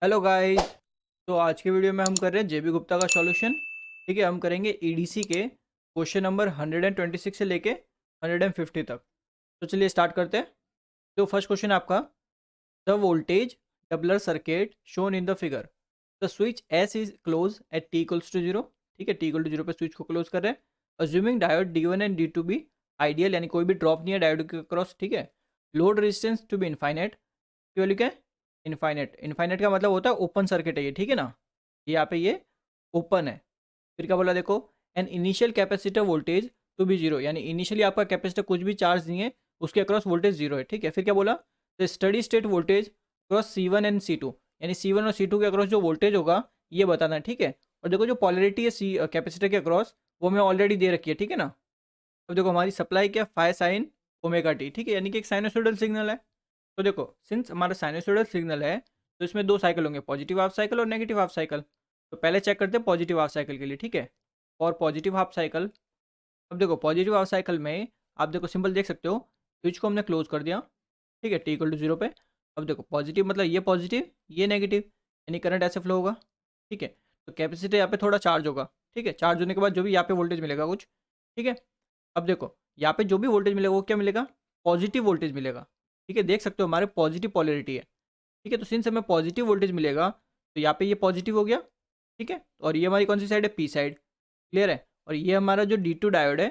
Hello guys. तो आज के वीडियो में हम कर रहे हैं जेबी गुप्ता का सॉल्यूशन। ठीक है, हम करेंगे ईडीसी के क्वेश्चन नंबर 126 से लेके 150 तक। तो चलिए स्टार्ट करते हैं। तो फर्स्ट क्वेश्चन आपका, the voltage doubler circuit shown in the figure, the switch S is close at T equals to zero. ठीक है, टी इक्वल टू जीरो पे स्विच को क्लोज कर रहे हैं। Assuming diode D one and D two be ideal, यानी कोई भी ड्रॉप नहीं है डायोड के क्रॉस। ठीक है, load resistance to be infinite, की वैल्यू क्या है? इनफाइनाइट। इनफाइनाइट का मतलब होता है ओपन सर्किट है ये। ठीक है ना, ये यहाँ पे ये ओपन है। फिर क्या बोला देखो, an initial capacitor voltage to be zero, यानी इनिशियली आपका कैपेसिटर कुछ भी चार्ज नहीं है, उसके अक्रॉस वोल्टेज जीरो है। ठीक है, फिर क्या बोला, the study state voltage cross C one and C two, यानी सी वन और सी टू के अक्रॉस जो वोल्टेज होगा ये बताना है। ठीक है, और देखो जो पॉलरिटी है सी कैपेसिटर के अक्रॉस वो हमें ऑलरेडी दे रखी है। ठीक है ना, अब देखो हमारी सप्लाई क्या, फाइ साइन ओमेगा टी। ठीक है, यानी कि एक साइनोसोडल सिग्नल है। तो देखो सिंस हमारा साइनोसोडल सिग्नल है तो इसमें दो साइकिल होंगे, पॉजिटिव हाफ साइकिल और नेगेटिव हाफ साइकिल। तो पहले चेक करते हैं पॉजिटिव हाफ साइकिल के लिए। ठीक है, और पॉजिटिव हाफ साइकिल, अब देखो पॉजिटिव हाफ साइकिल में आप देखो सिंपल देख सकते हो, स्विच को हमने क्लोज कर दिया। ठीक है, टी इक्वल टू जीरो पे। अब देखो पॉजिटिव मतलब ये पॉजिटिव ये नेगेटिव, यानी करंट ऐसे फ्लो होगा। ठीक है, तो कैपेसिटर यहाँ पे थोड़ा चार्ज होगा। ठीक है, चार्ज होने के बाद जो भी यहाँ पे वोल्टेज मिलेगा कुछ। ठीक है, अब देखो यहाँ पे जो भी वोल्टेज मिलेगा वो क्या मिलेगा, पॉजिटिव वोल्टेज मिलेगा। ठीक है, देख सकते हो हमारे पॉजिटिव पॉलरिटी है। ठीक है, तो सिंस हमें पॉजिटिव वोल्टेज मिलेगा तो यहाँ पे ये पॉजिटिव हो गया। ठीक है, और ये हमारी कौन सी साइड है, पी साइड। क्लियर है, और ये हमारा जो डी टू डायोड है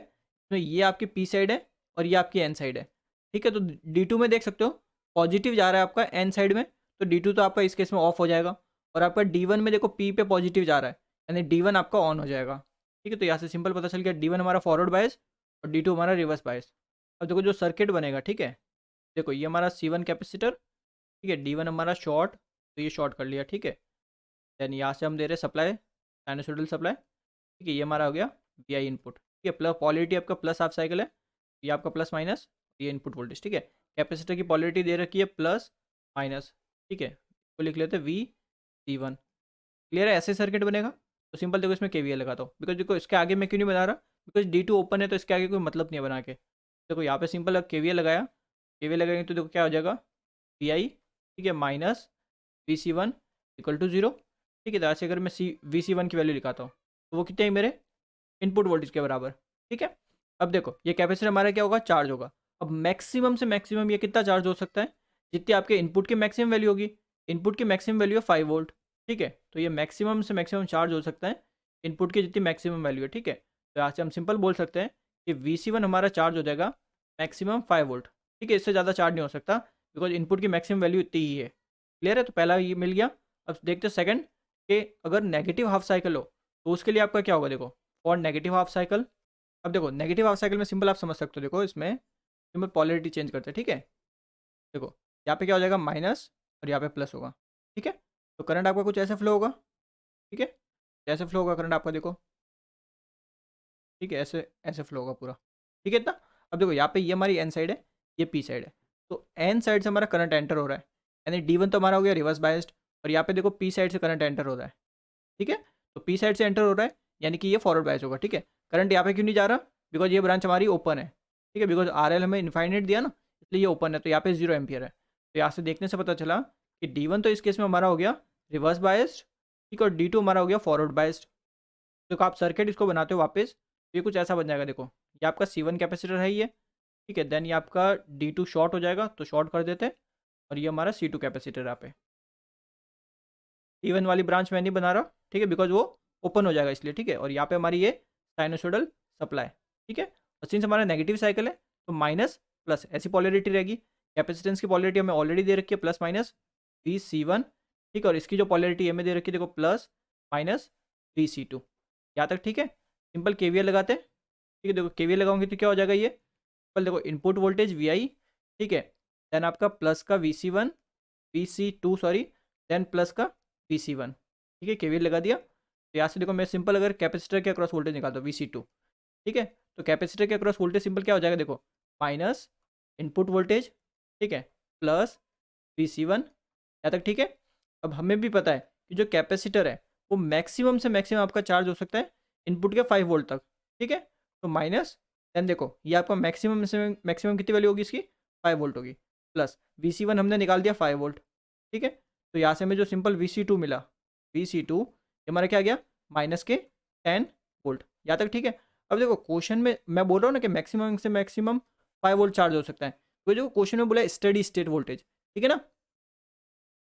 तो ये आपकी पी साइड है और ये आपकी एन साइड है। ठीक है, तो डी टू में देख सकते हो पॉजिटिव जा रहा है आपका एन साइड में, तो डी टू तो आपका इस केस में ऑफ हो जाएगा। और आपका डी वन में देखो पी पे पॉजिटिव जा रहा है, यानी डी वन आपका ऑन हो जाएगा। ठीक है, तो यहाँ से सिंपल पता चल गया डी वन हमारा फॉरवर्ड बायस और डी टू हमारा रिवर्स बायस। अब देखो जो सर्किट बनेगा, ठीक है, देखो ये हमारा सी वन कैपेसिटर। ठीक है, डी वन हमारा शॉर्ट, तो ये शॉर्ट कर लिया। ठीक है, देन यहाँ से हम दे रहे सप्लाई, साइनोसोडल सप्लाई। ठीक है, ये हमारा हो गया वी आई इनपुट। ठीक है, प्लस पॉलिटी आपका प्लस हाफ साइकिल है, ये आपका प्लस माइनस, ये इनपुट वोल्टेज। ठीक है, कैपेसिटर की पॉलिटी दे रखी है प्लस माइनस। ठीक है, तो लिख लेते वी सी वन। क्लियर है, ऐसे सर्किट बनेगा। तो सिंपल देखो इसमें के वी एल लगाता हूँ, बिकॉज देखो इसके आगे मैं क्यों नहीं बना रहा, बिकॉज डी टू ओपन है तो इसके आगे कोई मतलब नहीं है बना के। देखो यहाँ पे सिंपल के वी एल लगाया, के वी एल लगाएंगे तो देखो क्या हो जाएगा, वी आई। ठीक है, minus V C one equal to zero. ठीक है, तो ऐसे अगर मैं सी वी सी वन की वैल्यू लिखाता हूँ तो वो कितने है मेरे इनपुट वोल्टेज के बराबर। ठीक है, अब देखो ये कैपेसिटर हमारा क्या होगा, चार्ज होगा। अब मैक्सिमम से मैक्सिमम ये कितना चार्ज हो सकता है, जितनी आपके इनपुट की मैक्सिमम वैल्यू होगी। इनपुट की मैक्सिमम वैल्यू है 5 वोल्ट। ठीक है, तो ये मैक्सिमम से मैक्सिमम चार्ज हो सकता है इनपुट की जितनी मैक्सिमम वैल्यू है। ठीक है, तो यहाँ से हम सिंपल बोल सकते हैं कि वी सी वन हमारा चार्ज हो जाएगा मैक्सिमम 5 वोल्ट। ठीक है, इससे ज़्यादा चार्ज नहीं हो सकता बिकॉज इनपुट की मैक्सिमम वैल्यू इतनी ही है। क्लियर है, तो पहला ये मिल गया। अब देखते हैं सेकंड, कि अगर नेगेटिव हाफ साइकिल हो तो उसके लिए आपका क्या होगा। देखो फॉर नेगेटिव हाफ साइकिल, अब देखो नेगेटिव हाफ साइकिल में सिंपल आप समझ सकते हो, देखो इसमें सिंपल पॉलरिटी चेंज करते हैं। ठीक है, देखो यहाँ पे क्या हो जाएगा माइनस और यहाँ पे प्लस होगा। ठीक है, तो करंट आपका कुछ ऐसे फ्लो होगा। ठीक है, ऐसे फ्लो होगा करंट आपका, देखो। ठीक है, ऐसे ऐसे फ्लो होगा पूरा। ठीक है इतना। अब देखो यहाँ पे ये हमारी एन साइड है, ये पी साइड है, तो एन साइड से हमारा करंट एंटर हो रहा है, यानी डी वन तो हमारा हो गया रिवर्स बायस्ड, और यहाँ पे देखो पी साइड से करंट एंटर हो रहा है। ठीक है, तो पी साइड से एंटर हो रहा है यानी कि ये फॉरवर्ड बायस होगा। ठीक है, करंट यहाँ पे क्यों नहीं जा रहा, बिकॉज ये ब्रांच हमारी ओपन है। ठीक है, बिकॉज आर एल हमें इन्फाइनेट दिया ना, इसलिए ये ओपन है, तो यहाँ पे 0 एम्पियर है। तो यहाँ से देखने से पता चला कि डी वन तो इस केस में हमारा हो गया रिवर्स बायस्ड। ठीक है, और डी टू हमारा हो गया फॉरवर्ड बायस्ड। देखो आप सर्किट इसको बनाते हो वापस तो ये कुछ ऐसा बन जाएगा। देखो ये आपका सी वन कैपेसिटर है ये। ठीक है, देन ये आपका डी टू शॉर्ट हो जाएगा तो शॉर्ट कर देते हैं, और ये हमारा सी टू कैपेसिटर यहाँ पे। टी वन वाली ब्रांच मैं नहीं बना रहा, ठीक है, बिकॉज वो ओपन हो जाएगा इसलिए। ठीक है, और यहाँ पे हमारी ये साइनोसोडल सप्लाई। ठीक है, और सिंस हमारा नेगेटिव साइकिल है तो माइनस प्लस ऐसी पॉलरिटी रहेगी। कैपेसिटेंस की पॉलरिटी हमें ऑलरेडी दे रखी है plus minus V C one. ठीक है, और इसकी जो पॉलरिटी हमें दे रखी है देखो plus minus V C two. यहाँ तक ठीक है, सिंपल के वी एल लगाते हैं। ठीक है, देखो के वी एल लगाऊंगी तो क्या हो जाएगा, ये सिंपल देखो इनपुट वोल्टेज वी आई। ठीक है, देन आपका प्लस का V C one, V C two sorry, then plus का वी सी वन। ठीक है, केवीएल लगा दिया। तो यहाँ से देखो मैं सिंपल अगर कैपेसिटर के अक्रॉस वोल्टेज निकालता हूँ वी सी टू। ठीक है, तो कैपेसिटर के अक्रॉस वोल्टेज सिंपल क्या हो जाएगा, देखो माइनस इनपुट वोल्टेज। ठीक है, प्लस वी सी वन। यहाँ तक ठीक है। अब हमें भी पता है कि जो कैपेसिटर है वो मैक्सिमम से मैक्सिमम आपका चार्ज हो सकता है इनपुट के 5 वोल्ट तक। ठीक है, तो माइनस, देन देखो ये आपका मैक्सिमम से मैक्सिमम कितनी वैल्यू होगी इसकी, 5 वोल्ट होगी, प्लस वी सी वन हमने निकाल दिया 5 वोल्ट। ठीक है, तो यहाँ से हमें जो सिंपल VC2 मिला, VC2 ये हमारा क्या गया माइनस के 10 वोल्ट। यहाँ तक ठीक है। अब देखो क्वेश्चन में मैं बोल रहा हूँ ना कि मैक्सिमम से मैक्सिमम 5 वोल्ट चार्ज हो सकता है, तो जो क्वेश्चन में बोला स्टडी स्टेट वोल्टेज, ठीक है ना,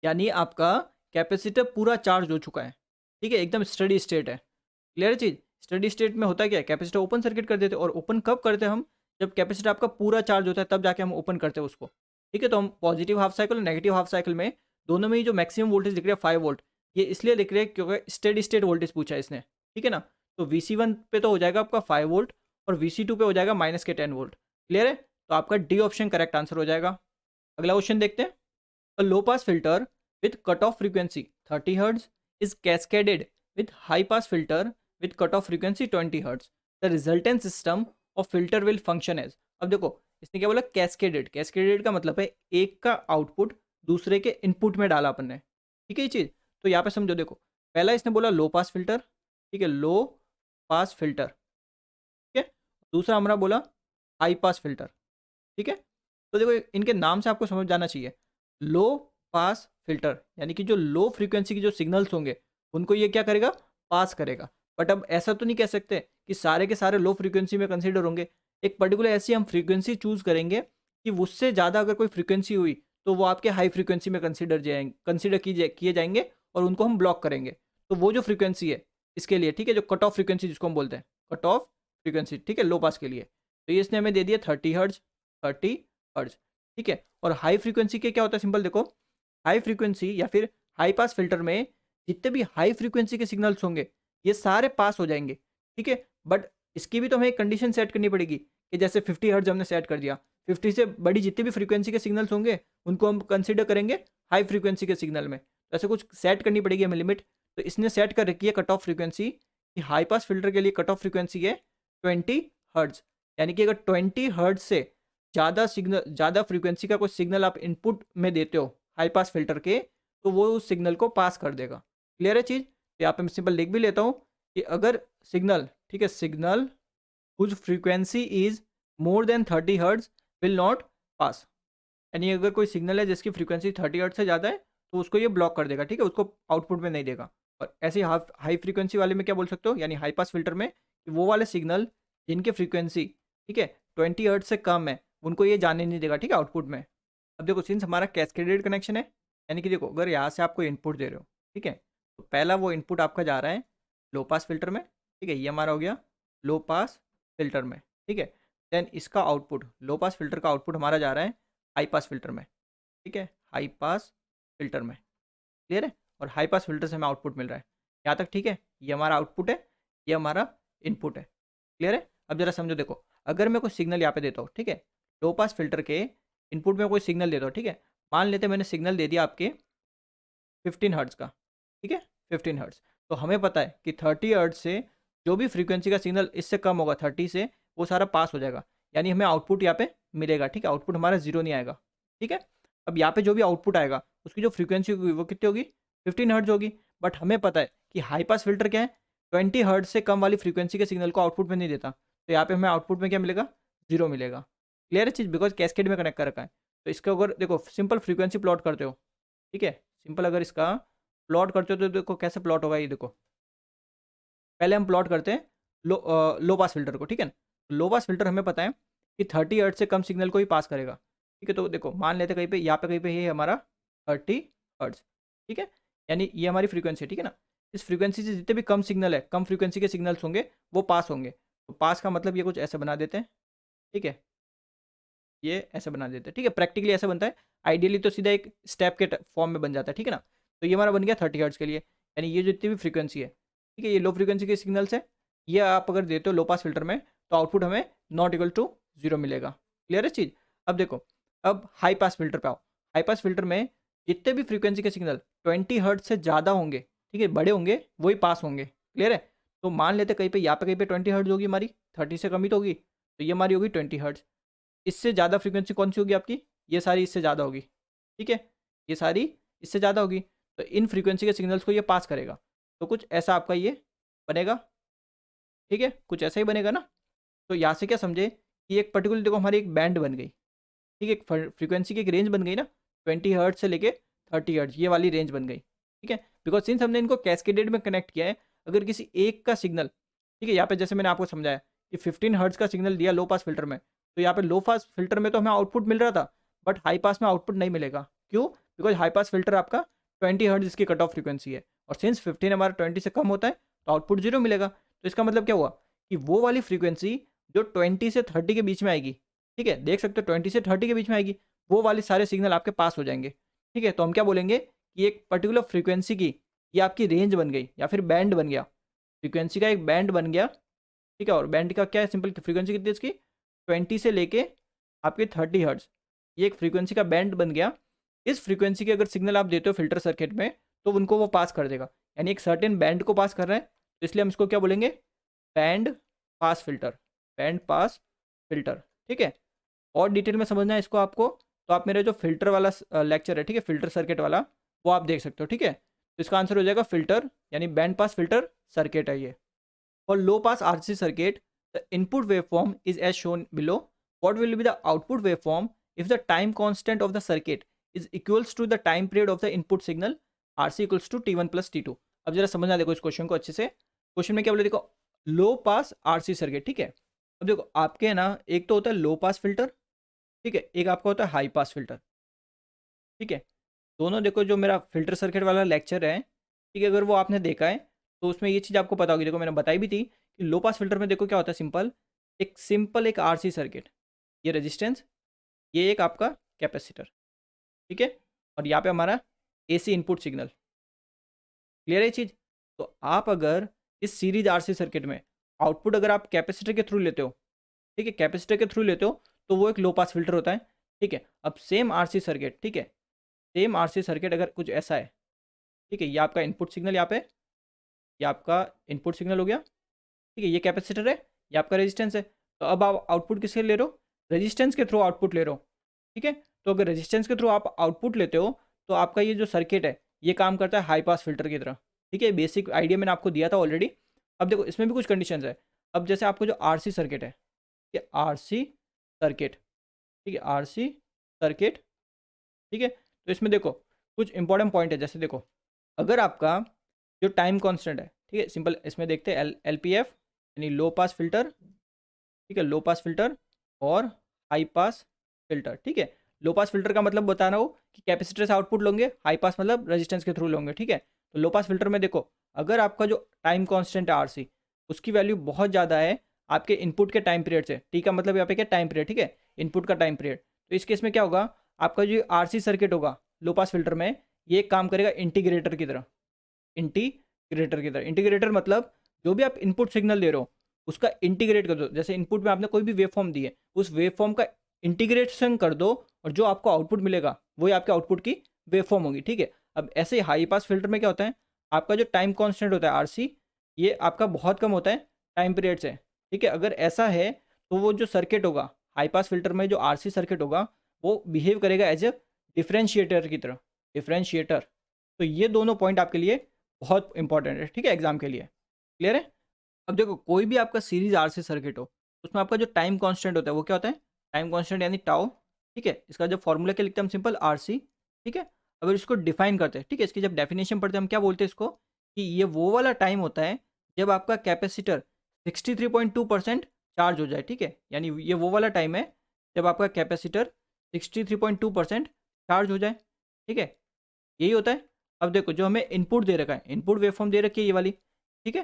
यानी आपका कैपेसिटर पूरा चार्ज हो चुका है, ठीक है, एकदम स्टडी स्टेट है। क्लियर चीज़। स्टडी स्टेट में होता क्या है, कैपेसिटर ओपन सर्किट कर देते हैं, और ओपन कब करते हैं हम, जब कैपेसिटर आपका पूरा चार्ज होता है तब जाके हम ओपन करते हैं उसको, ठीक है। तो हम पॉजिटिव हाफ साइकिल और नेगेटिव हाफ साइकिल में दोनों में ही जो मैक्सिमम वोल्टेज दिख रहा है 5 वोल्ट, ये इसलिए दिख रहा है क्योंकि स्टडी स्टेट वोल्टेज पूछा है इसने, ठीक है ना। तो VC1 पे तो हो जाएगा आपका 5 वोल्ट और VC2 पे हो जाएगा माइनस के 10 वोल्ट। क्लियर है। तो आपका डी ऑप्शन करेक्ट आंसर हो जाएगा। अगला क्वेश्चन देखते हैं। A low pass filter with cutoff frequency 30 Hz is cascaded with high pass filter with cutoff frequency 20 Hz. The resultant system of filter will function as। अब देखो इसने क्या बोला, कैस्केडेड। कैस्केडेड का मतलब है एक का आउटपुट दूसरे के इनपुट में डाला अपन ने, ठीक है ये चीज़। तो यहाँ पे समझो, देखो पहला इसने बोला लो पास फिल्टर, ठीक है, लो पास फिल्टर, ठीक है। दूसरा हमारा बोला हाई पास फिल्टर, ठीक है। तो देखो इनके नाम से आपको समझ जाना चाहिए, लो पास फिल्टर यानी कि जो लो फ्रीक्वेंसी के जो सिग्नल्स होंगे उनको ये क्या करेगा, पास करेगा। बट अब ऐसा तो नहीं कह सकते कि सारे के सारे लो फ्रीक्वेंसी में कंसीडर होंगे। एक पर्टिकुलर ऐसी हम फ्रीक्वेंसी चूज करेंगे कि उससे ज़्यादा अगर कोई फ्रीक्वेंसी हुई तो वो आपके हाई फ्रीक्वेंसी में कंसीडर किए जाएंगे और उनको हम ब्लॉक करेंगे। तो वो जो फ्रीक्वेंसी है इसके लिए, ठीक है, जो कट ऑफ फ्रीक्वेंसी जिसको हम बोलते हैं कट ऑफ फ्रीक्वेंसी, ठीक है, लो पास के लिए, तो ये इसने हमें दे दिया 30 हर्ट्ज, 30 हर्ट्ज, ठीक है। और हाई फ्रीक्वेंसी के क्या होता है, सिंपल देखो, हाई फ्रीक्वेंसी या फिर हाई पास फिल्टर में जितने भी हाई फ्रीक्वेंसी के सिग्नल्स होंगे ये सारे पास हो जाएंगे, ठीक है। बट इसकी भी तो हमें एक कंडीशन सेट करनी पड़ेगी कि जैसे 50 हर्ट्ज हमने सेट कर दिया, 50 से बड़ी जितनी भी फ्रीक्वेंसी के सिग्नल्स होंगे उनको हम कंसिडर करेंगे हाई फ्रीक्वेंसी के सिग्नल में। तो ऐसे कुछ सेट करनी पड़ेगी हमें लिमिट। तो इसने सेट कर रखी है कट ऑफ फ्रीक्वेंसी कि हाई पास फिल्टर के लिए कट ऑफ फ्रीक्वेंसी है 20 हर्ट्ज, यानी कि अगर 20 हर्ट्ज से ज़्यादा फ्रीक्वेंसी का कोई सिग्नल आप इनपुट में देते हो हाई पास फिल्टर के, तो वो उस सिग्नल को पास कर देगा। क्लियर है चीज़। तो यहाँ पे मैं सिंपल लिख भी लेता हूँ कि अगर सिग्नल, ठीक है, signal whose frequency is more than 30 hertz will not pass, यानी अगर कोई सिग्नल है जिसकी फ्रीक्वेंसी 30 हर्ट्ज से ज़्यादा है तो उसको ये ब्लॉक कर देगा, ठीक है, उसको आउटपुट में नहीं देगा। और ऐसे हाई फ्रीक्वेंसी वाले में क्या बोल सकते हो, यानी हाई पास फिल्टर में कि वो वाले सिग्नल जिनकी फ्रीक्वेंसी, ठीक है, 20 हर्ट्ज से कम है उनको ये जाने नहीं देगा, ठीक है, आउटपुट में। अब देखो सिंस हमारा कैस्केडेड कनेक्शन है, यानी कि देखो अगर यहाँ से आपको इनपुट दे रहे हो, ठीक है, तो पहला वो इनपुट आपका जा रहा है लो पास फिल्टर में, ठीक है, ये हमारा हो गया लो पास फिल्टर में, ठीक है। देन इसका आउटपुट, लो पास फिल्टर का आउटपुट हमारा जा रहा है हाई पास फिल्टर में, ठीक है, हाई पास फिल्टर में। क्लियर है। और हाई पास फिल्टर से हमें आउटपुट मिल रहा है। यहाँ तक ठीक है, ये हमारा आउटपुट है, ये हमारा इनपुट है। क्लियर है। अब जरा समझो, देखो अगर मैं कोई सिग्नल यहाँ पे देता हूँ, ठीक है, लो पास फिल्टर के इनपुट में कोई सिग्नल देता हूँ, ठीक है, मान लेते मैंने सिग्नल दे दिया आपके 15 हर्ट्ज का, ठीक है, 15 हर्ट्ज। तो हमें पता है कि 30 हर्ट्ज से जो भी फ्रीक्वेंसी का सिग्नल इससे कम होगा 30 से, वो सारा पास हो जाएगा, यानी हमें आउटपुट यहाँ पे मिलेगा, ठीक है, आउटपुट हमारा जीरो नहीं आएगा, ठीक है। अब यहाँ पे जो भी आउटपुट आएगा उसकी जो फ्रीक्वेंसी होगी वो कितनी होगी, 15 हर्ट्ज होगी। बट हमें पता है कि हाई पास फिल्टर क्या है, 20 हर्ट्ज से कम वाली फ्रीक्वेंसी के सिग्नल को आउटपुट में नहीं देता, तो यहाँ पे हमें आउटपुट में क्या मिलेगा, जीरो मिलेगा। क्लियर है चीज़, बिकॉज कैस्केड में कनेक्ट कर रखा है। तो इसका अगर देखो सिंपल फ्रीक्वेंसी प्लॉट करते हो, ठीक है, सिंपल अगर इसका प्लॉट करते हो तो देखो कैसे प्लॉट होगा। ये देखो पहले हम प्लॉट करते हैं लो पास फिल्टर को, ठीक है ना। लो पास फिल्टर हमें पता है कि 30 हर्ट्ज से कम सिग्नल को ही पास करेगा, ठीक है। तो देखो मान लेते कहीं पे यहाँ पे कहीं पे ये हमारा 30 हर्ट्ज, ठीक है, यानी ये हमारी फ्रीक्वेंसी है, ठीक है ना। इस फ्रीक्वेंसी से जितने भी कम सिग्नल है, कम फ्रीक्वेंसी के सिग्नल्स होंगे वो पास होंगे। तो पास का मतलब ये कुछ ऐसे बना देते हैं, ठीक है, ये ऐसे बना देते हैं, ठीक है, प्रैक्टिकली ऐसे बनता है। आइडियली तो सीधा एक स्टेप के फॉर्म में बन जाता है, ठीक है ना। तो ये हमारा बन गया 30 हर्ट्ज के लिए, यानी ये जितनी भी फ्रीक्वेंसी है, ठीक है, ये लो फ्रीक्वेंसी के सिग्नल्स है, ये आप अगर देते हो लो पास फिल्टर में तो आउटपुट हमें नॉट इक्वल टू जीरो मिलेगा। क्लियर है चीज़। अब देखो अब हाई पास फिल्टर पे आओ। हाई पास फिल्टर में जितने भी फ्रीक्वेंसी के सिग्नल 20 हर्ट्ज से ज़्यादा होंगे, ठीक है, बड़े होंगे, वही पास होंगे। क्लियर है। तो मान लेते कहीं पे यहाँ पे कहीं पे 20 हर्ट्ज होगी हमारी, 30 से कम ही तो होगी, तो ये हमारी होगी 20 हर्ट्ज। इससे ज़्यादा फ्रीक्वेंसी कौन सी होगी आपकी, ये सारी इससे ज़्यादा होगी, ठीक है, ये सारी इससे ज़्यादा होगी। तो इन फ्रीक्वेंसी के सिग्नल्स को ये पास करेगा। तो कुछ ऐसा आपका ये बनेगा, ठीक है, कुछ ऐसा ही बनेगा ना। तो यहाँ से क्या समझे कि एक पर्टिकुलर देखो हमारी एक बैंड बन गई, ठीक है, एक फ्रीक्वेंसी की एक रेंज बन गई ना, 20 हर्ट्ज से लेके 30 हर्ट्ज, ये वाली रेंज बन गई। ठीक है, बिकॉज सिंस हमने इनको कैस्केडेड में कनेक्ट किया है, अगर किसी एक का सिग्नल, ठीक है, यहाँ पे जैसे मैंने आपको समझाया कि 15 हर्ट्ज का सिग्नल दिया लो पास फिल्टर में, तो यहाँ पे लो पास फिल्टर में तो हमें आउटपुट मिल रहा था, बट हाई पास में आउटपुट नहीं मिलेगा। क्यों? बिकॉज हाई पास फिल्टर आपका 20 हर्ट्ज इसकी कट ऑफ फ्रीक्वेंसी है, और सिंस 15 हमारा 20 से कम होता है तो आउटपुट 0 मिलेगा। तो इसका मतलब क्या हुआ कि वो वाली फ्रीक्वेंसी जो 20 से 30 के बीच में आएगी, ठीक है, देख सकते हो 20 से 30 के बीच में आएगी, वो वाले सारे सिग्नल आपके पास हो जाएंगे। ठीक है, तो हम क्या बोलेंगे कि एक पर्टिकुलर फ्रीक्वेंसी की ये आपकी रेंज बन गई या फिर बैंड बन गया, फ्रीक्वेंसी का एक बैंड बन गया। ठीक है, और बैंड का क्या है, सिंपल फ्रीक्वेंसी कितनी है इसकी, 20 से लेके आपके 30 हर्ट्ज, ये एक फ्रीक्वेंसी का बैंड बन गया। इस फ्रीक्वेंसी के अगर सिग्नल आप देते हो फिल्टर सर्किट में तो उनको वो पास कर देगा, यानी एक सर्टेन बैंड को पास कर रहे हैं, तो इसलिए हम इसको क्या बोलेंगे, band pass filter, band pass filter. ठीक है, और डिटेल में समझना है इसको आपको, तो आप मेरे जो फिल्टर वाला लेक्चर है, ठीक है, फिल्टर सर्किट वाला, वो आप देख सकते हो। ठीक है, तो इसका आंसर हो जाएगा फिल्टर, यानी बैंड पास फिल्टर सर्किट है ये। और low pass RC circuit, the input waveform is as shown below, what will be the output waveform if the time constant of the circuit is equals to the time period of the input signal RC equals to T1 plus T2। अब जरा समझना देखो इस question को अच्छे से। Question में क्या बोले देखो, लो पास आरसी सर्किट। ठीक है, अब देखो आपके ना एक तो होता है लो पास फिल्टर, ठीक है, एक आपका होता है हाई पास फिल्टर। ठीक है, दोनों देखो जो मेरा फिल्टर सर्किट वाला लेक्चर है, ठीक है, अगर वो आपने देखा है तो उसमें ये चीज़ आपको पता होगी। देखो मैंने बताई भी थी कि लो पास फिल्टर में देखो क्या होता है, सिंपल एक आरसी सर्किट, ये रेजिस्टेंस, ये एक आपका कैपेसिटर। ठीक है, और यहाँ पे हमारा एसी इनपुट सिग्नल। क्लियर है ये चीज़? तो आप अगर इस सीरीज आरसी सर्किट में आउटपुट अगर आप कैपेसिटर के थ्रू लेते हो, ठीक है, कैपेसिटर के थ्रू लेते हो तो वो एक लो पास फिल्टर होता है। ठीक है, अब सेम आरसी सर्किट, ठीक है, सेम आरसी सर्किट अगर कुछ ऐसा है, ठीक है, ये आपका इनपुट सिग्नल, यहाँ पे ये आपका इनपुट सिग्नल हो गया, ठीक है, ये कैपेसिटर है, ये आपका रेजिस्टेंस है। तो अब आप आउटपुट किसके ले रहे हो, रेजिस्टेंस के थ्रू आउटपुट ले रहे हो। ठीक है, तो अगर रेजिस्टेंस के थ्रू आप आउटपुट लेते हो तो आपका ये जो सर्किट है ये काम करता है हाई पास फिल्टर की तरह। ठीक है, बेसिक आइडिया मैंने आपको दिया था ऑलरेडी। अब देखो इसमें भी कुछ कंडीशंस है। अब जैसे आपको जो आरसी सर्किट है, ये आरसी सर्किट, ठीक है, आरसी सर्किट, ठीक है, तो इसमें देखो कुछ इंपॉर्टेंट पॉइंट है। जैसे देखो अगर आपका जो टाइम कांस्टेंट है, ठीक है, सिंपल इसमें देखते हैं LPF यानी लो पास फिल्टर, ठीक है, लो पास फिल्टर और हाई पास फिल्टर। ठीक है, लो पास फिल्टर का मतलब बता रहा हूँ कि कैपेसिटर से आउटपुट लोगे, हाई पास मतलब रेजिस्टेंस के थ्रू लोगे। ठीक है, तो लो पास फिल्टर में देखो अगर आपका जो टाइम कांस्टेंट है आरसी, उसकी वैल्यू बहुत ज़्यादा है आपके इनपुट के टाइम पीरियड से, ठीक है, मतलब यहाँ पे क्या टाइम पीरियड, ठीक है, इनपुट का टाइम पीरियड, तो इस केस में क्या होगा, आपका जो आरसी सर्किट होगा लो पास फिल्टर में, ये काम करेगा इंटीग्रेटर की तरह, इंटीग्रेटर की तरह। इंटीग्रेटर मतलब जो भी आप इनपुट सिग्नल दे रहे हो उसका इंटीग्रेट कर दो। जैसे इनपुट में आपने कोई भी वेव फॉर्म दी है, उस वेव फॉर्म का इंटीग्रेशन कर दो और जो आपको आउटपुट मिलेगा वही आपके आउटपुट की वेव फॉर्म होगी। ठीक है, अब ऐसे हाई पास फिल्टर में क्या होता है, आपका जो टाइम कांस्टेंट होता है आरसी, ये आपका बहुत कम होता है टाइम पीरियड से। ठीक है, अगर ऐसा है तो वो जो सर्किट होगा हाई पास फिल्टर में, जो आरसी सर्किट होगा वो बिहेव करेगा एज ए डिफ्रेंशिएटर की तरह, डिफ्रेंशिएटर। तो ये दोनों पॉइंट आपके लिए बहुत इंपॉर्टेंट है, ठीक है, एग्जाम के लिए। क्लियर है? अब देखो कोई भी आपका सीरीज आरसी सर्किट हो, उसमें आपका जो टाइम कांस्टेंट होता है वो क्या होता है, टाइम कांस्टेंट यानी टाउ। ठीक है, इसका जब फॉर्मूला क्या लिखते हैं हम, सिंपल आरसी। ठीक है, अगर इसको डिफाइन करते हैं, ठीक है, इसकी जब डेफिनेशन पढ़ते हैं हम क्या बोलते हैं इसको, कि ये वो वाला टाइम होता है जब आपका कैपेसिटर 63.2% चार्ज हो जाए। ठीक है, यानी ये वो वाला टाइम है जब आपका कैपेसिटर 63.2% चार्ज हो जाए। ठीक है, यही होता है। अब देखो जो हमें इनपुट दे रखा है, इनपुट वेवफॉर्म दे रखी है ये वाली, ठीक है,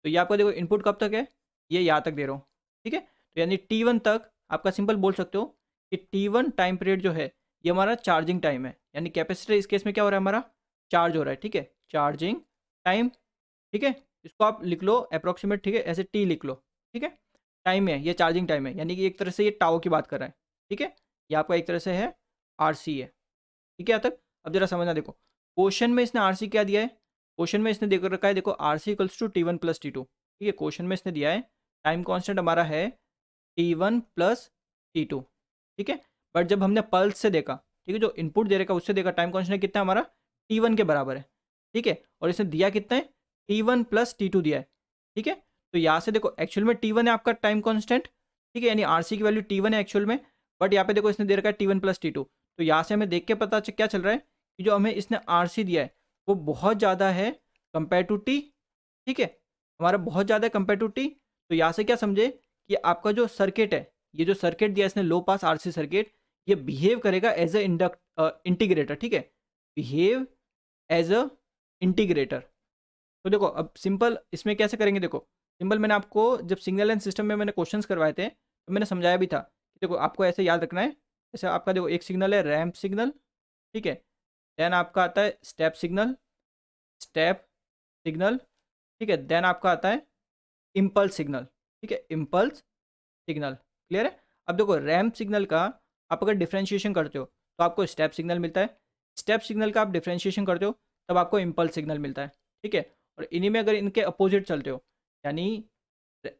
तो ये आपका देखो इनपुट कब तक है, ये यहाँ तक दे रहा हूँ। ठीक है, तो यानी T1 तक आपका सिंपल बोल सकते हो कि T1 टाइम पीरियड जो है ये हमारा चार्जिंग टाइम है, यानी कैपेसिटर इस केस में क्या हो रहा है, हमारा चार्ज हो रहा है। ठीक है, चार्जिंग टाइम। ठीक है, इसको आप लिख लो अप्रोक्सीमेट, ठीक है, ऐसे T लिख लो। ठीक है, टाइम है, ये चार्जिंग टाइम है, यानी कि एक तरह से ये टाओ की बात कर रहा है। ठीक है, ये आपका एक तरह से है RC है। ठीक है, यहाँ तक। अब जरा समझना, देखो क्वेश्चन में इसने आरसी क्या दिया है, क्वेश्चन में इसने देख रखा है, देखो RC equals to T1 plus T2। ठीक है, क्वेश्चन में इसने दिया है टाइम कांस्टेंट हमारा है T1 प्लस T2। ठीक है, बट जब हमने पल्स से देखा, ठीक है, जो इनपुट दे रखा उससे देखा टाइम कांस्टेंट कितना है हमारा, T1 के बराबर है। ठीक है, और इसने दिया कितना है, T1 प्लस T2 दिया है। ठीक है, तो यहाँ से देखो एक्चुअल में T1 है आपका टाइम कॉन्स्टेंट। ठीक है, यानी आरसी की वैल्यू T1 है एक्चुअल में, बट यहाँ पे देखो इसने दे रखा है T1 प्लस T2। तो यहाँ से हमें देख के पता क्या चल रहा है कि जो हमें इसने RC दिया है वो बहुत ज़्यादा है कंपेयर टू टी, ठीक है, हमारा बहुत ज़्यादा है कंपेयर टू टी। तो यहाँ से क्या समझे कि आपका जो सर्किट है, ये जो सर्किट दिया है इसने लो पास RC सर्किट, ये बिहेव करेगा एज अ इंटीग्रेटर, ठीक है, बिहेव एज अ इंटीग्रेटर। तो देखो अब सिंपल इसमें कैसे करेंगे, देखो सिंपल मैंने आपको जब सिग्नल एंड सिस्टम में मैंने क्वेश्चंस करवाए थे तो मैंने समझाया भी था कि देखो आपको ऐसे याद रखना है। जैसे आपका देखो एक सिग्नल है रैंप सिग्नल, ठीक है, देन आपका आता है स्टेप सिग्नल, स्टेप सिग्नल, ठीक है, देन आपका आता है इम्पल्स सिग्नल, ठीक है, इम्पल्स सिग्नल। क्लियर है। अब देखो रैंप सिग्नल का आप अगर डिफ्रेंशिएशन करते हो तो आपको स्टेप सिग्नल मिलता है, स्टेप सिग्नल का आप डिफ्रेंशिएशन करते हो तब आपको इम्पल्स सिग्नल मिलता है, ठीक है। और इन्हीं में अगर इनके अपोजिट चलते हो यानी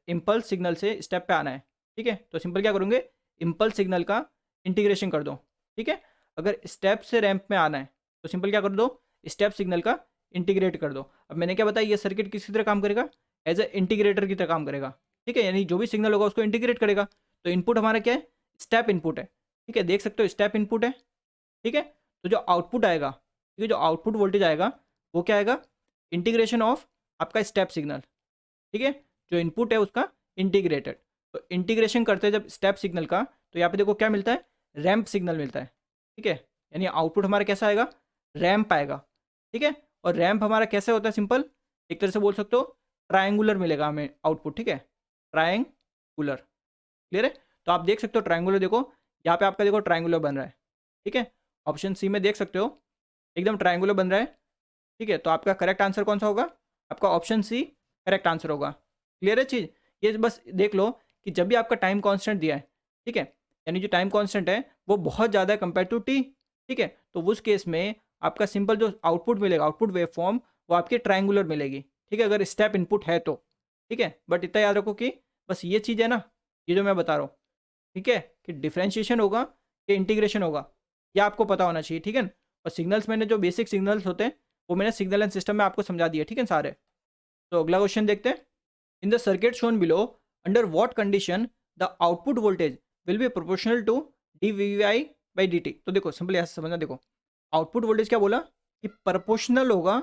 इम्पल्स सिग्नल से स्टेप पे आना है, ठीक है, तो सिंपल क्या करोगे, इम्पल्स सिग्नल का इंटीग्रेशन कर दो, ठीक है। अगर स्टेप से रैंप में आना है तो सिंपल क्या कर दो, स्टेप सिग्नल का इंटीग्रेट कर दो। अब मैंने क्या बताया, ये सर्किट किसी तरह काम करेगा, एज ए इंटीग्रेटर की तरह काम करेगा, ठीक है, यानी जो भी सिग्नल होगा उसको इंटीग्रेट करेगा। तो इनपुट हमारा क्या है, स्टेप इनपुट है, ठीक है, देख सकते हो स्टेप इनपुट है, ठीक है। तो जो आउटपुट आएगा, ठीक है, जो आउटपुट वोल्टेज आएगा वो क्या आएगा, इंटीग्रेशन ऑफ आपका स्टेप सिग्नल, ठीक है, जो इनपुट है उसका इंटीग्रेटेड। तो इंटीग्रेशन करते हैं जब स्टेप सिग्नल का, तो यहाँ पे देखो क्या मिलता है, रैंप सिग्नल मिलता है, ठीक है, यानी आउटपुट हमारा कैसा आएगा, रैंप आएगा, ठीक है। और रैंप हमारा कैसे होता है, सिंपल एक तरह से बोल सकते हो ट्रायंगुलर मिलेगा हमें आउटपुट, ठीक है, ट्रायंगुलर। क्लियर है। तो आप देख सकते हो ट्रायंगुलर, देखो यहाँ पे आपका देखो ट्रायंगुलर बन रहा है, ठीक है, ऑप्शन सी में देख सकते हो एकदम ट्रायंगुलर बन रहा है, ठीक है। तो आपका करेक्ट आंसर कौन सा होगा, आपका ऑप्शन सी करेक्ट आंसर होगा। क्लियर है चीज़। ये बस देख लो कि जब भी आपका टाइम कांस्टेंट दिया है, ठीक है, यानी जो टाइम कांस्टेंट है वो बहुत ज़्यादा है कंपेयर टू टी, ठीक है, तो उस केस में आपका सिंपल जो आउटपुट मिलेगा, आउटपुट वेव फॉर्म वो आपकी ट्रायंगुलर मिलेगी, ठीक है, अगर स्टेप इनपुट है तो, ठीक है। बट इतना याद रखो कि बस ये चीज़ है ना, ये जो मैं बता रहा हूँ, ठीक है, कि डिफ्रेंशिएशन होगा कि इंटीग्रेशन होगा, ये आपको पता होना चाहिए, ठीक है। और सिग्नल्स मैंने जो बेसिक सिग्नल्स होते हैं वो मैंने सिग्नल एंड सिस्टम में आपको समझा दिया, ठीक है सारे। तो अगला क्वेश्चन देखते हैं। In the circuit shown below under what condition the output voltage will be proportional to dVi by dt। तो देखो सिंपल ऐसे समझना, देखो आउटपुट वोल्टेज क्या बोला कि प्रोपोर्शनल होगा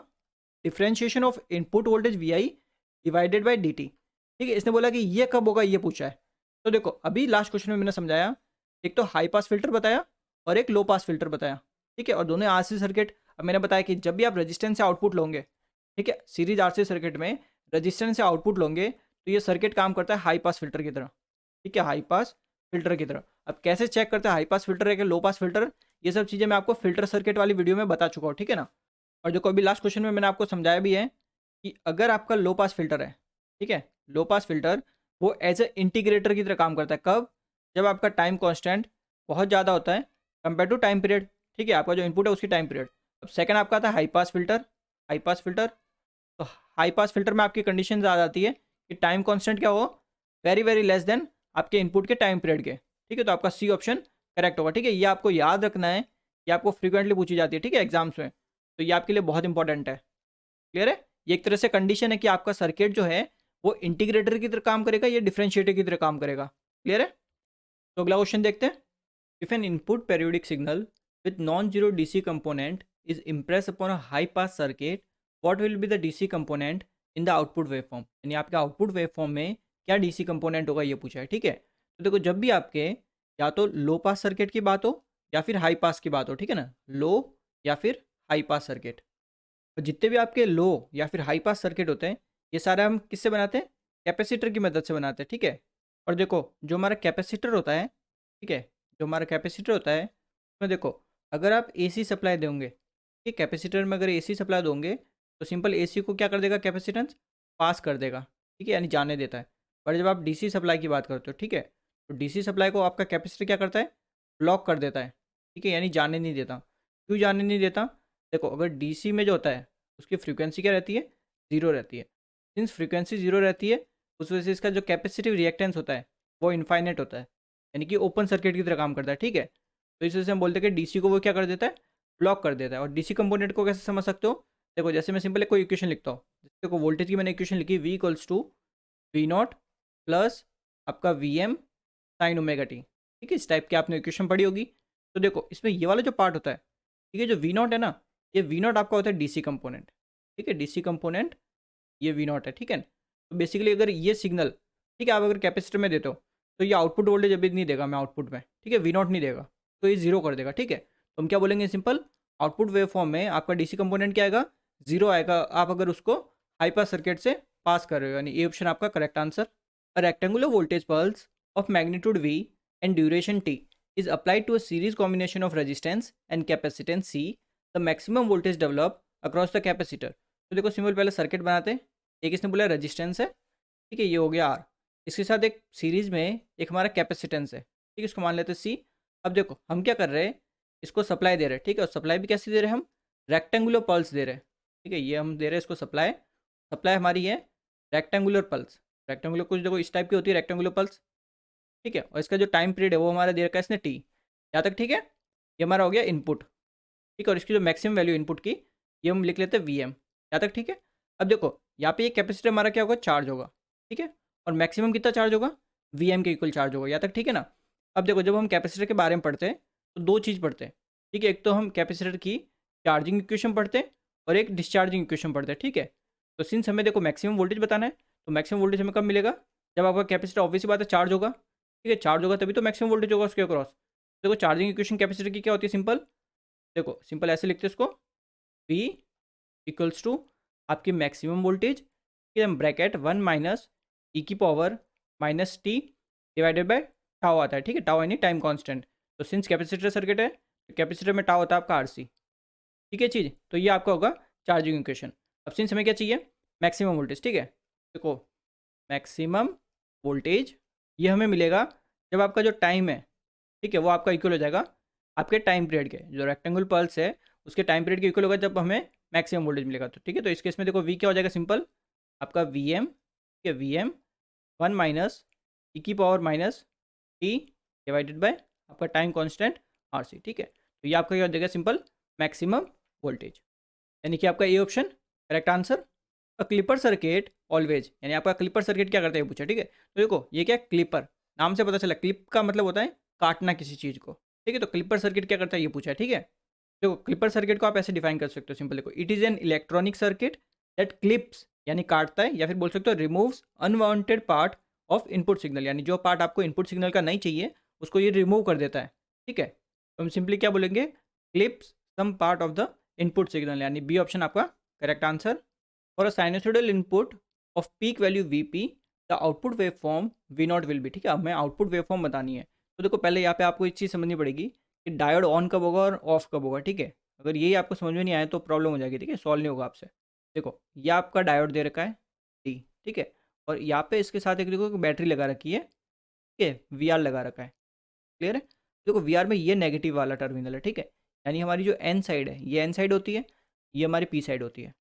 differentiation of input voltage vi divided by dt, ठीक है। इसने बोला कि ये कब होगा, ये पूछा है। तो देखो अभी लास्ट क्वेश्चन में मैंने समझाया, एक तो हाई पास फिल्टर बताया और एक लो पास फिल्टर बताया, ठीक है, और दोनों RC सर्किट। अब मैंने बताया कि जब भी आप रेजिस्टेंस से आउटपुट लोगे, ठीक है, सीरीज RC सर्किट में रेजिस्टेंस से आउटपुट लोगे तो ये सर्किट काम करता है हाई पास फिल्टर की तरह, ठीक है, हाई पास फिल्टर की तरह। अब कैसे चेक करते हैं हाई पास फिल्टर है कि लो पास फिल्टर, ये सब चीज़ें मैं आपको फिल्टर सर्किट वाली वीडियो में बता चुका हूँ, ठीक है ना। और जो अभी लास्ट क्वेश्चन में मैंने आपको समझाया भी है कि अगर आपका लो पास फिल्टर है, ठीक है, लो पास फिल्टर वो एज ए इंटीग्रेटर की तरह काम करता है, कब, जब आपका टाइम कॉन्स्टेंट बहुत ज़्यादा होता है कंपेयर टू टाइम पीरियड, ठीक है, आपका जो इनपुट है उसकी टाइम पीरियड। अब सेकंड आपका आता है high pass filter, high pass filter. तो हाई पास फिल्टर में आपकी कंडीशन आ जाती है कि टाइम कांस्टेंट क्या हो, वेरी वेरी लेस देन आपके इनपुट के टाइम पीरियड के, ठीक है, तो आपका सी ऑप्शन करेक्ट होगा, ठीक है। ये आपको याद रखना है, ये आपको फ्रीक्वेंटली पूछी जाती है, ठीक है, एग्जाम्स में, तो ये आपके लिए बहुत इंपॉर्टेंट है। क्लियर है। ये एक तरह से कंडीशन है कि आपका सर्किट जो है वो इंटीग्रेटर की तरह काम करेगा, ये डिफरेंशिएटर की तरह काम करेगा। क्लियर है। तो अगला क्वेश्चन देखते हैं। If N input periodic signal with non zero DC component is impress upon a high pass circuit, what will be the DC component in the output wave form. यानी आपके आउटपुट वेव फॉर्म में क्या DC component होगा, ये पूछा है, ठीक है। तो देखो जब भी आपके या तो लो पास सर्किट की बात हो या फिर हाई पास की बात हो, ठीक है ना, लो या फिर हाई पास सर्किट, और जितने भी आपके लो या फिर हाई पास सर्किट होते हैं ये सारे हम किससे बनाते हैं, कैपेसिटर की मदद से बनाते हैं, ठीक है। और देखो जो हमारा कैपेसिटर होता है, ठीक है, जो हमारा कैपेसिटर होता है उसमें देखो अगर आप एसी सप्लाई दोगे, ठीक, कैपेसिटर में अगर एसी सप्लाई दोगे तो सिंपल एसी को क्या कर देगा, कैपेसिटेंस पास कर देगा, ठीक है, यानी जाने देता है। पर जब आप डीसी सप्लाई की बात करते हो, ठीक है, तो डीसी सप्लाई को आपका कैपेसिटर क्या करता है, ब्लॉक कर देता है, ठीक है, यानी जाने नहीं देता। क्यों जाने नहीं देता, देखो अगर डीसी में जो होता है उसकी फ्रीक्वेंसी क्या रहती है, ज़ीरो रहती है। सिंस फ्रीक्वेंसी ज़ीरो रहती है उस वजह से इसका जो कैपेसिटिव रिएक्टेंस होता है वो इनफाइनेट होता है, यानी कि ओपन सर्किट की तरह काम करता है, ठीक है। तो इस वजह से हम बोलते हैं कि डीसी को वो क्या कर देता है, ब्लॉक कर देता है। और डीसी कंपोनेंट को कैसे समझ सकते हो, देखो जैसे मैं सिंपल एक कोई इक्वेशन लिखता हूँ, जैसे को वोल्टेज की मैंने इक्वेशन लिखी V equals to V not plus आपका VM साइन ओमेगा टी, ठीक है, इस टाइप की आपने इक्वेशन पढ़ी होगी। तो देखो इसमें ये वाला जो पार्ट होता है, ठीक है, जो V नॉट है ना, ये वी नॉट आपका होता है डीसी कंपोनेंट, ठीक है, डीसी कंपोनेंट ये वी नॉट है, ठीक है। तो बेसिकली अगर ये सिग्नल, ठीक है, आप अगर कैपेसिटर में देते हो तो ये आउटपुट वोल्टेज अभी नहीं देगा मैं आउटपुट में, ठीक है, वी नॉट नहीं देगा, तो ये जीरो कर देगा, ठीक है। तो हम क्या बोलेंगे सिंपल, आउटपुट वेव फॉर्म में आपका डीसी कंपोनेंट क्या आएगा, जीरो आएगा, आप अगर उसको हाई पास सर्किट से पास कर रहे हो, यानी ये ऑप्शन आपका correct answer. A rectangular voltage pulse of magnitude V and duration T is applied to a series combination of resistance and capacitance C, the maximum voltage develop across the capacitor। तो देखो simple पहले circuit बनाते हैं, एक इसने बोला resistance है, ठीक है, ये हो गया आर, इसके साथ एक सीरीज में एक हमारा कैपेसिटेंस है, ठीक है, इसको मान लेते हैं सी। अब देखो हम क्या कर रहे हैं, इसको सप्लाई दे रहे हैं, ठीक है, और सप्लाई भी कैसे दे रहे हैं हम, रेक्टेंगुलर पल्स दे रहे हैं, ठीक है, ये हम दे रहे हैं इसको सप्लाई, सप्लाई हमारी है रेक्टेंगुलर पल्स, रेक्टेंगुलर कुछ देखो इस टाइप की होती है रेक्टेंगुलर पल्स, ठीक है, और इसका जो टाइम पीरियड है वो हमारा दे रखा है इसने टी, यहाँ तक ठीक है, ये हमारा हो गया इनपुट, ठीक है, और इसकी जो मैक्सिमम वैल्यू इनपुट की ये हम लिख लेते हैं वी एम, यहाँ तक ठीक है। अब देखो यहाँ पे ये कैपेसिटर हमारा क्या होगा, चार्ज होगा, ठीक है, और मैक्सिमम कितना चार्ज होगा, वी एम के इक्वल चार्ज होगा, यहाँ तक ठीक है ना। अब देखो जब हम कैपेसिटर के बारे में पढ़ते हैं तो दो चीज़ पढ़ते हैं, ठीक है, एक तो हम कैपेसिटर की चार्जिंग इक्वेशन पढ़ते हैं और एक डिस्चार्जिंग इक्वेशन पढ़ते हैं, ठीक है। तो सिंस हमें देखो मैक्सिमम वोल्टेज बताना है, तो मैक्सिमम वोल्टेज हमें कब मिलेगा, जब आपका कैपेसिटर ऑब्वियसली बात है चार्ज होगा, ठीक है, चार्ज होगा तभी तो मैक्सिमम वोल्टेज होगा उसके अक्रॉस। देखो चार्जिंग इक्वेशन कैपेसिटर की क्या होती है, सिंपल, देखो सिंपल ऐसे लिखते हैं इसको, V इक्वल्स टू आपकी मैक्सिमम वोल्टेज, ब्रैकेट 1 माइनस ई की power minus T divided by tau आता है, ठीक है, टाउ यानी टाइम कांस्टेंट। तो सिंस कैपेसिटर सर्किट है तो कैपेसिटर में टाउ होता है आपका आरसी, ठीक है चीज़, तो ये आपका होगा चार्जिंग इक्वेशन। अब सिंस हमें क्या चाहिए, मैक्सिमम वोल्टेज, ठीक है, देखो मैक्सिमम वोल्टेज ये हमें मिलेगा जब आपका जो टाइम है, ठीक है, वो आपका इक्वल हो जाएगा आपके टाइम पीरियड के, जो रेक्टेंगुलर पल्स है उसके टाइम पीरियड के इक्वल होगा जब हमें मैक्सिमम वोल्टेज मिलेगा, तो ठीक है। तो इस केस में देखो वी क्या हो जाएगा, सिंपल आपका वी एम, ठीक है, वी एम 1 माइनस ई की power minus T divided by आपका टाइम कॉन्स्टेंट आर सी, ठीक है। तो ये आपका क्या हो जाएगा, सिंपल मैक्सिमम वोल्टेज, यानी कि आपका ये ऑप्शन करेक्ट आंसर। अ क्लिपर सर्किट ऑलवेज, यानी आपका क्लिपर सर्किट क्या करता है ये पूछा, ठीक है। तो देखो ये क्या क्लिपर, नाम से पता चला क्लिप का मतलब होता है काटना किसी चीज़ को, ठीक है। तो क्लिपर सर्किट क्या करता है ये पूछा है, ठीक है। देखो क्लिपर सर्किट को आप ऐसे डिफाइन कर सकते हो, सिंपल देखो, it is an electronic circuit that clips यानी काटता है, या फिर बोल सकते हो removes unwanted part of input signal, यानी जो पार्ट आपको इनपुट सिग्नल का नहीं चाहिए उसको ये रिमूव कर देता है, ठीक है। तो हम सिंपली क्या बोलेंगे, clips some part of the input signal, यानी बी ऑप्शन आपका correct answer. For a sinusoidal input of peak value V P the output wave form V not will be, ठीक है, हमें आउटपुट वेव फॉर्म बतानी है। तो देखो पहले यहाँ पे आपको एक चीज़ समझनी पड़ेगी कि डायोड ऑन कब होगा और ऑफ कब होगा, ठीक है। अगर यही आपको समझ में नहीं आया तो प्रॉब्लम हो जाएगी, ठीक है, सॉल्व नहीं होगा आपसे। देखो ये आपका डायोड दे रखा है डी, ठीक है, और यहाँ पे इसके साथ एक देखो बैटरी लगा रखी है, ठीक है, वी आर लगा रखा है, क्लियर है। देखो वी आर में ये नेगेटिव वाला टर्मिनल है, ठीक है, यानी हमारी जो एन साइड है ये एन साइड होती है, ये हमारी पी साइड होती है,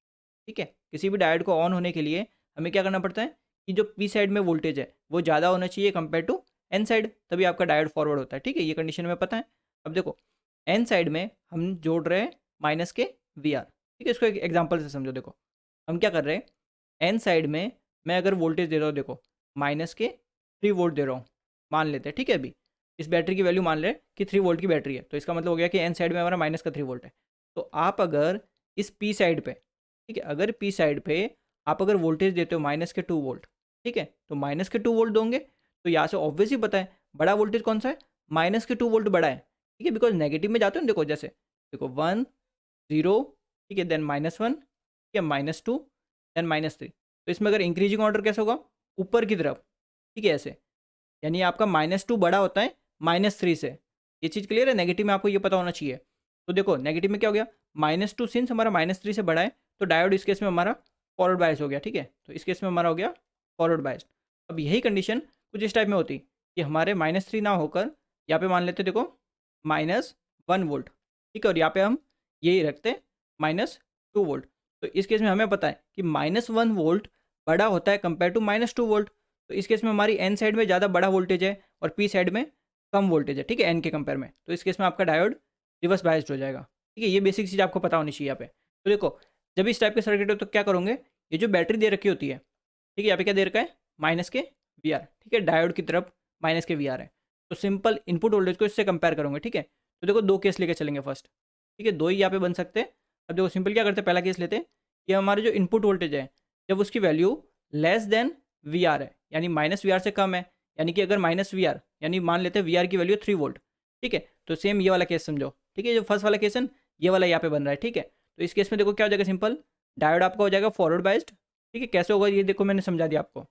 ठीक है। किसी भी डायोड को ऑन होने के लिए हमें क्या करना पड़ता है कि जो पी साइड में वोल्टेज है वो ज़्यादा होना चाहिए कंपेयर टू एन साइड, तभी आपका डायोड फॉरवर्ड होता है, ठीक है, ये कंडीशन में पता है। अब देखो एन साइड में हम जोड़ रहे हैं माइनस के वी आर, ठीक है, इसको एक एग्जाम्पल से समझो। देखो हम क्या कर रहे हैं, एन साइड में मैं अगर वोल्टेज दे रहा हूँ, देखो माइनस के 3 वोल्ट दे रहा हूँ, मान लेते हैं, ठीक है। अभी इस बैटरी की वैल्यू मान रहे हैं कि 3 वोल्ट की बैटरी है, तो इसका मतलब हो गया कि एन साइड में हमारा माइनस का 3 वोल्ट है। तो आप अगर इस पी साइड पे, ठीक है, अगर पी साइड पे आप अगर वोल्टेज देते हो माइनस के 2 वोल्ट, ठीक है, तो माइनस के 2 वोल्ट दोगे, तो यहाँ से ऑब्वियसली पता है बड़ा वोल्टेज कौन सा है, माइनस के 2 वोल्ट बड़ा है, ठीक है, बिकॉज नेगेटिव में जाते हो ना, देखो जैसे देखो 1 0, ठीक है, देन -1, ठीक है, -2, देन -3। तो इसमें अगर इंक्रीजिंग ऑर्डर कैसे होगा, ऊपर की तरफ, ठीक है, ऐसे, यानी आपका -2 बड़ा होता है -3 से, ये चीज़ क्लियर है। नेगेटिव में आपको ये पता होना चाहिए। तो देखो नेगेटिव में क्या हो गया, -2 सिंस हमारा -3 से बड़ा है तो डायोड इस केस में हमारा फॉरवर्ड बायस हो गया, ठीक है, तो इस केस में हमारा हो गया फॉरवर्ड बायस। अब यही कंडीशन कुछ इस टाइप में होती कि हमारे -3 ना होकर यहाँ पे मान लेते देखो -1 वोल्ट, ठीक है, और यहाँ पे हम यही रखते -2 वोल्ट। तो इस केस में हमें पता है कि -1 वोल्ट बड़ा होता है कंपेयर टू -2 वोल्ट, तो इस केस में हमारी एन साइड में ज़्यादा बड़ा वोल्टेज है और पी साइड में कम वोल्टेज है, ठीक है, एन के कंपेयर में। तो इस केस में आपका डायोड रिवर्स बायस्ड हो जाएगा, ठीक है, ये बेसिक चीज़ आपको पता होनी चाहिए यहाँ पे। तो देखो जब इस टाइप के सर्किट हो तो क्या करोगे, ये जो बैटरी दे रखी होती है, ठीक है, यहाँ पे क्या दे रखा है माइनस के वी आर, ठीक है, डायोड की तरफ माइनस के वी आर है, तो सिंपल इनपुट वोल्टेज को इससे कंपेयर करोगे, ठीक है। तो देखो दो केस लेके चलेंगे फर्स्ट, ठीक है, दो ही यहाँ पे बन सकते हैं। अब देखो सिंपल क्या करते हैं, पहला केस लेते हैं कि हमारे जो इनपुट वोल्टेज है जब उसकी value less than V R है, यानी माइनस वी आर से कम है, यानी कि अगर माइनस वी आर, यानी मान लेते हैं वी आर की वैल्यू 3 वोल्ट, ठीक है। तो सेम ये वाला केस समझो, ठीक है, जो फर्स्ट वाला केस है ये वाला यहाँ पे बन रहा है, ठीक है। तो इस केस में देखो क्या हो जाएगा, सिंपल डायोड आपका हो जाएगा फॉरवर्ड बाइज्ड, ठीक है। कैसे होगा ये देखो मैंने समझा दिया आपको।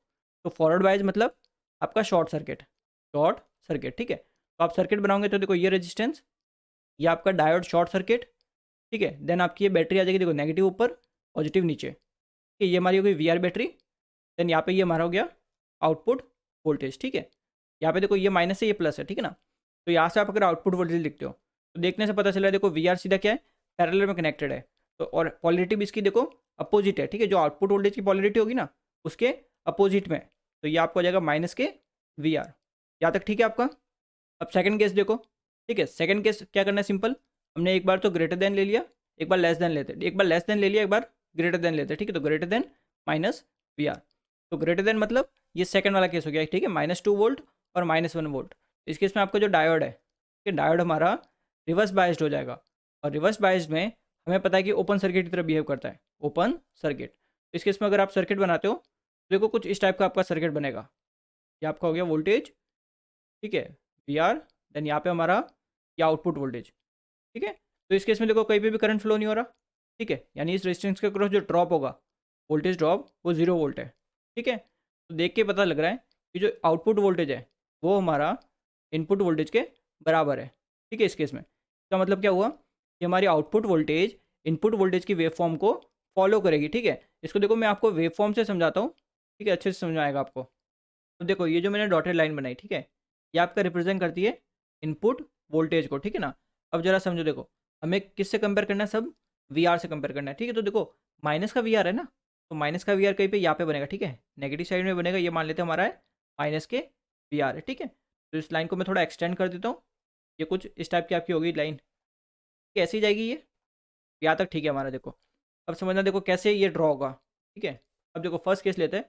तो फॉरवर्ड बाइज मतलब आपका शॉर्ट सर्किट, ठीक है। तो आप सर्किट बनाओगे तो देखो ये रेजिस्टेंस, ये आपका डायोड शॉर्ट सर्किट, ठीक है। देन आपकी ये बैटरी आ जाएगी, देखो नेगेटिव ऊपर पॉजिटिव नीचे, ठीक है। ये हमारी हो गई वी आर बैटरी। देन यहाँ पे ये हमारा हो गया आउटपुट वोल्टेज, ठीक है। यहाँ पे देखो ये माइनस है ये प्लस है, ठीक है ना। तो यहाँ से आप अगर आउटपुट वोल्टेज लिखते हो तो देखने से पता चल रहा है, देखो वी आर सीधा क्या है, पैरेलल में कनेक्टेड है। तो और पॉलरिटी भी इसकी देखो अपोजिट है, ठीक है। जो आउटपुट वोल्टेज की पॉलरिटी होगी ना उसके अपोजिट में, तो ये आपको आ जाएगा माइनस के वी आर। यहाँ तक ठीक है आपका। अब सेकंड केस देखो, ठीक है। सेकंड केस क्या करना है, सिंपल हमने एक बार तो ग्रेटर देन ले लिया, एक बार लेस देन लेते, एक बार लेस देन ले लिया, एक बार ग्रेटर देन लेते, ठीक है। तो greater than minus V R, तो ग्रेटर देन मतलब ये सेकंड वाला केस हो गया, ठीक है, -2 वोल्ट और -1 वोल्ट। इस केस में आपका जो डायोड है, ठीक है, डायोड हमारा रिवर्स बायस्ड हो जाएगा। और रिवर्स बायस्ड में हमें पता है कि ओपन सर्किट की तरह बिहेव करता है, ओपन सर्किट। इस केस में अगर आप सर्किट बनाते हो तो देखो कुछ इस टाइप का आपका सर्किट बनेगा। ये आपका हो गया वोल्टेज, ठीक है, वी आर। देन यहाँ पे हमारा ये आउटपुट वोल्टेज, ठीक है। तो इस केस में देखो कहीं पे भी करंट फ्लो नहीं हो रहा, ठीक है। यानी इस रेजिस्टेंस के क्रॉस जो ड्रॉप होगा, वोल्टेज ड्रॉप, वो 0 वोल्ट है, ठीक है। तो देख के पता लग रहा है कि जो आउटपुट वोल्टेज है वो हमारा इनपुट वोल्टेज के बराबर है, ठीक है। इस केस में इसका मतलब क्या हुआ कि हमारी आउटपुट वोल्टेज इनपुट वोल्टेज की वेव फॉर्म को फॉलो करेगी, ठीक है। इसको देखो मैं आपको वेव फॉर्म से समझाता हूँ, ठीक है, अच्छे से समझ आएगा आपको। तो देखो ये जो मैंने डॉटेड लाइन बनाई, ठीक है, ये आपका रिप्रेजेंट करती है इनपुट वोल्टेज को, ठीक है ना। अब जरा समझो, देखो हमें किससे कंपेयर करना है, सब वी आर से कंपेयर करना है, ठीक है। तो देखो माइनस का वी आर है ना, तो माइनस का वी आर कहीं पे यहाँ पे बनेगा, ठीक है, नेगेटिव साइड में बनेगा। ये मान लेते हैं हमारा है माइनस के वी आर है, ठीक है। तो इस लाइन को मैं थोड़ा एक्सटेंड कर देता हूँ, ये कुछ इस टाइप की आपकी होगी लाइन, कैसी जाएगी ये, यहाँ तक ठीक है हमारा। देखो अब समझना, देखो कैसे ये ड्रॉ होगा, ठीक है। अब देखो फर्स्ट केस लेते हैं,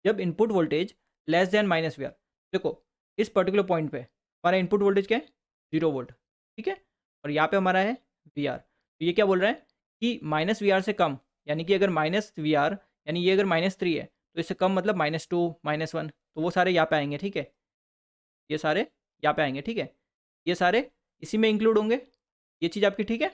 जब input voltage less than minus V R. देखो इस पर्टिकुलर पॉइंट पे हमारा इनपुट वोल्टेज क्या है, 0 वोल्ट, ठीक है। और यहाँ पे हमारा है वी आर। तो ये क्या बोल रहा है कि माइनस वी आर से कम, यानी कि अगर माइनस वी आर, यानी ये अगर -3 है तो इससे कम मतलब -2 -1, तो वो सारे यहाँ पे आएंगे, ठीक है। ये सारे यहाँ पे आएंगे, ठीक है। ये सारे इसी में इंक्लूड होंगे, ये चीज़ आपकी ठीक है।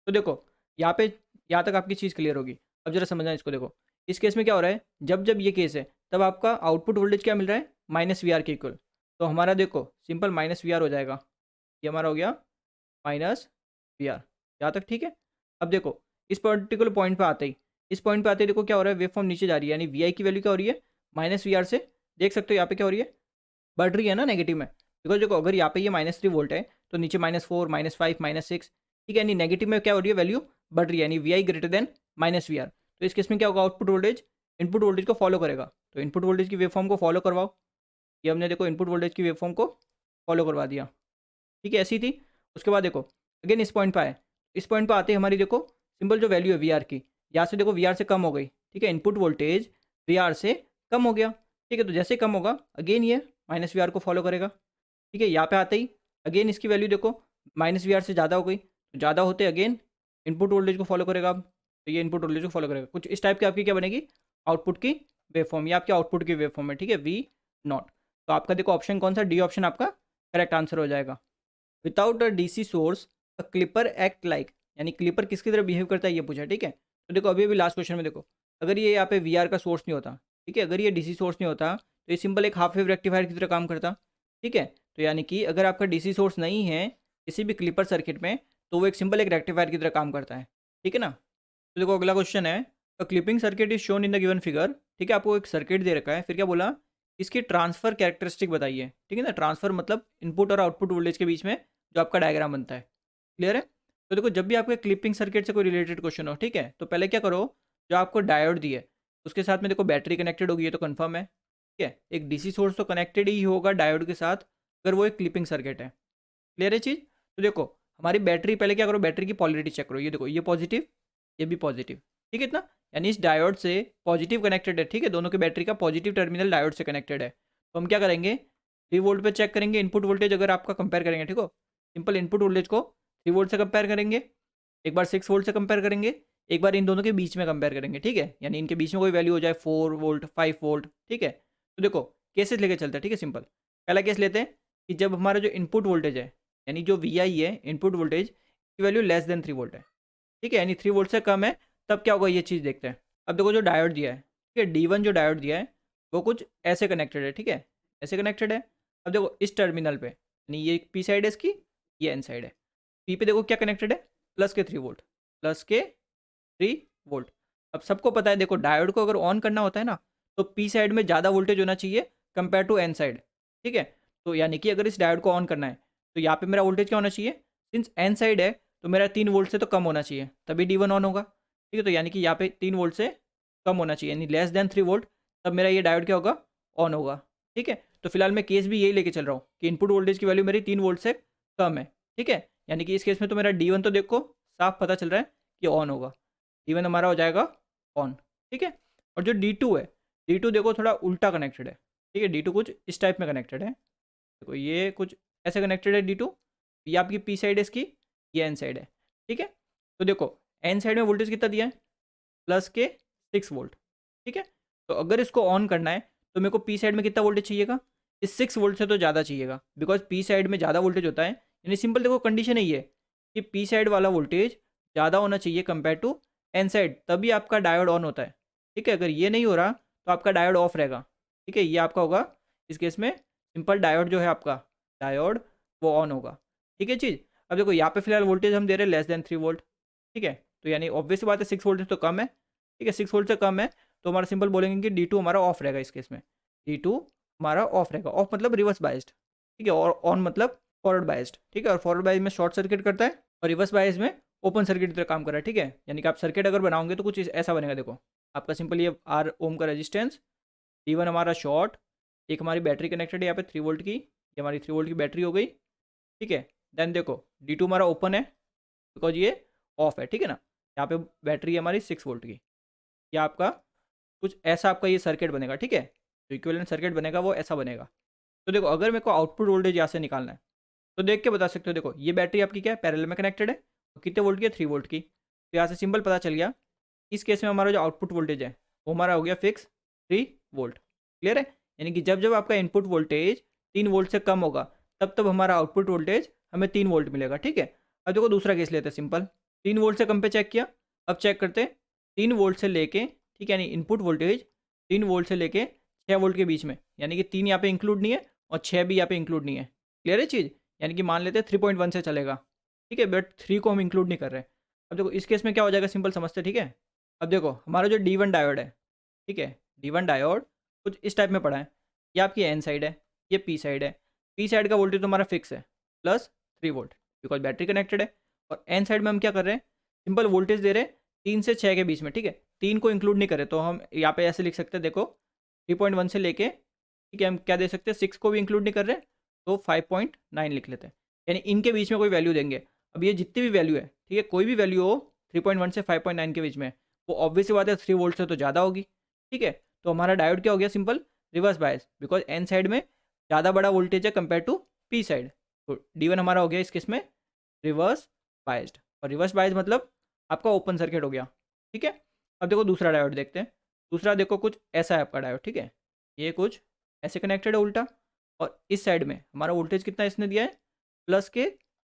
तो देखो यहाँ पे, यहाँ तक आपकी चीज़ क्लियर होगी। अब जरा समझना इसको, देखो इस केस में क्या हो रहा है, जब जब ये केस है तब आपका आउटपुट वोल्टेज क्या मिल रहा है, माइनस वी आर के इक्वल। तो हमारा देखो सिंपल माइनस वी आर हो जाएगा, ये हमारा हो गया माइनस वी आर। यहाँ तक ठीक है। अब देखो इस पर्टिकुलर पॉइंट पे आते ही, इस पॉइंट पे आते ही देखो क्या हो रहा है, वेव फॉर्म नीचे जा रही है, यानी वी आई की वैल्यू क्या हो रही है, माइनस वी आर से, देख सकते हो यहाँ पे क्या हो रही है, बढ़ रही है ना नेगेटिव में। बिकॉज देखो अगर यहाँ पे ये -3 वोल्ट है तो नीचे -4 -5 -6, ठीक है। यानी नेगेटिव में क्या हो रही है, वैल्यू बढ़ रही है, यानी V I greater than minus V R. तो इस केस में क्या होगा, आउटपुट वोल्टेज इनपुट वोल्टेज को फॉलो करेगा। तो इनपुट वोल्टेज की वेव फॉर्म को फॉलो करवाओ, ये हमने देखो इनपुट वोल्टेज की वेव फॉर्म को फॉलो करवा दिया, ठीक है, ऐसी थी। उसके बाद देखो अगेन इस पॉइंट पर आए, इस पॉइंट पर आते ही हमारी देखो सिंपल जो वैल्यू है वी आर की, यहाँ से देखो वी आर से कम हो गई, ठीक है। इनपुट वोल्टेज वी आर से कम हो गया, ठीक है। तो जैसे कम होगा अगेन ये माइनस वी आर को फॉलो करेगा, ठीक है। यहाँ पे आते ही अगेन इसकी वैल्यू देखो माइनस वी आर से ज़्यादा हो गई, तो ज़्यादा होते अगेन इनपुट वोल्टेज को फॉलो करेगा। अब तो ये इनपुट वोल्टेज को फॉलो करेगा, कुछ इस टाइप की आपकी क्या बनेगी, आउटपुट की वेव फॉर्म। ये आपके आउटपुट की वेव फॉर्म है, ठीक है, वी नॉट। तो आपका देखो ऑप्शन कौन सा, डी ऑप्शन आपका करेक्ट आंसर हो जाएगा। Without a DC source a clipper act like, यानी क्लिपर किसकी तरह बिहेव करता है ये पूछा, ठीक है। तो देखो अभी अभी लास्ट क्वेश्चन में देखो, अगर ये यहाँ पे वी आर का सोर्स नहीं होता, ठीक है, अगर ये डीसी सोर्स नहीं होता तो ये सिंपल एक हाफ वेव रेक्टिफायर की तरह काम करता, ठीक है। तो यानी कि अगर आपका डीसी सोर्स नहीं है किसी भी क्लिपर सर्किट में तो वो एक सिंपल एक रेक्टिफायर की तरह काम करता है, ठीक है ना। तो देखो अगला क्वेश्चन है, a clipping circuit is shown in the given figure, ठीक है। आपको एक सर्किट दे रखा है, फिर क्या बोला, इसकी ट्रांसफर कैरेक्टरिस्टिक बताइए, ठीक है ना। ट्रांसफर मतलब इनपुट और आउटपुट वोल्टेज के बीच में जो आपका डायग्राम बनता है, क्लियर है। तो देखो जब भी आपके क्लिपिंग सर्किट से कोई रिलेटेड क्वेश्चन हो, ठीक है, तो पहले क्या करो, जो आपको डायोड दिए उसके साथ में देखो बैटरी कनेक्टेड होगी, ये तो कंफर्म है, ठीक है। एक डीसी सोर्स तो कनेक्टेड ही होगा डायोड के साथ अगर वो एक क्लिपिंग सर्किट है, क्लियर है चीज़। तो देखो हमारी बैटरी, पहले क्या करो, बैटरी की पॉलरिटी चेक करो, ये देखो ये पॉजिटिव ये भी पॉजिटिव, ठीक है इतना, यानी इस डायोड से पॉजिटिव कनेक्टेड है, ठीक है। दोनों की बैटरी का पॉजिटिव टर्मिनल डायोड से कनेक्टेड है। तो हम क्या करेंगे, 3 वोल्ट पे चेक करेंगे इनपुट वोल्टेज, अगर आपका कंपेयर करेंगे, ठीक हो, सिंपल इनपुट वोल्टेज को 3 वोल्ट से कंपेयर करेंगे, एक बार 6 वोल्ट से कंपेयर करेंगे, एक बार इन दोनों के बीच में कंपेयर करेंगे, ठीक है, यानी इनके बीच में कोई वैल्यू हो जाए 4 वोल्ट 5 वोल्ट, ठीक है। तो देखो केसेस लेके चलते हैं, ठीक है, सिंपल। पहला केस लेते हैं कि जब हमारा जो इनपुट वोल्टेज है, यानी जो वी आई है इनपुट वोल्टेज की वैल्यू लेस देन 3 वोल्ट है, ठीक है, यानी 3 वोल्ट से कम है, तब क्या होगा ये चीज़ देखते हैं। अब देखो जो डायोड दिया है, ठीक है, D1 जो डायोड दिया है वो कुछ ऐसे कनेक्टेड है, ठीक है, ऐसे कनेक्टेड है। अब देखो इस टर्मिनल पे, यानी ये पी साइड है इसकी, ये एन साइड है। पी पे देखो क्या कनेक्टेड है, प्लस के 3 वोल्ट, प्लस के 3 वोल्ट। अब सबको पता है देखो डायोड को अगर ऑन करना होता है ना, तो पी साइड में ज़्यादा वोल्टेज होना चाहिए कंपेयर टू एन साइड, ठीक है। तो यानी कि अगर इस डायोड को ऑन करना है तो यहाँ पे मेरा वोल्टेज क्या होना चाहिए, सिंस एन साइड है तो मेरा 3 वोल्ट से तो कम होना चाहिए, तभी D1 ऑन होगा, ठीक है। तो यानी कि यहाँ पे 3 वोल्ट से कम होना चाहिए, यानी लेस देन 3 वोल्ट, तब मेरा ये डायोड क्या होगा, ऑन होगा, ठीक है। तो फिलहाल मैं केस भी यही लेके चल रहा हूँ कि इनपुट वोल्टेज की वैल्यू मेरी 3 वोल्ट से कम है, ठीक है। यानी कि इस केस में तो मेरा D1 तो देखो साफ पता चल रहा है कि ऑन होगा, D1 हमारा हो जाएगा ऑन, ठीक है। और जो D2 है, D2 देखो थोड़ा उल्टा कनेक्टेड है, ठीक है, D2 कुछ इस टाइप में कनेक्टेड है, देखो ये कुछ ऐसे कनेक्टेड है D2, ये आपकी पी साइड है इसकी, ये एन साइड है, ठीक है। तो देखो एन साइड में वोल्टेज कितना दिया है, प्लस के 6 वोल्ट, ठीक है। तो अगर इसको ऑन करना है तो मेरे को पी साइड में कितना वोल्टेज चाहिएगा, इस 6 वोल्ट से तो ज़्यादा चाहिएगा, बिकॉज पी साइड में ज़्यादा वोल्टेज होता है, यानी सिंपल देखो कंडीशन है ये कि पी साइड वाला वोल्टेज ज़्यादा होना चाहिए कंपेयर टू एन साइड, तभी आपका डायोड ऑन होता है, ठीक है। अगर ये नहीं हो रहा तो आपका डायोड ऑफ रहेगा, ठीक है, ये आपका होगा इस केस में सिंपल डायोड जो है आपका डायोड वो ऑन होगा, ठीक है चीज़। अब देखो यहाँ पे फिलहाल वोल्टेज हम दे रहे हैं लेस देन 3 वोल्ट, ठीक है, तो यानी ऑब्वियस बात है 6 वोल्ट तो कम है, ठीक है, 6 वोल्ट से कम है, तो हमारा सिंपल बोलेंगे कि D2 हमारा ऑफ रहेगा इस केस में, D2 हमारा ऑफ रहेगा, ऑफ मतलब रिवर्स बाइस्ड, ठीक है, और ऑन मतलब फॉरवर्ड बाइस्ड, ठीक है। और फॉरवर्ड बाइज में शॉर्ट सर्किट करता है और रिवर्स बाइज में ओपन सर्किट की तरह काम कर रहा है, ठीक है। यानी कि आप सर्किट अगर बनाओगे तो कुछ ऐसा बनेगा, देखो आपका सिंपल ये R ओम का रेजिस्टेंस, D1 हमारा शॉर्ट, एक हमारी बैटरी कनेक्टेड है यहाँ पे 3 वोल्ट की, ये हमारी 3 वोल्ट की बैटरी हो गई, ठीक है। देन देखो D2 हमारा ओपन है बिकॉज ये ऑफ है, ठीक है ना, यहाँ पे बैटरी है हमारी 6 वोल्ट की, ये आपका कुछ ऐसा आपका ये सर्किट बनेगा, ठीक है, जो इक्विवेलेंट सर्किट बनेगा वो ऐसा बनेगा। तो देखो अगर मेरे को आउटपुट वोल्टेज यहाँ से निकालना है तो देख के बता सकते हो, देखो ये बैटरी आपकी क्या है, पैरेलल में कनेक्टेड है, और कितने वोल्ट की है, 3 वोल्ट की, तो यहाँ से सिंपल पता चल गया इस केस में हमारा जो आउटपुट वोल्टेज है वो हमारा हो गया फिक्स 3 वोल्ट, क्लियर है। यानी कि जब जब आपका इनपुट वोल्टेज 3 वोल्ट से कम होगा तब तब हमारा आउटपुट वोल्टेज हमें 3 वोल्ट मिलेगा, ठीक है। अब देखो दूसरा केस लेते हैं सिंपल, 3 वोल्ट से कम पे चेक किया, अब चेक करते हैं 3 वोल्ट से लेके, ठीक है, यानी इनपुट वोल्टेज 3 वोल्ट से लेके 6 वोल्ट के बीच में, यानी कि 3 यहाँ पे इंक्लूड नहीं है और 6 भी यहाँ पे इंक्लूड नहीं है, क्लियर है चीज़। यानी कि मान लेते हैं 3.1 से चलेगा, ठीक है, बट 3 को हम इंक्लूड नहीं कर रहे। अब देखो इस केस में क्या हो जाएगा, सिंपल समझते, ठीक है। अब देखो हमारा जो D1 डायोड है, ठीक है, D1 डायोड कुछ इस टाइप में पड़ा है, ये आपकी एन साइड है, ये पी साइड है, पी साइड का वोल्टेज तो हमारा फिक्स है plus 3 volt because battery connected है, और एन साइड में हम क्या कर रहे हैं, सिंपल वोल्टेज दे रहे हैं 3 से 6 के बीच में, ठीक है, 3 को इंक्लूड नहीं करें तो हम यहाँ पे ऐसे लिख सकते हैं, देखो 3.1 से लेके, ठीक है, हम क्या दे सकते हैं, 6 को भी इंक्लूड नहीं कर रहे तो 5.9 लिख लेते हैं, यानी इनके बीच में कोई वैल्यू देंगे। अब ये जितनी भी वैल्यू है, ठीक है, कोई भी वैल्यू हो 3.1 से 5.9 के बीच में, वो ऑब्वियस सी बात है 3 वोल्ट से तो ज़्यादा होगी, ठीक है। तो हमारा डायोड क्या हो गया, simple reverse bias, because N side में ज़्यादा बड़ा वोल्टेज है कंपेयर टू पी साइड, तो D1 हमारा हो गया इस केस में रिवर्स बायस्ड, और रिवर्स बायस मतलब आपका ओपन सर्किट हो गया, ठीक है। अब देखो दूसरा डायोड देखते हैं, दूसरा देखो कुछ ऐसा है आपका डायोड, ठीक है, ये कुछ ऐसे कनेक्टेड है उल्टा, और इस साइड में हमारा वोल्टेज कितना इसने दिया है, प्लस के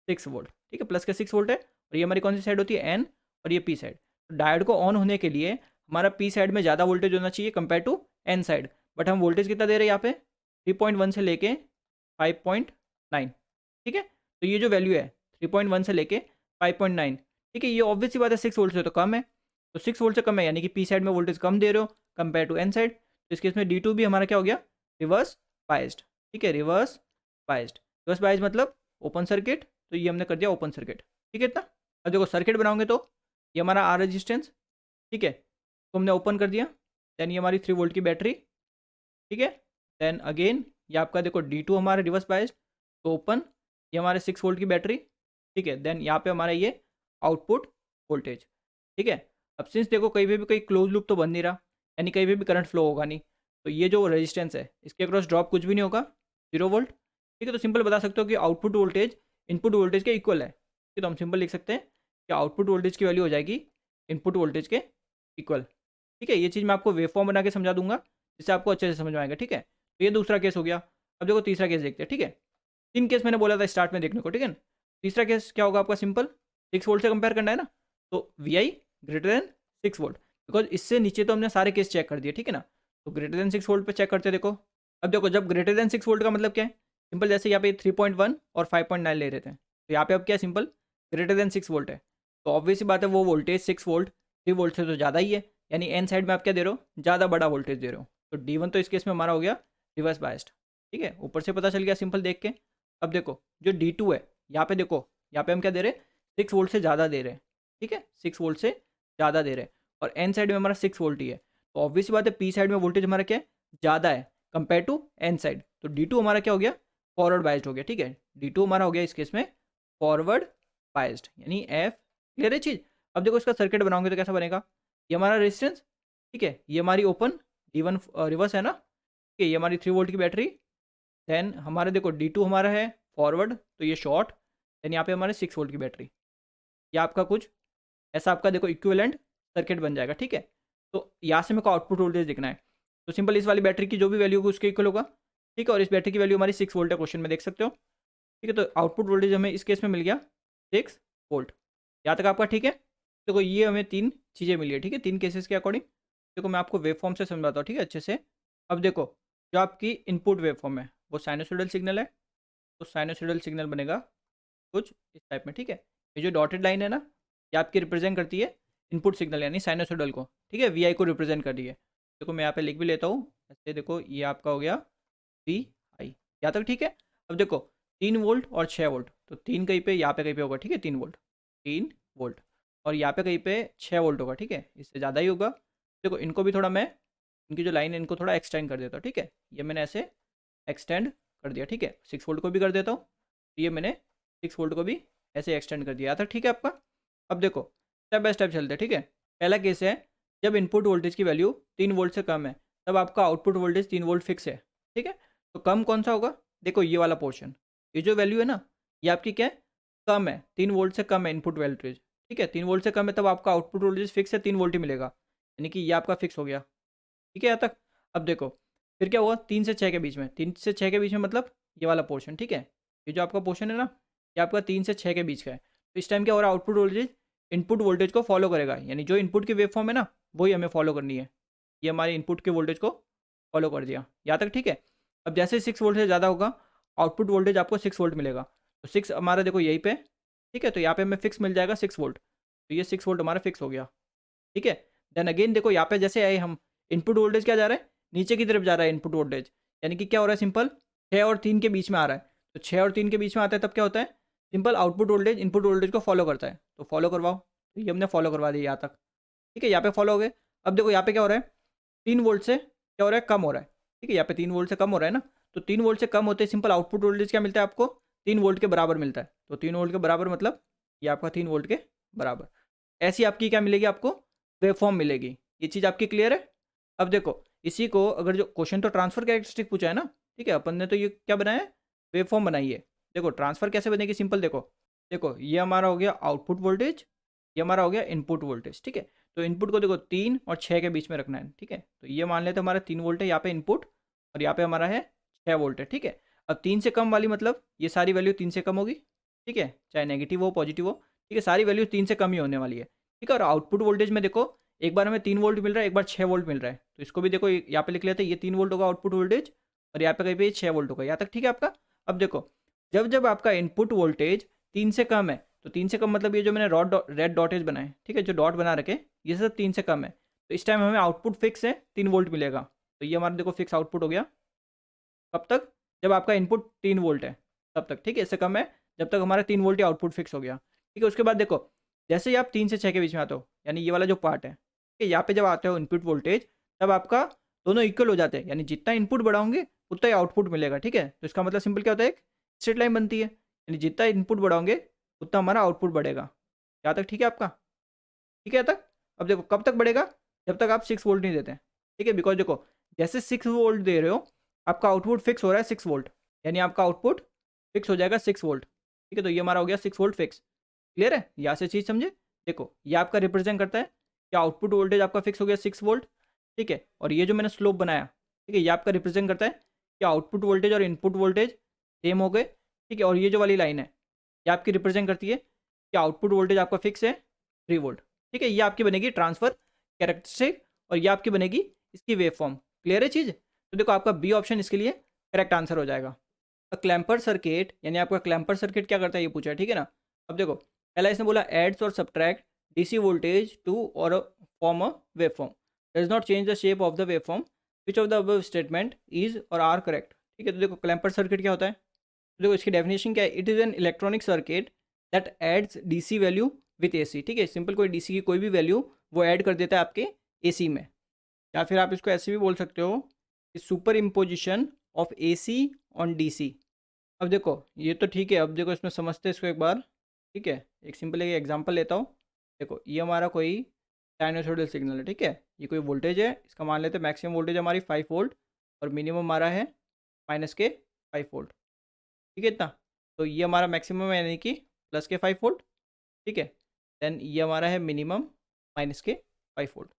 6 वोल्ट, ठीक है, प्लस के 6 वोल्ट है, और ये हमारी कौन सी साइड होती है, एन, और ये पी साइड। तो डायोड को ऑन होने के लिए हमारा पी साइड में ज़्यादा वोल्टेज होना चाहिए compare to N side, but हम वोल्टेज कितना दे रहे हैं यहाँ पे 3.1 से लेके 5.9, ठीक है। तो ये जो वैल्यू है 3.1 से लेके 5.9, ठीक है, ये ऑब्वियस सी बात है 6 वोल्ट से तो कम है, तो 6 वोल्ट से कम है यानी कि पी साइड में वोल्टेज कम दे रहे हो कंपेयर टू एन साइड, तो इस केस में D2 भी हमारा क्या हो गया, रिवर्स बायस्ड, ठीक है, रिवर्स बायस्ड, रिवर्स बायस्ड मतलब ओपन सर्किट, तो ये हमने कर दिया ओपन सर्किट, ठीक है इतना। अब देखो सर्किट बनाओगे तो ये हमारा R रेजिस्टेंस, ठीक है, तो हमने ओपन कर दिया, देन ये हमारी 3 वोल्ट की बैटरी, ठीक है, देन अगेन ये आपका देखो D2 हमारा रिवर्स बायस्ड, तो ओपन, ये हमारे 6 वोल्ट की बैटरी, ठीक है, देन यहाँ पे हमारा ये आउटपुट वोल्टेज, ठीक है। अब सिंस देखो कहीं पे भी कोई क्लोज लूप तो बन नहीं रहा, यानी कहीं पे भी करंट फ्लो होगा नहीं, तो ये जो रेजिस्टेंस है इसके अक्रॉस ड्रॉप कुछ भी नहीं होगा, 0 वोल्ट, ठीक है। तो सिंपल बता सकते हो कि आउटपुट वोल्टेज इनपुट वोल्टेज के इक्वल है, ठीक है, तो हम सिंपल लिख सकते हैं कि आउटपुट वोल्टेज की वैल्यू हो जाएगी इनपुट वोल्टेज के इक्वल। ठीक है, ये चीज़ मैं आपको वेव फॉर्म बना के समझा दूंगा जिससे आपको अच्छे से समझ में आएगा। ठीक है, तो ये दूसरा केस हो गया। अब देखो तीसरा केस देखते हैं। ठीक है, 3 केस मैंने बोला था स्टार्ट में देखने को। ठीक है, तीसरा केस क्या होगा आपका? सिंपल 6 वोल्ट से कंपेयर करना है ना, तो V I greater than 6 volt, because इससे नीचे तो हमने सारे केस चेक कर दिए। ठीक है ना, तो ग्रेटर देन 6 वोल्ट पे चेक करते हैं। देखो अब देखो, जब ग्रेटर देन 6 वोल्ट का मतलब क्या है? सिंपल जैसे यहाँ पे 3.1 और 5.9 ले रहे थे, तो यहाँ पे अब क्या है? सिंपल ग्रेटर देन 6 वोल्ट है, तो ऑब्वियस बात है वो वोल्टेज 6 वोल्ट 3 वोल्ट से तो ज़्यादा ही है, यानी एन साइड में आप क्या दे रहे हो? ज़्यादा बड़ा वोल्टेज दे रहे हो। तो D1 तो इस केस में हमारा हो गया रिवर्स बायस्ड। ठीक है, ऊपर से पता चल गया सिंपल देख के। अब देखो जो D2 है, यहाँ पे देखो, यहाँ पे हम क्या दे रहे हैं? 6 वोल्ट से ज़्यादा दे रहे हैं। ठीक है, 6 वोल्ट से ज़्यादा दे रहे हैं, और एन साइड में हमारा 6 वोल्ट ही है, तो ऑब्वियस बात है पी साइड में वोल्टेज हमारा क्या है? ज़्यादा है कंपेयर टू एन साइड। तो D2 हमारा क्या हो गया? फॉरवर्ड बायस्ड हो गया। ठीक है, D2 हमारा हो गया इस केस में फॉरवर्ड बायस्ड, यानी F। क्लियर है चीज़? अब देखो इसका सर्किट बनाओगे तो कैसा बनेगा? ये हमारा रेजिस्टेंस, ठीक है, ये हमारी ओपन D1 रिवर्स है ना, ठीक है, ये हमारी 3 वोल्ट की बैटरी। देन हमारे देखो D2 हमारा है फॉरवर्ड, तो ये शॉर्ट। देन यहाँ पे हमारे 6 वोल्ट की बैटरी। ये आपका कुछ ऐसा आपका देखो इक्विवेलेंट सर्किट बन जाएगा। ठीक है, तो यहाँ से मेरे को आउटपुट वोल्टेज दिखना है, तो सिंपल इस वाली बैटरी की जो भी वैल्यू होगी उसके इक्वल होगा। ठीक है, और इस बैटरी की वैल्यू हमारी 6 वोल्ट है, क्वेश्चन में देख सकते हो। ठीक है, तो आउटपुट वोल्टेज हमें इस केस में मिल गया 6 वोल्ट। यहाँ तक आपका ठीक है? देखो ये हमें 3 चीज़ें मिली है। ठीक है, 3 केसेस के अकॉर्डिंग। देखो मैं आपको वेव फॉर्म से समझाता हूँ, ठीक है, अच्छे से। अब देखो जो आपकी इनपुट वेव फॉर्म है वो साइनोसॉइडल सिग्नल है, तो साइनोसॉइडल सिग्नल बनेगा कुछ इस टाइप में। ठीक है, ये जो डॉटेड लाइन है ना, ये आपकी रिप्रेजेंट करती है इनपुट सिग्नल यानी साइनोसॉइडल को। ठीक है, वी आई को रिप्रेजेंट कर रही है। देखो मैं यहाँ पे लिख भी लेता हूँ ऐसे, देखो ये आपका हो गया वी आई। यहाँ तक ठीक है? अब देखो 3 वोल्ट और 6 वोल्ट, तो 3 कहीं पे यहाँ पे कहीं पे होगा। ठीक है, 3 वोल्ट, 3 वोल्ट, और यहाँ पे कहीं पे 6 वोल्ट होगा। ठीक है, इससे ज़्यादा ही होगा। देखो इनको भी थोड़ा मैं, इनकी जो लाइन है इनको थोड़ा एक्सटेंड कर देता हूँ। ठीक है, ये मैंने ऐसे एक्सटेंड कर दिया। ठीक है, 6 वोल्ट को भी कर देता हूँ, तो ये मैंने 6 वोल्ट को भी ऐसे एक्सटेंड कर दिया था। ठीक है आपका? अब देखो स्टेप बाय स्टेप चलते हैं। ठीक है, पहला केस है जब इनपुट वोल्टेज की वैल्यू 3 वोल्ट से कम है, तब आपका आउटपुट वोल्टेज 3 वोल्ट फिक्स है। ठीक है, तो कम कौन सा होगा? देखो ये वाला पोर्शन, ये जो वैल्यू है ना, ये आपकी क्या है? कम है, 3 वोल्ट से कम है इनपुट वोल्टेज। ठीक है, 3 वोल्ट से कम है, तब आपका आउटपुट वोल्टेज फिक्स है, 3 वोल्ट ही मिलेगा, यानी कि ये आपका फिक्स हो गया। ठीक है यहाँ तक? अब देखो फिर क्या हुआ? 3 से 6 के बीच में, 3 से 6 के बीच में मतलब ये वाला पोर्शन। ठीक है, ये जो आपका पोर्शन है ना, ये आपका 3 से 6 के बीच का है। तो इस टाइम क्या हो रहा है? आउटपुट वोल्टेज इनपुट वोल्टेज को फॉलो करेगा, यानी जो इनपुट की वेव फॉर्म है ना, वही हमें फॉलो करनी है। ये हमारे इनपुट के वोल्टेज को फॉलो कर दिया। यहाँ तक ठीक है? अब जैसे 6 वोल्ट से ज़्यादा होगा, आउटपुट वोल्टेज आपको 6 वोल्ट मिलेगा। तो 6 हमारा देखो यहीं पे, ठीक है, तो यहाँ पे हमें फिक्स मिल जाएगा 6 वोल्ट, तो ये 6 वोल्ट हमारा फिक्स हो गया। ठीक है, देन अगेन देखो यहाँ पे जैसे आए हम, इनपुट वोल्टेज क्या जा रहा है? नीचे की तरफ जा रहा है इनपुट वोल्टेज, यानी कि क्या हो रहा है? सिंपल 6 और 3 के बीच में आ रहा है, तो 6 और 3 के बीच में आता है तब क्या होता है? Simple output voltage input voltage को फॉलो करता है, तो फॉलो करवाओ। तो ये हमने फॉलो करवा दिया यहाँ तक। ठीक है, यहाँ पे फॉलो हो गए। अब देखो यहाँ पे क्या हो रहा है? 3 वोल्ट से क्या हो रहा है? कम हो रहा है। ठीक है, यहाँ पे 3 वोल्ट से कम हो रहा है ना, तो 3 वोल्ट से कम होते सिंपल आउटपुट वोल्टेज क्या मिलता है आपको? 3 वोल्ट के बराबर मिलता है। तो 3 वोल्ट के बराबर मतलब ये आपका 3 वोल्ट के बराबर। ऐसी आपकी क्या मिलेगी? आपको वेव फॉर्म मिलेगी। ये चीज़ आपकी क्लियर है? अब देखो इसी को, अगर जो क्वेश्चन तो ट्रांसफर कैरेक्टरिस्टिक पूछा है ना, ठीक है, अपन ने तो ये क्या बनाया है? वेव फॉर्म बनाई है। देखो ट्रांसफर कैसे बनेगी? सिंपल देखो, देखो ये हमारा हो गया आउटपुट वोल्टेज, ये हमारा हो गया इनपुट वोल्टेज। ठीक है, तो इनपुट को देखो 3 और 6 के बीच में रखना है। ठीक है, तो ये मान लेते हमारा 3 वोल्ट है यहाँ पे इनपुट, और यहाँ पे हमारा है 6 वोल्ट है। ठीक है, अब 3 से कम वाली मतलब ये सारी वैल्यू 3 से कम होगी। ठीक है, चाहे नेगेटिव हो पॉजिटिव हो, ठीक है, सारी वैल्यू 3 से कम ही होने वाली है। ठीक है, और आउटपुट वोल्टेज में देखो एक बार हमें 3 वोल्ट मिल रहा है, एक बार 6 वोल्ट मिल रहा है, तो इसको भी देखो यहाँ पे लिख लेते हैं, ये 3 वोल्ट होगा आउटपुट वोल्टेज, और यहाँ पे कहीं पे 6 वोल्ट होगा। यहाँ तक ठीक है आपका? अब देखो जब जब आपका इनपुट वोल्टेज 3 से कम है, तो 3 से कम मतलब ये जो मैंने रेड डॉटेज बनाए, ठीक है, जो डॉट बना रखे, ये सब 3 से कम है, तो इस टाइम हमें आउटपुट फिक्स है, 3 वोल्ट मिलेगा। तो ये हमारा देखो फिक्स आउटपुट हो गया। कब तक? जब आपका इनपुट 3 वोल्ट है तब तक। ठीक है, इससे कम है जब तक हमारा 3 वोल्ट ही आउटपुट फिक्स हो गया। ठीक है, उसके बाद देखो जैसे ही आप 3 से 6 के बीच में आते हो, यानी ये वाला जो पार्ट है, ठीक है, यहाँ पे जब आते हो इनपुट वोल्टेज, तब आपका दोनों इक्वल हो जाते हैं, यानी जितना इनपुट बढ़ाओगे उतना ही आउटपुट मिलेगा। ठीक है, तो इसका मतलब सिंपल क्या होता है? एक स्ट्रेट लाइन बनती है, यानी जितना इनपुट बढ़ाओगे उतना हमारा आउटपुट बढ़ेगा। यहाँ तक ठीक है आपका? ठीक है तक? अब देखो कब तक बढ़ेगा? जब तक आप 6 वोल्ट नहीं देते। ठीक है, बिकॉज देखो जैसे 6 वोल्ट दे रहे हो, आपका आउटपुट फिक्स हो रहा है 6 वोल्ट, यानी आपका आउटपुट फिक्स हो जाएगा 6 वोल्ट। ठीक है, तो ये हमारा हो गया 6 वोल्ट फिक्स। क्लियर है? यहाँ से चीज़ समझे? देखो ये आपका रिप्रेजेंट करता है कि आउटपुट वोल्टेज आपका फिक्स हो गया 6 वोल्ट, ठीक है। और ये जो मैंने स्लोप बनाया, ठीक है, ये आपका रिप्रेजेंट करता है कि आउटपुट वोल्टेज और इनपुट वोल्टेज सेम हो गए, ठीक है। और ये जो वाली लाइन है ये आपकी रिप्रेजेंट करती है कि आउटपुट वोल्टेज आपका फिक्स है 3 वोल्ट, ठीक है। ये आपकी बनेगी ट्रांसफर कैरेक्टरिस्टिक और ये आपकी बनेगी इसकी वेव फॉर्म। क्लियर है चीज़? तो देखो आपका बी ऑप्शन इसके लिए करेक्ट आंसर हो जाएगा। क्लैम्पर सर्किट, यानी आपका क्लैम्पर सर्किट क्या करता है ये पूछा है, ठीक है ना। अब देखो पहला इसने बोला एड्स और सब्ट्रैक्ट डीसी वोल्टेज टू और form a wave form, does not change the shape of the wave form, which of the above statement is और आर करेक्ट, ठीक है। तो देखो क्लैम्पर सर्किट क्या होता है, तो देखो इसकी डेफिनेशन क्या है, it is an electronic circuit that adds DC value with AC, ठीक है। सिंपल कोई डीसी की कोई भी वैल्यू वो ऐड कर देता है आपके एसी में, या फिर आप इसको ऐसे भी बोल सकते हो कि super imposition of AC on DC. अब देखो ये तो ठीक है, अब देखो इसमें समझते हैं इसको एक बार, ठीक है। एक सिंपल एक एग्जांपल लेता हूँ। देखो ये हमारा कोई साइनसॉइडल सिग्नल है, ठीक है। ये कोई वोल्टेज है, इसका मान लेते हैं मैक्सिमम वोल्टेज हमारी 5 वोल्ट और मिनिमम हमारा है -5 वोल्ट, ठीक है इतना। तो ये हमारा मैक्सिमम है यानी कि +5 वोल्ट, ठीक है। देन ये हमारा है मिनिमम -5 वोल्ट,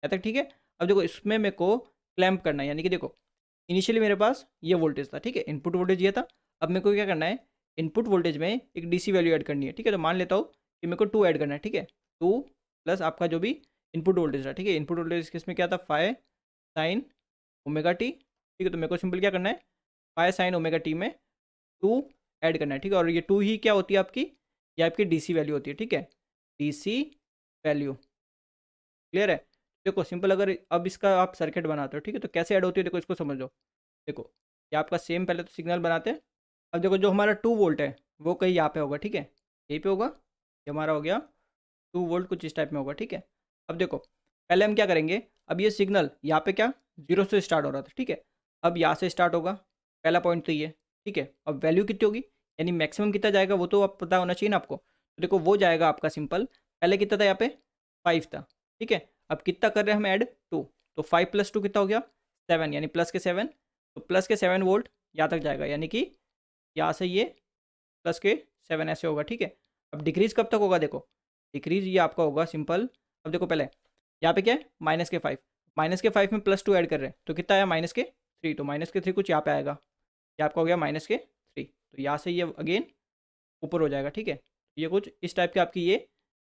यहाँ तक ठीक है। अब देखो इसमें मेरे को क्लैम्प करना है, यानी कि देखो इनिशियली मेरे पास ये वोल्टेज था, ठीक है, इनपुट वोल्टेज ये था। अब मेरे को क्या करना है, इनपुट वोल्टेज में एक डीसी वैल्यू ऐड करनी है, ठीक है। तो मान लेता हूँ कि मेरे को 2 ऐड करना है, ठीक है। 2 प्लस आपका जो भी इनपुट वोल्टेज था, ठीक है। इनपुट वोल्टेज किस में क्या था, 5 साइन ओमेगा टी, ठीक है। तो मेरे को सिंपल क्या करना है, 5 साइन ओमेगा टी में 2 ऐड करना है, ठीक है। और ये 2 ही क्या होती है आपकी, ये आपकी डीसी वैल्यू होती है, ठीक है, डीसी वैल्यू। क्लियर है? देखो सिंपल, अगर अब इसका आप सर्किट बनाते हो, ठीक है, तो कैसे ऐड होती है देखो इसको समझो। देखो ये आपका सेम पहले तो सिग्नल बनाते हैं। अब देखो जो हमारा 2 वोल्ट है वो कहीं यहाँ पे होगा, ठीक है, यहीं पे होगा। ये हमारा हो गया 2 वोल्ट, कुछ इस टाइप में होगा, ठीक है। अब देखो पहले हम क्या करेंगे, अब ये सिग्नल यहाँ पे क्या 0 से स्टार्ट हो रहा था, ठीक है। अब यहाँ से स्टार्ट होगा, पहला पॉइंट तो ये, ठीक है। अब वैल्यू कितनी होगी, यानी मैक्सिमम कितना जाएगा वो तो आप पता होना चाहिए ना आपको। तो देखो वो जाएगा आपका सिंपल, पहले कितना था यहाँ पे 5 था, ठीक है। अब कितना कर रहे हैं हम ऐड 2, तो 5 + 2 कितना हो गया 7, यानी +7। तो +7 वोल्ट यहाँ तक जाएगा, यानी कि यहाँ से ये +7 ऐसे होगा, ठीक है। अब डिक्रीज़ कब तक होगा, देखो डिक्रीज़ ये आपका होगा सिंपल। अब देखो पहले यहाँ पे क्या है -5, -5 में +2 ऐड कर रहे हैं तो कितना आया -3, तो -3 कुछ यहाँ पे आएगा, ये आपका हो गया -3। तो यहाँ से ये अगेन ऊपर हो जाएगा, ठीक है। ये कुछ इस टाइप की आपकी ये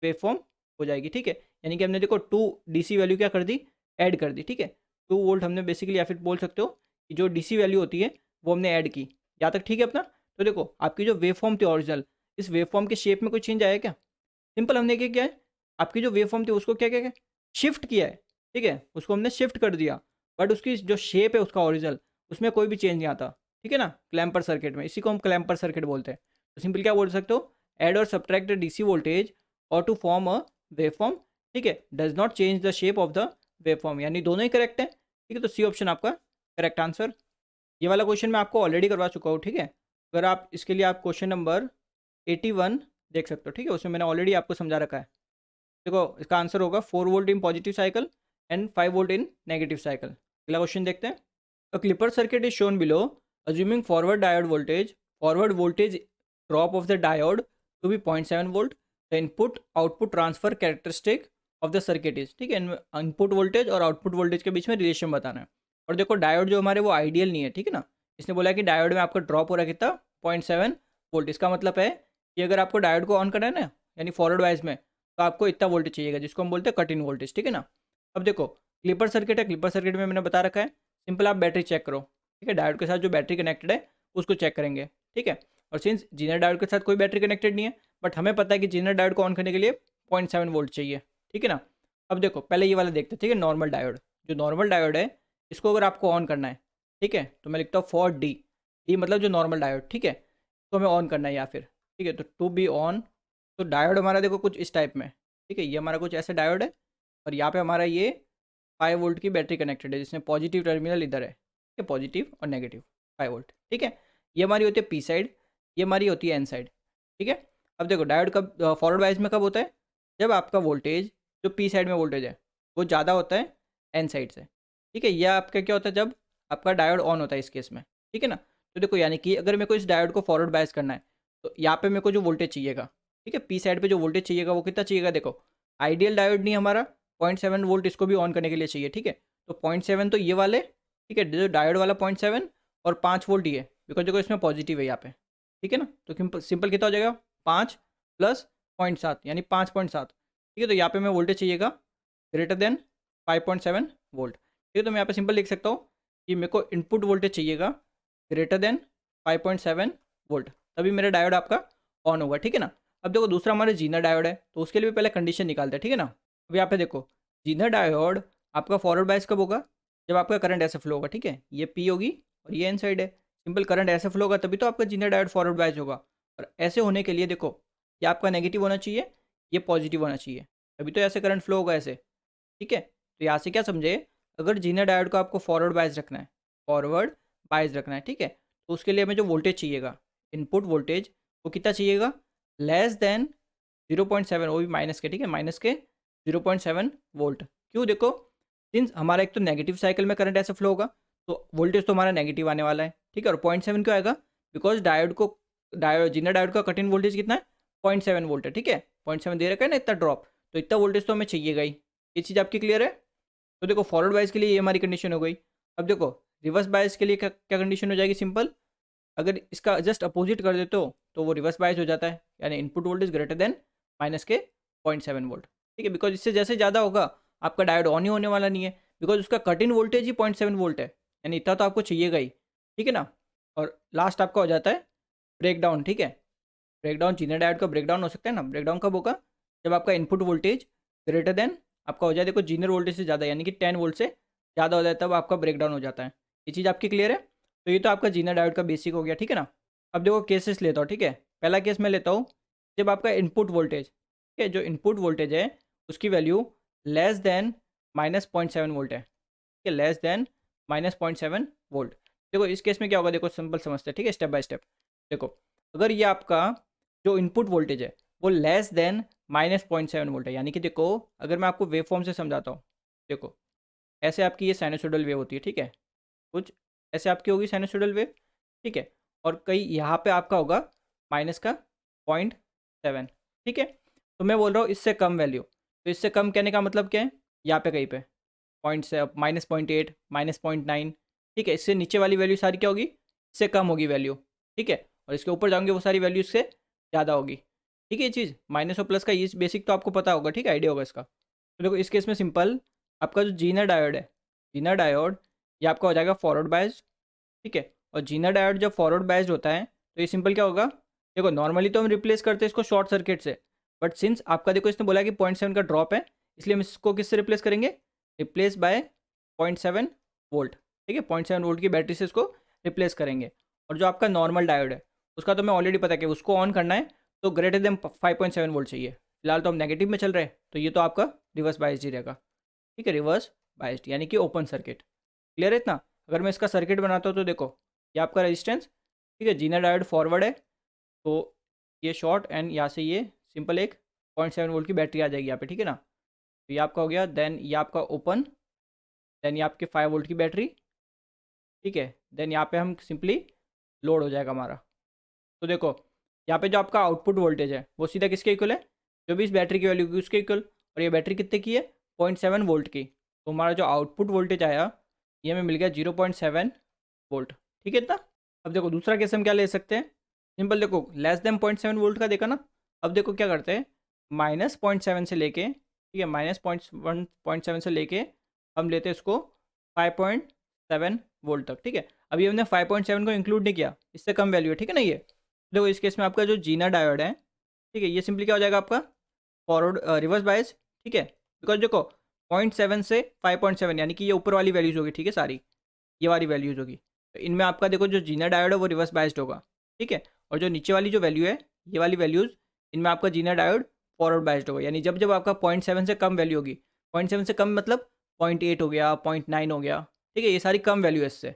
वेव फॉर्म हो जाएगी, ठीक है। यानी कि हमने देखो 2 डीसी वैल्यू क्या कर दी, ऐड कर दी, ठीक है। 2 वोल्ट हमने बेसिकली, या फिर बोल सकते हो कि जो डीसी वैल्यू होती है वो हमने ऐड की, यहाँ तक ठीक है अपना। तो देखो आपकी जो वेव फॉर्म थी ओरिजिनल, इस वेव फॉर्म के शेप में कोई चेंज आया क्या, सिंपल हमने क्या किया है, आपकी जो वेव फॉर्म थी उसको क्या क्या शिफ्ट किया है, ठीक है, उसको हमने शिफ्ट कर दिया। बट उसकी जो शेप है उसका ओरिजिनल, उसमें कोई भी चेंज नहीं आता, ठीक है ना। क्लैम्पर सर्किट में इसी को हम क्लैम्पर सर्किट बोलते हैं। तो सिंपल क्या बोल सकते हो, ऐड और सब्ट्रैक्ट डीसी वोल्टेज और to form a wave form, ठीक है, does not change the shape of the wave form, यानी दोनों ही करेक्ट है, ठीक है। तो सी ऑप्शन आपका करेक्ट आंसर। ये वाला क्वेश्चन मैं आपको ऑलरेडी करवा चुका हूँ, ठीक है। अगर आप इसके लिए आप क्वेश्चन नंबर 81 देख सकते हो, ठीक है, उसमें मैंने ऑलरेडी आपको समझा रखा है। देखो इसका आंसर होगा 4 volt in positive cycle and 5 volt in negative cycle. अगला क्वेश्चन देखते हैं। A clipper circuit is shown below, assuming forward voltage drop of the diode to be 0.7 volt, the input output transfer characteristic of the circuit is, ठीक है। Input voltage और output voltage के बीच में relation बताना है। और देखो डायोड जो हमारे वो आइडियल नहीं है, ठीक है ना। इसने बोला कि डायोड में आपका ड्रॉप हो रहा है कितना 0.7 वोल्ट। इसका मतलब है कि अगर आपको डायोड को ऑन करना है ना, यानी फॉरवर्ड वाइज में, तो आपको इतना वोल्टेज चाहिएगा, जिसको हम बोलते हैं कट इन वोल्टेज, ठीक है ना। अब देखो क्लिपर सर्किट है, क्लिपर सर्किट में मैंने बता रखा है, सिंपल आप बैटरी चेक करो, ठीक है। डायोड के साथ जो बैटरी कनेक्टेड है उसको चेक करेंगे, ठीक है। और सिंस जीनर डायोड के साथ कोई बैटरी कनेक्टेड नहीं है, बट हमें पता है कि जीनर डायोड को ऑन करने के लिए 0.7 वोल्ट चाहिए, ठीक है ना। अब देखो पहले ये वाला देखते हैं, ठीक है, नॉर्मल डायोड। जो नॉर्मल डायोड है इसको अगर आपको ऑन करना है, ठीक है, तो मैं लिखता हूँ फॉर डी, डी मतलब जो नॉर्मल डायोड, ठीक है, तो हमें ऑन करना है या फिर, ठीक है। तो टू बी ऑन, तो डायोड हमारा देखो कुछ इस टाइप में, ठीक है, ये हमारा कुछ ऐसे डायोड है। और यहाँ पे हमारा ये 5 वोल्ट की बैटरी कनेक्टेड है, जिसमें पॉजिटिव टर्मिनल इधर है, ठीक है, पॉजिटिव और नेगेटिव 5 वोल्ट, ठीक है। ये हमारी होती है पी साइड, ये हमारी होती है एन साइड, ठीक है। अब देखो डायोड कब फॉरवर्ड वाइज में कब होता है, जब आपका वोल्टेज जो पी साइड में वोल्टेज है वो ज़्यादा होता है एन साइड से, ठीक है। यह आपका क्या होता है, जब आपका डायोड ऑन होता है इस केस में, ठीक है ना। तो देखो यानी कि अगर मेरे को इस डायोड को फॉरवर्ड बायस करना है, तो यहाँ पे मेरे को जो वोल्टेज चाहिएगा ठीक है। पी साइड पे जो वोल्टेज चाहिएगा वो कितना चाहिएगा, देखो आइडियल डायोड नहीं हमारा, 0.7 वोल्ट इसको भी ऑन करने के लिए चाहिए, ठीक है। तो 0.7 तो ये वाले, ठीक है, जो डायोड वाला 0.7 और 5 वोल्ट ये, बिकॉज देखो इसमें पॉजिटिव है यहाँ पे, ठीक है ना। तो सिंपल कितना हो जाएगा, 5 प्लस 0.7 यानी 5.7, ठीक है। तो यहाँ पे मैं वोल्टेज चाहिएगा ग्रेटर देन 5.7 वोल्ट, ठीक है। तो मैं यहाँ पे सिंपल लिख सकता हूँ कि मेरे को इनपुट वोल्टेज चाहिएगा ग्रेटर देन 5.7 वोल्ट, तभी मेरा डायोड आपका ऑन होगा, ठीक है ना। अब देखो दूसरा हमारा जीनर डायोड है, तो उसके लिए भी पहले कंडीशन निकालते हैं, ठीक है ना। अब यहाँ पे देखो जीनर डायोड आपका फॉरवर्ड बायस कब होगा, जब आपका करंट ऐसे फ्लो होगा, ठीक है। ये पी होगी और ये एन साइड है, सिंपल करंट ऐसे फ्लो होगा तभी तो आपका जीनर डायोड फॉरवर्ड बायस होगा। और ऐसे होने के लिए देखो ये आपका नेगेटिव होना चाहिए, ये पॉजिटिव होना चाहिए, तभी तो ऐसे करंट फ्लो होगा ऐसे, ठीक है। तो यहाँ से क्या समझे, अगर जीनर डायोड को आपको फॉरवर्ड बायस रखना है, फॉरवर्ड बायस रखना है, ठीक है, तो उसके लिए हमें जो वोल्टेज चाहिएगा, इनपुट वोल्टेज, वो कितना चाहिएगा, लेस देन 0.7, वो भी माइनस के, ठीक है, माइनस के 0.7 वोल्ट। क्यों, देखो सिंस हमारा एक तो नेगेटिव साइकिल में करंट ऐसे फ्लो होगा, तो वोल्टेज तो हमारा नेगेटिव आने वाला है, ठीक है। और 0.7 क्यों आएगा, बिकॉज जीनर डायोड का कट इन वोल्टेज कितना है, 0.7 वोल्ट है, ठीक है। 0.7 दे रखा है ना इतना ड्रॉप, तो इतना वोल्टेज तो हमें चाहिएगा ही। ये चीज़ आपकी क्लियर है। तो देखो फॉरवर्ड बायस के लिए ये हमारी कंडीशन हो गई। अब देखो रिवर्स बायस के लिए क्या क्या कंडीशन हो जाएगी, सिंपल, अगर इसका जस्ट अपोजिट कर देते हो तो वो रिवर्स बायस हो जाता है, यानी input voltage greater than minus के 0.7 वोल्ट, ठीक है। बिकॉज इससे जैसे ज़्यादा होगा आपका डायोड ऑन ही होने वाला नहीं है, बिकॉज उसका cut in voltage he 0.7 volt है, यानी इतना तो आपको चाहिएगा ही, ठीक है ना। और लास्ट आपका हो जाता है ब्रेकडाउन, ठीक है। ब्रेकडाउन जीनर डायोड का ब्रेकडाउन हो सकता है ना, ब्रेकडाउन कब होगा, जब आपका इनपुट वोल्टेज ग्रेटर देन आपका हो जाए, देखो जीनर वोल्टेज से ज़्यादा, यानी कि 10 वोल्ट से ज़्यादा हो जाए तब आपका ब्रेकडाउन हो जाता है। ये चीज़ आपकी क्लियर है। तो ये तो आपका जीनर डायोड का बेसिक हो गया, ठीक है ना। अब देखो केसेस लेता हूँ, ठीक है। पहला केस मैं लेता हूँ जब आपका इनपुट वोल्टेज, ठीक है, जो इनपुट वोल्टेज है उसकी वैल्यू लेस देन -0.7 वोल्ट है, ठीक है, लेस देन -0.7 वोल्ट। देखो इस केस में क्या होगा, देखो सिंपल समझते हैं, ठीक है, स्टेप बाय स्टेप। देखो अगर ये आपका जो इनपुट वोल्टेज है वो लेस देन -0.7 वोल्ट है, यानी कि देखो अगर मैं आपको वेव फॉर्म से समझाता हूँ, देखो ऐसे आपकी ये साइनोसॉइडल वेव होती है, ठीक है, कुछ ऐसे आपकी होगी साइनोसॉइडल वेव, ठीक है। और कई यहाँ पे आपका होगा माइनस का 0.7, ठीक है। तो मैं बोल रहा हूँ इससे कम वैल्यू, तो इससे कम कहने का मतलब क्या है, यहाँ पे कहीं पे पॉइंट से -0.8 -0.9, ठीक है। इससे नीचे वाली वैल्यू सारी क्या होगी, इससे कम होगी वैल्यू, ठीक है। और इसके ऊपर जाओगे वो सारी वैल्यू इससे ज़्यादा होगी, ठीक है। ये चीज़ माइनस और प्लस का ये बेसिक तो आपको पता होगा, ठीक है, आइडिया होगा इसका। तो देखो इस केस में सिंपल आपका जो जीनर डायोड है, जीनर डायोड ये आपका हो जाएगा फॉरवर्ड बायस्ड, ठीक है। और जीनर डायोड जब फॉरवर्ड बायस्ड होता है तो ये सिंपल क्या होगा, देखो नॉर्मली तो हम रिप्लेस करते हैं इसको शॉर्ट सर्किट से, बट सिंस आपका देखो इसने बोला कि 0.7 का ड्रॉप है, इसलिए हम इसको किससे रिप्लेस करेंगे, रिप्लेस बाय 0.7 वोल्ट, ठीक है। 0.7 वोल्ट की बैटरी से इसको रिप्लेस करेंगे। और जो आपका नॉर्मल डायोड है उसका तो मैं ऑलरेडी पता कि उसको ऑन करना है तो ग्रेटर देन 5.7 वोल्ट चाहिए। फिलहाल तो हम नेगेटिव में चल रहे हैं, तो ये तो आपका रिवर्स बायस्ड ही रहेगा, ठीक है, रिवर्स बायस्ड यानी कि ओपन सर्किट। क्लियर है इतना। अगर मैं इसका सर्किट बनाता हूँ तो देखो ये आपका रेजिस्टेंस, ठीक है, जीनर डायोड फॉरवर्ड है तो ये शॉर्ट एंड यहाँ से ये सिंपल एक 0.7 वोल्ट की बैटरी आ जाएगी यहाँ पे, ठीक है ना। तो ये आपका हो गया, देन ये आपका ओपन, देन ये आपके 5 वोल्ट की बैटरी, ठीक है, देन यहाँ पे हम सिंपली लोड हो जाएगा हमारा। तो देखो यहाँ पे जो आपका आउटपुट वोल्टेज है वो सीधा किसके इक्वल है, जो भी इस बैटरी की वैल्यू की उसके इक्वल। और ये बैटरी कितने की है, 0.7 वोल्ट की, तो हमारा जो आउटपुट वोल्टेज आया ये हमें मिल गया 0.7 वोल्ट, ठीक है इतना। अब देखो दूसरा केस हम क्या ले सकते हैं, सिंपल देखो लेस देन 0.7 वोल्ट का देखा ना। अब देखो क्या करते हैं, -0.7 से लेके, ठीक है, -0.7 से लेके हम लेते हैं इसको 5.7 वोल्ट तक, ठीक है। अभी हमने 5.7 को इंक्लूड नहीं किया, इससे कम वैल्यू है, ठीक है ना। ये देखो इस केस में आपका जो जीना डायोड है, ठीक है, ये सिंपली क्या हो जाएगा आपका फॉरवर्ड रिवर्स बायस, ठीक है। बिकॉज देखो 0.7 से 5.7 यानी कि ये ऊपर वाली वैल्यूज़ होगी, ठीक है, सारी ये वाली वैल्यूज़ होगी। तो इनमें आपका देखो जो जीना डायोड है वो रिवर्स बायस्ड होगा, ठीक है। और जो नीचे वाली जो वैल्यू है ये वाली वैल्यूज़, इनमें आपका जीना डायोड फॉरवर्ड बायस्ड होगा, यानी जब जब आपका 0.7 से कम वैल्यू होगी, 0.7 से कम मतलब 0.8 हो गया, 0.9 हो गया, ठीक है, ये सारी कम वैल्यू है इससे।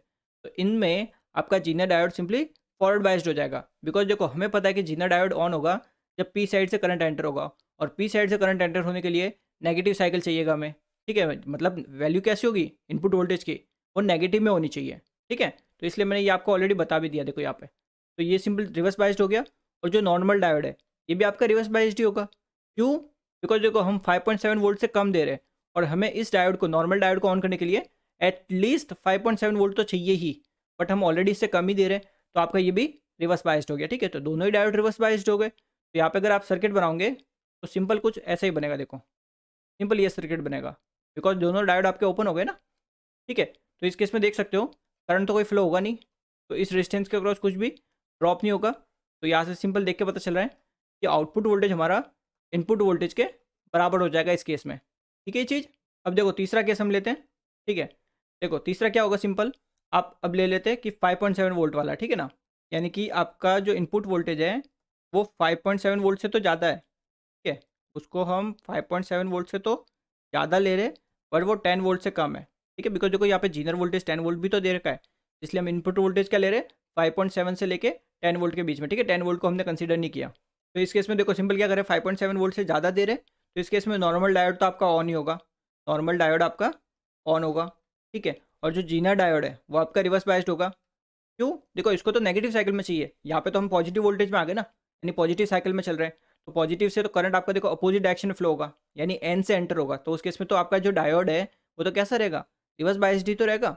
तो इनमें आपका Zener diode simply forward biased हो जाएगा। बिकॉज देखो हमें पता है कि जीना डायोड ऑन होगा जब पी साइड से करंट एंटर होगा, और पी साइड से करंट एंटर होने के लिए नेगेटिव साइकिल चाहिएगा हमें, ठीक है। मतलब वैल्यू कैसी होगी इनपुट वोल्टेज की, वो नेगेटिव में होनी चाहिए, ठीक है। तो इसलिए मैंने ये आपको ऑलरेडी बता भी दिया, देखो यहाँ पे। तो ये सिंपल रिवर्स बायस्ड हो गया। और जो नॉर्मल डायोड है ये भी आपका रिवर्स बाइस्ड ही होगा। क्यों? बिकॉज देखो हम 5.7 वोल्ट से कम दे रहे हैं और हमें इस डायोड को, नॉर्मल डायोड को ऑन करने के लिए एटलीस्ट 5.7 वोल्ट तो चाहिए ही, बट हम ऑलरेडी इससे कम ही दे रहे हैं, तो आपका ये भी रिवर्स बाइस्ड हो गया। ठीक है, तो दोनों ही डायोड रिवर्स बाइस्ड हो गए। तो यहाँ पे अगर आप सर्किट बनाओगे तो सिंपल कुछ ऐसा ही बनेगा। देखो सिंपल ये सर्किट बनेगा, बिकॉज दोनों डायोड आपके ओपन हो गए ना। ठीक है, तो इस केस में देख सकते हो करंट तो कोई फ्लो होगा नहीं, तो इस रेजिस्टेंस के अक्रॉस कुछ भी ड्रॉप नहीं होगा। तो यहाँ से सिंपल देख के पता चल रहा है कि आउटपुट वोल्टेज हमारा इनपुट वोल्टेज के बराबर हो जाएगा इस केस में। ठीक है ये चीज़। अब देखो तीसरा केस हम लेते हैं। ठीक है, देखो तीसरा क्या होगा, सिंपल आप अब ले लेते हैं कि 5.7 वोल्ट वाला। ठीक है ना, यानी कि आपका जो इनपुट वोल्टेज है वो 5.7 वोल्ट से तो ज़्यादा है। ठीक है, उसको हम 5.7 वोल्ट से तो ज़्यादा ले रहे हैं, पर वो 10 वोल्ट से कम है। ठीक है, बिकॉज देखो यहाँ पे जीनर वोल्टेज 10 वोल्ट भी तो दे रखा है, इसलिए हम इनपुट वोल्टेज क्या ले रहे हैं, 5.7 से लेके 10 वोल्ट के बीच में। ठीक है, 10 वोल्ट को हमने कंसीडर नहीं किया। तो इस केस में देखो सिंपल क्या करें, 5.7 वोल्ट से ज़्यादा दे रहे हैं, तो इस केस में नॉर्मल डायोड तो आपका ऑन ही होगा, नॉर्मल डायोड आपका ऑन होगा। ठीक है, और जो जीनर डायोड है वो आपका रिवर्स बाइस्ड होगा। क्यों? देखो इसको तो नेगेटिव साइकिल में चाहिए, यहाँ पे तो हम पॉजिटिव वोल्टेज में आ गए ना, यानी पॉजिटिव साइकिल में चल रहे हैं। तो पॉजिटिव से तो करंट आपका देखो अपोजिट डायरेक्शन में फ्लो होगा, यानी एन से एंटर होगा। तो उस केस में तो आपका जो डायोड है वो तो कैसा रहेगा, रिवर्स बाइस्ड ही तो रहेगा।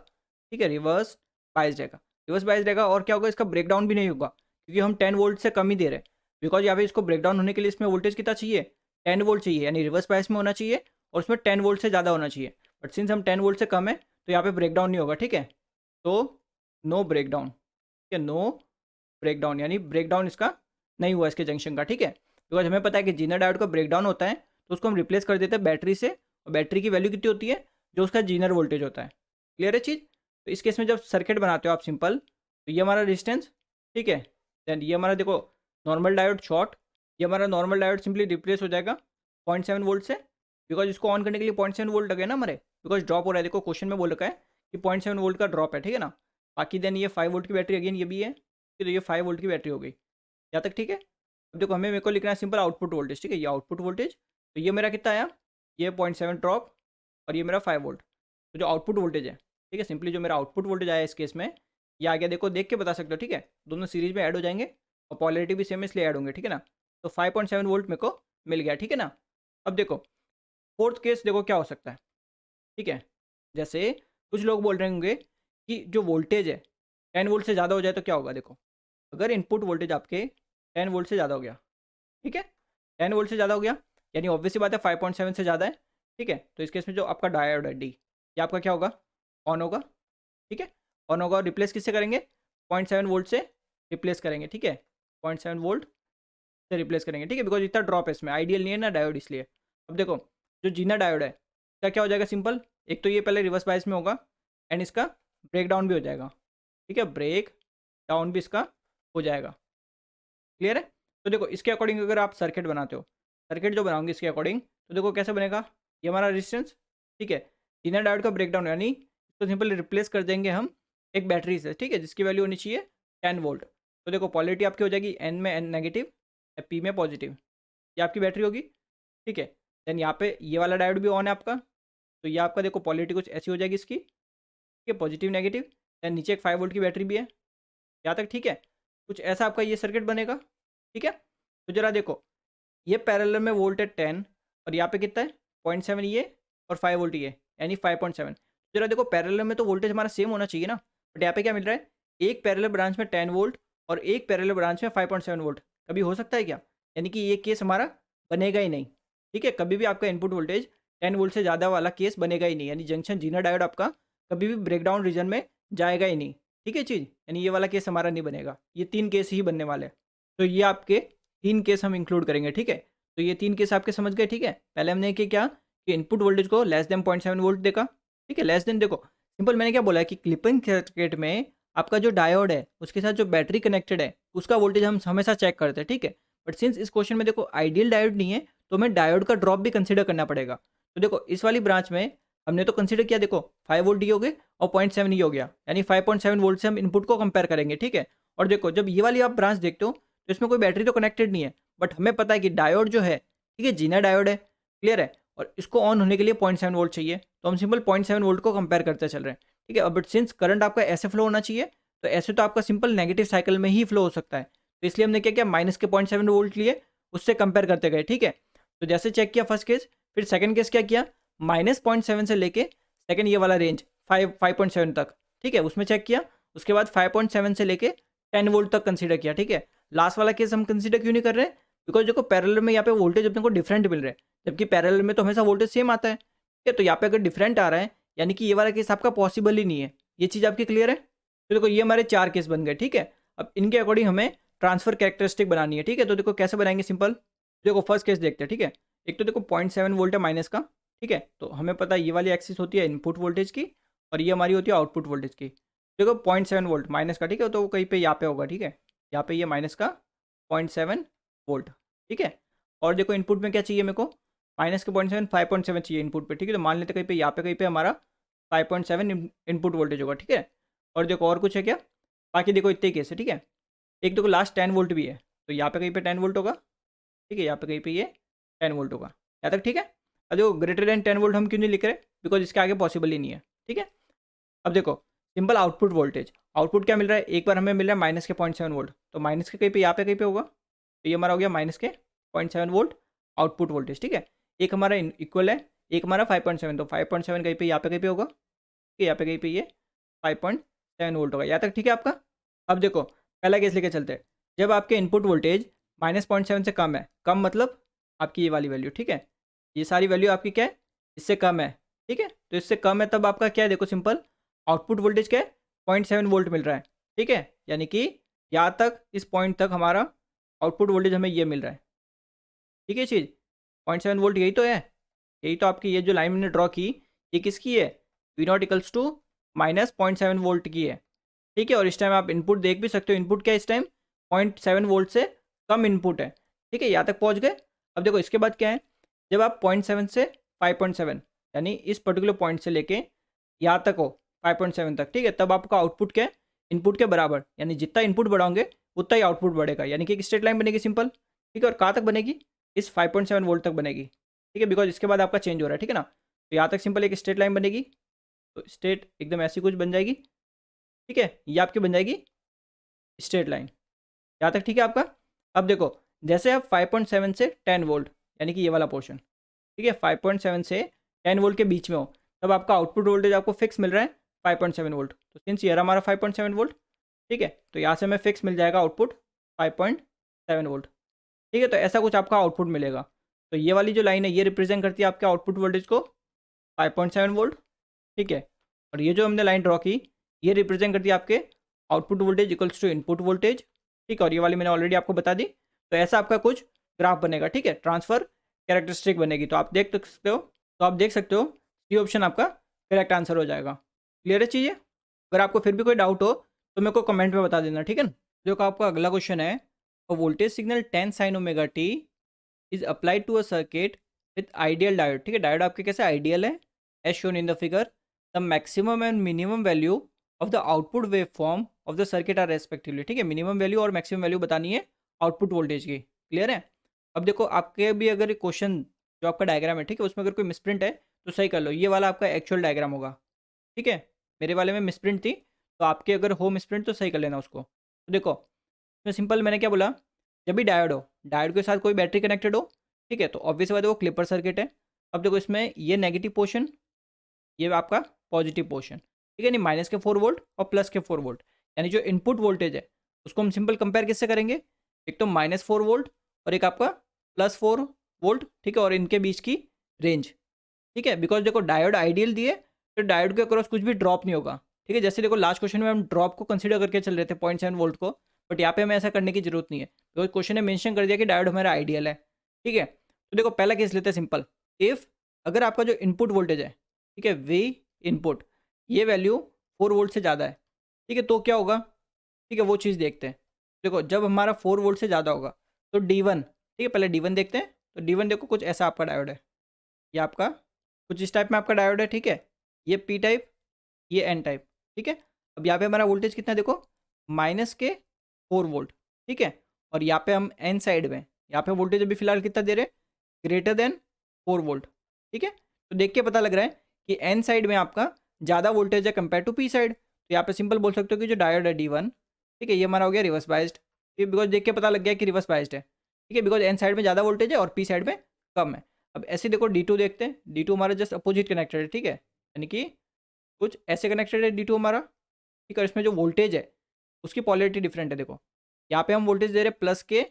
ठीक है, रिवर्स बाइस्ड रहेगा, रिवर्स बाइस्ड रहेगा। और क्या होगा, इसका ब्रेकडाउन भी नहीं होगा, क्योंकि हम 10 वोल्ट से कम ही दे रहे हैं। बिकॉज यहाँ पे इसको ब्रेकडाउन होने के लिए इसमें वोल्टेज कितना चाहिए, 10 वोल्ट चाहिए, यानी रिवर्स बाइस में होना चाहिए और उसमें 10 वोल्ट से ज़्यादा होना चाहिए। बट सिंस हम 10 वोल्ट से कम है तो यहाँ पे ब्रेकडाउन नहीं होगा। ठीक है, तो नो ब्रेकडाउन। ठीक है, नो ब्रेकडाउन, यानी ब्रेकडाउन इसका नहीं हुआ इसके जंक्शन का। ठीक है, बिकॉज हमें पता है कि जीनर डायोड का ब्रेकडाउन होता है तो उसको हम रिप्लेस कर देते हैं बैटरी से, और बैटरी की वैल्यू कितनी होती है, जो उसका जीनर वोल्टेज होता है। क्लियर है चीज़? तो इस केस में जब सर्किट बनाते हो आप सिंपल, तो ये हमारा रेजिस्टेंस। ठीक है, देन ये हमारा देखो नॉर्मल डायोड शॉर्ट, ये हमारा नॉर्मल डायोड सिंपली रिप्लेस हो जाएगा 0.7 वोल्ट से, बिकॉज इसको ऑन करने के लिए 0.7 वोल्ट लगे ना हमारे, बिकॉज ड्रॉप हो रहा है। देखो क्वेश्चन में बोल रखा है कि 0.7 वोल्ट का ड्रॉप है। ठीक है ना, बाकी देन ये 5 वोल्ट की बैटरी अगेन ये भी है, फिर ये 5 वोल्ट की बैटरी हो गई यहाँ तक। ठीक है, अब देखो हमें मेरे को लिखना है सिंपल आउटपुट वोल्टेज। ठीक है, ये आउटपुट वोल्टेज, तो ये मेरा कितना आया, ये 0.7 ड्रॉप और ये मेरा 5 वोल्ट। तो जो आउटपुट वोल्टेज है, ठीक है, सिंपली जो मेरा आउटपुट वोल्टेज आया इस केस में ये आ गया। देखो देख के बता सकते हो। ठीक है, दोनों सीरीज में ऐड हो जाएंगे और पॉलरिटी भी सेम इसलिए ऐड होंगे। ठीक है ना, तो 5.7 वोल्ट मेरे को मिल गया। ठीक है ना, अब देखो फोर्थ केस देखो क्या हो सकता है। ठीक है, जैसे कुछ लोग बोल रहे होंगे कि जो वोल्टेज है 10 वोल्ट से ज़्यादा हो जाए तो क्या होगा। देखो अगर इनपुट वोल्टेज आपके 10 वोल्ट से ज़्यादा हो गया, ठीक है, 10 वोल्ट से ज़्यादा हो गया, यानी ऑब्वियसली बात है 5.7 से ज़्यादा है। ठीक है, तो इस केस में जो आपका डायोड है डी, ये आपका क्या होगा, ऑन होगा। ठीक है, ऑन होगा, और रिप्लेस किससे करेंगे, 0.7 वोल्ट से रिप्लेस करेंगे। ठीक है, 0.7 वोल्ट से रिप्लेस करेंगे। ठीक है, बिकॉज इतना ड्रॉप है इसमें, आइडियल नहीं है ना डायोड, इसलिए। अब देखो जो जीना डायोड है क्या क्या हो जाएगा, सिंपल एक तो ये पहले रिवर्स बायस में होगा एंड इसका ब्रेक डाउन भी हो जाएगा। ठीक है, ब्रेक डाउन भी इसका हो जाएगा। क्लियर है? तो देखो इसके अकॉर्डिंग अगर आप सर्किट बनाते हो, सर्किट जो बनाओगे इसके अकॉर्डिंग, तो देखो कैसे बनेगा, ये हमारा रेजिस्टेंस। ठीक है, जीना डायोड का ब्रेकडाउन, यानी इसको सिंपल रिप्लेस कर देंगे हम एक बैटरी से। ठीक है, जिसकी वैल्यू होनी चाहिए 10 वोल्ट। तो देखो पॉलिटी आपकी हो जाएगी एन में एन नेगेटिव, पी में पॉजिटिव, ये आपकी बैटरी होगी। ठीक है, देन यहाँ पे ये वाला डायोड भी ऑन है आपका, तो ये आपका देखो पॉलिटी कुछ ऐसी हो जाएगी इसकी। ठीक है, पॉजिटिव नेगेटिव, देन नीचे एक 5 वोल्ट की बैटरी भी है यहाँ तक। ठीक है, कुछ ऐसा आपका ये सर्किट बनेगा। ठीक है, तो जरा देखो ये पैरेलल में वोल्ट है 10 और यहाँ पे कितना है 0.7 ये और 5 वोल्ट ये, यानी 5.7। जरा देखो पैरेलल में तो वोल्टेज हमारा सेम होना चाहिए ना, बट यहाँ पे क्या मिल रहा है, एक पैरेलल ब्रांच में 10 वोल्ट और एक पैरेलल ब्रांच में 5.7 वोल्ट। कभी हो सकता है क्या, यानी कि ये केस हमारा बनेगा ही नहीं। ठीक है, कभी भी आपका इनपुट वोल्टेज 10 वोल्ट से ज़्यादा वाला केस बनेगा ही नहीं, यानी जंक्शन जीना डायोड आपका कभी भी ब्रेकडाउन रीजन में जाएगा ही नहीं। ठीक है चीज़, यानी ये वाला केस हमारा नहीं बनेगा, ये 3 केस ही बनने वाले हैं। तो ये आपके 3 केस हम इंक्लूड करेंगे। ठीक है, तो ये 3 केस आपके समझ गए। ठीक है, पहले हमने क्या कि इनपुट वोल्टेज को लेस देन 0.7 वोल्ट देखा। ठीक है, लेस देन देखो सिंपल मैंने क्या बोला है कि क्लिपिंग सर्किट में आपका जो डायोड है उसके साथ जो बैटरी कनेक्टेड है उसका वोल्टेज हम हमेशा चेक करते हैं। ठीक है, बट सिंस इस क्वेश्चन में देखो आइडियल डायोड नहीं है तो हमें डायोड का ड्रॉप भी कंसिडर करना पड़ेगा। तो देखो इस वाली ब्रांच में हमने तो कंसिडर किया, देखो 5 वोल्ट ये हो गए और 0.7 ये हो गया, यानी 5.7 वोल्ट से हम इनपुट को कंपेयर करेंगे। ठीक है, और देखो जब ये वाली आप ब्रांच देखते हो तो इसमें कोई बैटरी तो कनेक्टेड नहीं है, बट हमें पता है कि डायोड जो है, ठीक है, जीना डायोड है। क्लियर है, और इसको ऑन होने के लिए 0.7 वोल्ट चाहिए, तो हम सिंपल 0.7 वोल्ट को कंपेयर करते चल रहे हैं। ठीक है, बट सिंस करंट आपका ऐसे फ्लो होना चाहिए, तो ऐसे तो आपका सिंपल नेगेटिव साइकिल में ही फ्लो हो सकता है, तो इसलिए हमने क्या किया, माइनस के 0.7 वोल्ट लिए उससे कंपेयर करते गए, ठीक है। तो जैसे चेक किया फर्स्ट केस, फिर सेकंड केस क्या किया, -0.7 से लेके सेकंड ये वाला रेंज 5.7 तक, ठीक है, उसमें चेक किया। उसके बाद 5.7 से लेके 10 वोल्ट तक कंसीडर किया, ठीक है। लास्ट वाला केस हम कंसीडर क्यों नहीं कर रहे, बिकॉज देखो पैरेलल में यहाँ पे वोल्टेज अपने को डिफरेंट मिल रहे हैं, जबकि पैरेलल में तो हमेशा वोल्टेज सेम आता है, ठीक है। तो यहाँ पे अगर डिफरेंट आ रहा है यानी कि ये वाला केस आपका पॉसिबल ही नहीं है। ये चीज़ आपकी क्लियर है। तो देखो ये हमारे 4 केस बन गए, ठीक है। अब इनके अकॉर्डिंग हमें ट्रांसफर कैरेक्टरिस्टिक बनानी है, ठीक है। तो देखो कैसे बनाएंगे, सिंपल। देखो फर्स्ट केस देखते हैं, ठीक है। एक तो देखो 0.7 वोल्ट है माइनस का, ठीक है। तो हमें पता है ये वाली एक्सिस होती है इनपुट वोल्टेज की और ये हमारी होती है आउटपुट वोल्टेज की। देखो 0.7 वोल्ट माइनस का, ठीक है, तो वो कहीं पे यहाँ पे होगा, ठीक है। यहाँ पे ये माइनस का 0.7 वोल्ट, ठीक है। और देखो इनपुट में क्या चाहिए मेरे को, माइनस के 0.7 5.7 चाहिए इनपुट पे, ठीक है। तो मान लेते कहीं पे यहाँ पे कहीं पे हमारा 5.7 इनपुट वोल्टेज होगा, ठीक है। और देखो और कुछ है क्या, बाकी देखो इतने केस है, ठीक है। एक देखो लास्ट 10 वोल्ट भी है, तो यहाँ पे कहीं पे 10 वोल्ट होगा, ठीक है। यहाँ पे कहीं पे ये 10 वोल्ट होगा, यहाँ तक ठीक है। अब देखो ग्रेटर देन 10 वोल्ट हम क्यों नहीं लिख रहे, बिकॉज इसके आगे पॉसिबल ही नहीं है, ठीक है। अब देखो सिंपल आउटपुट वोल्टेज, आउटपुट क्या मिल रहा है, एक बार हमें मिल रहा है माइनस के 0.7 वोल्ट, तो माइनस के कहीं पे यहाँ पे कहीं पे होगा, तो ये हमारा हो गया माइनस के 0.7 वोल्ट आउटपुट वोल्टेज, ठीक है। एक हमारा इक्वल है, एक हमारा 5.7, तो 5.7 कहीं पे यहाँ पे कहीं पे होगा, ठीक है। यहाँ पे कहीं पे ये 5.7 वोल्ट होगा, यहाँ तक ठीक है आपका। अब देखो पहला केस लेके चलते हैं, जब आपके इनपुट वोल्टेज -0.7 से कम है, कम मतलब आपकी ये वाली वैल्यू, ठीक है। ये सारी वैल्यू आपकी क्या है, इससे कम है, ठीक है। तो इससे कम है तब आपका क्या है, देखो सिंपल आउटपुट वोल्टेज क्या है, 0.7 वोल्ट मिल रहा है, ठीक है। यानी कि यहाँ तक इस पॉइंट तक हमारा आउटपुट वोल्टेज हमें ये मिल रहा है, ठीक है। चीज़ 0.7 वोल्ट यही तो है, यही तो आपकी ये जो लाइन मैंने ड्रॉ की ये किसकी है, V0 इक्वल्स टू -0.7 वोल्ट की है, ठीक है। और इस टाइम आप इनपुट देख भी सकते हो, इनपुट क्या है इस टाइम 0.7 वोल्ट से कम इनपुट है, ठीक है। यहाँ तक पहुँच गए। अब देखो इसके बाद क्या है, जब आप 0.7 से 5.7 यानी इस पर्टिकुलर पॉइंट से लेके यहाँ तक हो 5.7 तक, ठीक है, तब आपका आउटपुट क्या है, इनपुट के बराबर, यानी जितना इनपुट बढ़ाओगे उतना ही आउटपुट बढ़ेगा, यानी कि एक स्ट्रेट लाइन बनेगी सिंपल, ठीक है। और कहाँ तक बनेगी, इस 5.7 वोल्ट तक बनेगी, ठीक है, बिकॉज इसके बाद आपका चेंज हो रहा है, ठीक है ना। तो यहाँ तक सिंपल एक स्ट्रेट लाइन बनेगी, तो स्ट्रेट एकदम ऐसी कुछ बन जाएगी, ठीक है। ये आपकी बन जाएगी स्ट्रेट लाइन, यहाँ तक ठीक है आपका। अब देखो जैसे आप 5.7 से 10 वोल्ट यानी कि ये वाला पोर्शन, ठीक है, 5.7 से 10 वोल्ट के बीच में हो, तब आपका आउटपुट वोल्टेज आपको फिक्स मिल रहा है 5.7 वोल्ट। तो सिंस ये हमारा 5.7 वोल्ट, ठीक है, तो यहाँ से हमें फिक्स मिल जाएगा आउटपुट 5.7 वोल्ट, ठीक है। तो ऐसा कुछ आपका आउटपुट मिलेगा। तो ये वाली जो लाइन है ये रिप्रेजेंट करती है आपके आउटपुट वोल्टेज को 5.7 वोल्ट, ठीक है। और ये जो हमने लाइन ड्रॉ की ये रिप्रेजेंट करती है आपके output voltage equals to input voltage, ठीक है। और ये वाली मैंने ऑलरेडी आपको बता दी। तो ऐसा आपका कुछ ग्राफ बनेगा, ठीक है, ट्रांसफर कैरेक्टरिस्टिक बनेगी। तो आप देख सकते हो, ये ऑप्शन आपका करेक्ट आंसर हो जाएगा। क्लियर है चीज़? अगर आपको फिर भी कोई डाउट हो तो मेरे को कमेंट में बता देना, ठीक है ना। जो का आपका अगला क्वेश्चन है, a voltage signal 10 sin omega t is applied to a circuit with ideal diode, ठीक है। डायोड आपके कैसे आइडियल है, as shown in the figure, the maximum and minimum value of the output wave form of the circuit are respectively, ठीक है। Minimum value और maximum value बतानी है आउटपुट वोल्टेज की। क्लियर है? अब देखो आपके भी अगर क्वेश्चन जो आपका डायग्राम है, ठीक है, उसमें अगर कोई मिसप्रिंट है तो सही कर लो, ये वाला आपका एक्चुअल डायग्राम होगा, ठीक है। मेरे वाले में मिसप्रिंट थी, तो आपके अगर हो मिसप्रिंट तो सही कर लेना उसको। तो देखो इसमें सिंपल मैंने क्या बोला, जब भी डायोड हो, डायोड के साथ कोई बैटरी कनेक्टेड हो, ठीक है, तो ऑब्वियस बात है वो क्लिपर सर्किट है। अब देखो इसमें ये नेगेटिव पोर्शन, ये आपका पॉजिटिव पोर्शन, ठीक है, नहीं माइनस के 4 वोल्ट और प्लस के 4 वोल्ट, यानी जो इनपुट वोल्टेज है उसको हम सिंपल कंपेयर किससे करेंगे, एक तो -4 वोल्ट और एक आपका +4 वोल्ट, ठीक है। और इनके बीच की रेंज, ठीक है, बिकॉज देखो डायोड आइडियल दिए तो डायोड के अक्रॉस कुछ भी ड्रॉप नहीं होगा, ठीक है। जैसे देखो लास्ट क्वेश्चन में हम ड्रॉप को कंसीडर करके चल रहे थे 0.7 वोल्ट को, बट यहाँ पे हमें ऐसा करने की जरूरत नहीं है, बिकॉज क्वेश्चन ने मेंशन कर दिया कि डायोड हमारा आइडियल है, ठीक है। तो देखो पहला केस लेते हैं सिंपल, इफ अगर आपका जो इनपुट वोल्टेज है, ठीक है, वी इनपुट, ये वैल्यू 4 वोल्ट से ज़्यादा है, ठीक है, तो क्या होगा, ठीक है, वो चीज़ देखते हैं। देखो जब हमारा 4 वोल्ट से ज़्यादा होगा तो D1, ठीक है, पहले D1 देखते हैं। तो D1 देखो कुछ ऐसा आपका डायोड है, ये आपका कुछ इस टाइप में आपका डायोड है, ठीक है, ये P टाइप, ये N टाइप, ठीक है। अब यहाँ पे हमारा वोल्टेज कितना है, देखो -4 वोल्ट, ठीक है। और यहाँ पे हम N साइड में, यहाँ पे वोल्टेज अभी फिलहाल कितना दे रहे हैं, ग्रेटर देन 4 वोल्ट, ठीक है। तो देख के पता लग रहा है कि N साइड में आपका ज़्यादा वोल्टेज है कंपेयर टू P साइड। तो यहाँ पे सिंपल बोल सकते हो कि जो डायोड है D1, ठीक है, ये हमारा हो गया रिवर्स बाइस्ड, बिकॉज देख के पता लग गया कि रिवर्स बाइस्ड है। ठीक है, बिकॉज एन साइड में ज़्यादा वोल्टेज है और पी साइड में कम है। अब ऐसे देखो D2 देखते हैं, D2 हमारा जस्ट अपोजिट कनेक्टेड है, ठीक है, यानी कि कुछ ऐसे कनेक्टेड है D2 हमारा, ठीक है। इसमें जो वोल्टेज है उसकी पॉलरिटी डिफरेंट है। देखो यहाँ पे हम वोल्टेज दे रहे हैं प्लस के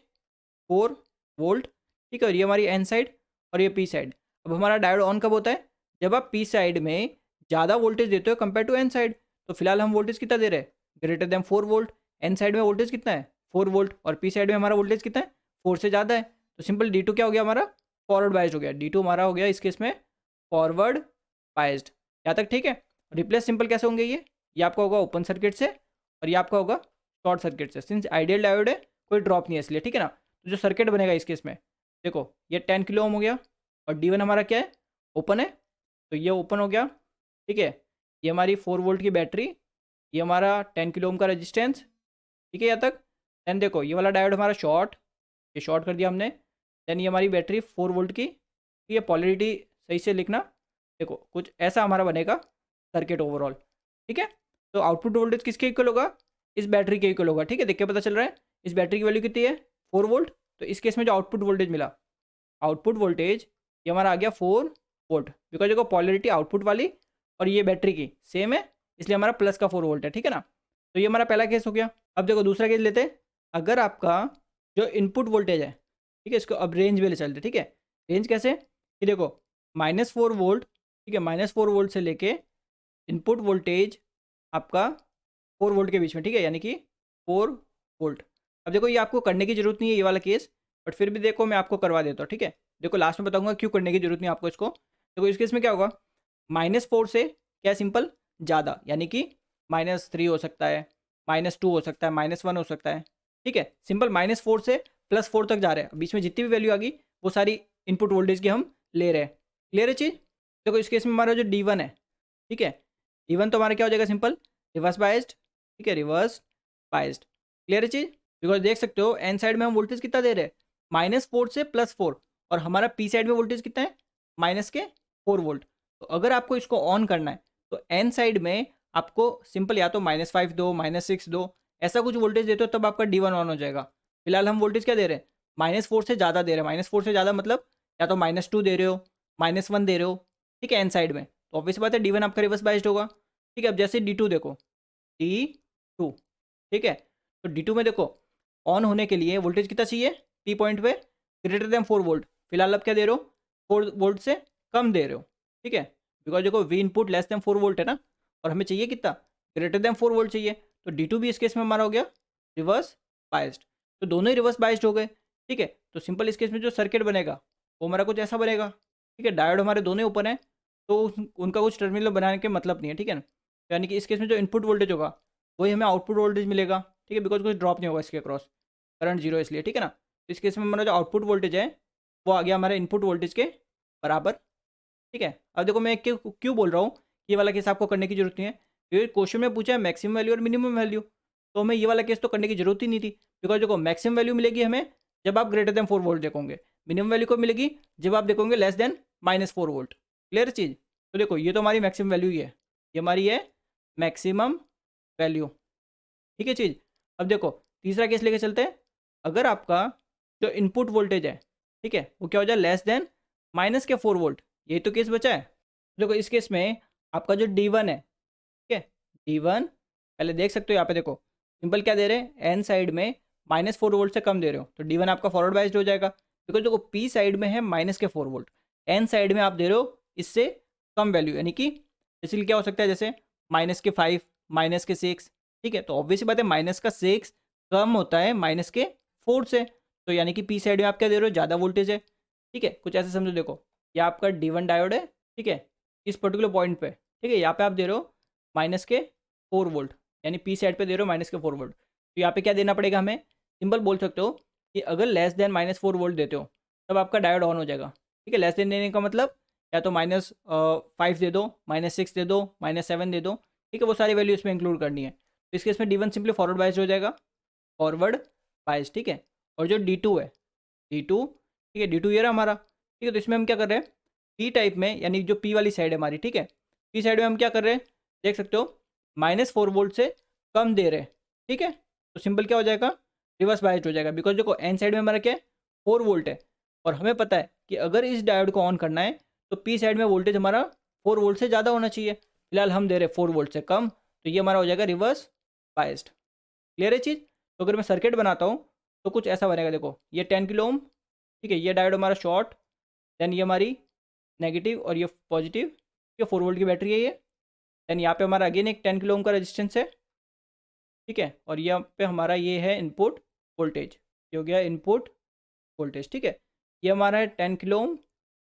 4 वोल्ट, ठीक है, और ये हमारी एन साइड और ये पी साइड। अब हमारा डायोड ऑन कब होता है? जब आप पी साइड में ज़्यादा वोल्टेज देते हो कंपेयर टू एन साइड। तो फिलहाल हम वोल्टेज कितना दे रहे हैं? Greater than 4 volt. N side में वोल्टेज कितना है? 4 वोल्ट, और पी साइड में हमारा वोल्टेज कितना है? 4 से ज़्यादा है। तो सिंपल D2 क्या हो गया हमारा? फॉरवर्ड बाइज्ड हो गया। D2 हमारा हो गया इस केस में फॉरवर्ड बाइज्ड। यहाँ तक ठीक है। रिप्लेस सिंपल कैसे होंगे ये आपका होगा ओपन सर्किट से और ये आपका होगा शॉर्ट सर्किट से। सिंस आइडियल डायोड है कोई ड्रॉप नहीं है इसलिए, ठीक है ना। तो जो सर्किट बनेगा इस केस में, देखो ये 10 किलो ओम हो गया और D1 हमारा क्या है? ओपन है, तो ये ओपन हो गया, ठीक है। ये हमारी 4 वोल्ट की बैटरी, ये हमारा 10 किलो ओम का रेजिस्टेंस, ठीक है यहाँ तक। देन देखो ये वाला डायोड हमारा शॉर्ट, ये शॉर्ट कर दिया हमने। देन ये हमारी बैटरी 4 वोल्ट की, ये पॉलरिटी सही से लिखना। देखो कुछ ऐसा हमारा बनेगा सर्किट ओवरऑल, ठीक है। तो आउटपुट वोल्टेज किसके इक्वल होगा? इस बैटरी के इक्वल होगा, ठीक है। देख के पता चल रहा है इस बैटरी की वैल्यू कितनी है? 4 वोल्ट। तो इस केस में जो आउटपुट वोल्टेज मिला, आउटपुट वोल्टेज ये हमारा आ गया 4 वोल्ट, बिकॉज देखो पॉलरिटी आउटपुट वाली और ये बैटरी की सेम है, इसलिए हमारा प्लस का 4 वोल्ट है, ठीक है ना। तो ये हमारा पहला केस हो गया। अब देखो दूसरा केस लेते हैं। अगर आपका जो इनपुट वोल्टेज है, ठीक है, इसको अब रेंज में ले चलते, ठीक है। रेंज कैसे कि देखो -4 वोल्ट, ठीक है, -4 वोल्ट से लेके इनपुट वोल्टेज आपका 4 वोल्ट के बीच में, ठीक है, यानी कि 4 वोल्ट। अब देखो ये आपको करने की जरूरत नहीं है ये वाला केस, बट फिर भी देखो मैं आपको करवा देता हूँ, ठीक है। देखो लास्ट में बताऊंगा क्यों करने की जरूरत नहीं है आपको इसको। देखो इस केस में क्या होगा? -4 से क्या सिंपल ज़्यादा, यानी कि -3 हो सकता है, -2 हो सकता है, -1 हो सकता है, ठीक है। सिंपल -4 से +4 तक जा रहे हैं। बीच में जितनी भी वैल्यू आ गई वो सारी इनपुट वोल्टेज की हम ले रहे हैं। क्लियर है चीज़? देखो इस केस में हमारा जो D1 है, ठीक है, D1 तो हमारा क्या हो जाएगा? सिंपल रिवर्स बाइज्ड, ठीक है, रिवर्स बाइज्ड। क्लियर है चीज़? बिकॉज देख सकते हो एन साइड में हम वोल्टेज कितना दे रहे हैं? -4 से +4, और हमारा पी साइड में वोल्टेज कितना है? -4 वोल्ट। तो अगर आपको इसको ऑन करना है तो एन साइड में आपको सिंपल या तो -5 दो, -6 दो, ऐसा कुछ वोल्टेज देते हो तब आपका D1 ऑन हो जाएगा। फिलहाल हम वोल्टेज क्या दे रहे हैं? -4 से ज़्यादा दे रहे हैं। -4 से ज़्यादा मतलब या तो -2 दे रहे हो, -1 दे रहे हो, ठीक है, एन साइड में। तो ऑब्वियस बात है D1 आपका रिवर्स बाइज्ड होगा, ठीक है। अब जैसे D2 देखो, D2, ठीक है। तो D2 में देखो ऑन होने के लिए वोल्टेज कितना चाहिए? पी पॉइंट पे ग्रेटर देन 4 वोल्ट। फिलहाल आप क्या दे रहे हो? 4 वोल्ट से कम दे रहे हो, ठीक है। बिकॉज देखो we input less than 4 volt है ना, और हमें चाहिए कितना? ग्रेटर देन 4 वोल्ट चाहिए। तो D2 भी इस केस में हमारा हो गया रिवर्स बाइज्ड। तो दोनों ही रिवर्स बाइज्ड हो गए, ठीक है। तो सिंपल इस केस में जो सर्किट बनेगा वो हमारा कुछ ऐसा बनेगा, ठीक है। डायोड हमारे दोनों ओपन है, तो उनका कुछ टर्मिनल बनाने के मतलब नहीं है, ठीक है ना। यानी कि इस केस में जो इनपुट वोल्टेज होगा वही हमें आउटपुट वोल्टेज मिलेगा, ठीक है, बिकॉज कुछ ड्रॉप नहीं होगा इसके अक्रॉस, करंट जीरो है इसलिए, ठीक है ना। तो इस केस में हमारा जो आउटपुट वोल्टेज है वो आ गया हमारे इनपुट वोल्टेज के बराबर, ठीक है। अब देखो मैं क्यों क्यों बोल रहा हूँ ये वाला केस आपको करने की जरूरत नहीं है, क्योंकि क्वेश्चन में पूछा है मैक्सिमम वैल्यू और मिनिमम वैल्यू, तो हमें ये वाला केस तो करने की जरूरत ही नहीं थी। बिकॉज देखो मैक्सिमम वैल्यू मिलेगी हमें जब आप ग्रेटर देन 4 वोल्ट देखोगे, मिनिमम वैल्यू को मिलेगी जब आप देखोगे लेस देन -4 वोल्ट। क्लियर चीज़? तो देखो ये तो हमारी मैक्सिमम वैल्यू ही है, ये हमारी है मैक्सिमम वैल्यू, ठीक है चीज़। अब देखो तीसरा केस लेके चलते हैं। अगर आपका जो इनपुट वोल्टेज है, ठीक है, वो क्या हो जाए? Less than -4 volt. यही तो केस बचा है। देखो इस केस में आपका जो D1 है, ठीक है, D1 पहले देख सकते हो यहाँ पे देखो सिंपल क्या दे रहे हैं? एन साइड में -4 वोल्ट से कम दे रहे हो, तो D1 आपका फॉरवर्ड बाइज्ड हो जाएगा। बिकॉज देखो पी साइड में है -4 वोल्ट, एन साइड में आप दे रहे हो इससे कम वैल्यू, यानी कि इसलिए क्या हो सकता है? जैसे -5, -6, ठीक है। तो ऑब्वियसली बात है -6 कम होता है -4 से, तो यानी कि पी साइड में आप क्या दे रहे हो? ज़्यादा वोल्टेज है, ठीक है। कुछ ऐसे समझो, देखो ये आपका D1 डायोड है, ठीक है, इस पर्टिकुलर पॉइंट पे, ठीक है, यहाँ पे आप दे रहे हो -4 वोल्ट, यानी पी साइड पे दे रहे हो -4 वोल्ट। तो यहाँ पे क्या देना पड़ेगा हमें? सिंपल बोल सकते हो कि अगर लेस देन -4 वोल्ट देते हो तब आपका डायोड ऑन हो जाएगा, ठीक है। लेस देन देने का मतलब या तो -5 दे दो, -6 दे दो, -7 दे दो, ठीक है, वो सारी वैल्यू इसमें इंक्लूड करनी है। तो इस केस में D1 सिंपली फॉरवर्ड बाइज हो जाएगा, फॉरवर्ड बाइज, ठीक है। और जो D2 है, D2, ठीक है, D2 ये रहा हमारा, ठीक है। तो इसमें हम क्या कर रहे हैं? पी टाइप में, यानी जो पी वाली साइड है हमारी, ठीक है, पी साइड में हम क्या कर रहे हैं? देख सकते हो -4 वोल्ट से कम दे रहे हैं, ठीक है। तो सिंपल क्या हो जाएगा? रिवर्स बाइज हो जाएगा। बिकॉज देखो एन साइड में हमारा क्या है? 4 वोल्ट है, और हमें पता है कि अगर इस डायोड को ऑन करना है तो पी साइड में वोल्टेज हमारा 4 वोल्ट से ज़्यादा होना चाहिए। फिलहाल हम दे रहे 4 वोल्ट से कम, तो ये हमारा हो जाएगा रिवर्स बायस्ड। क्लियर है चीज़? तो अगर मैं सर्किट बनाता हूँ तो कुछ ऐसा बनेगा, देखो ये 10 किलो ओम, ठीक है, ये डायोड हमारा शॉर्ट, देन ये हमारी नेगेटिव और ये पॉजिटिव, ये 4 वोल्ट की बैटरी है ये। देन यहाँ पे हमारा अगेन एक 10 किलो ओम का रेजिस्टेंस है, ठीक है, और यहाँ पे हमारा ये है इनपुट वोल्टेज, ये हो गया इनपुट वोल्टेज, ठीक है। ये हमारा है 10 किलो ओम,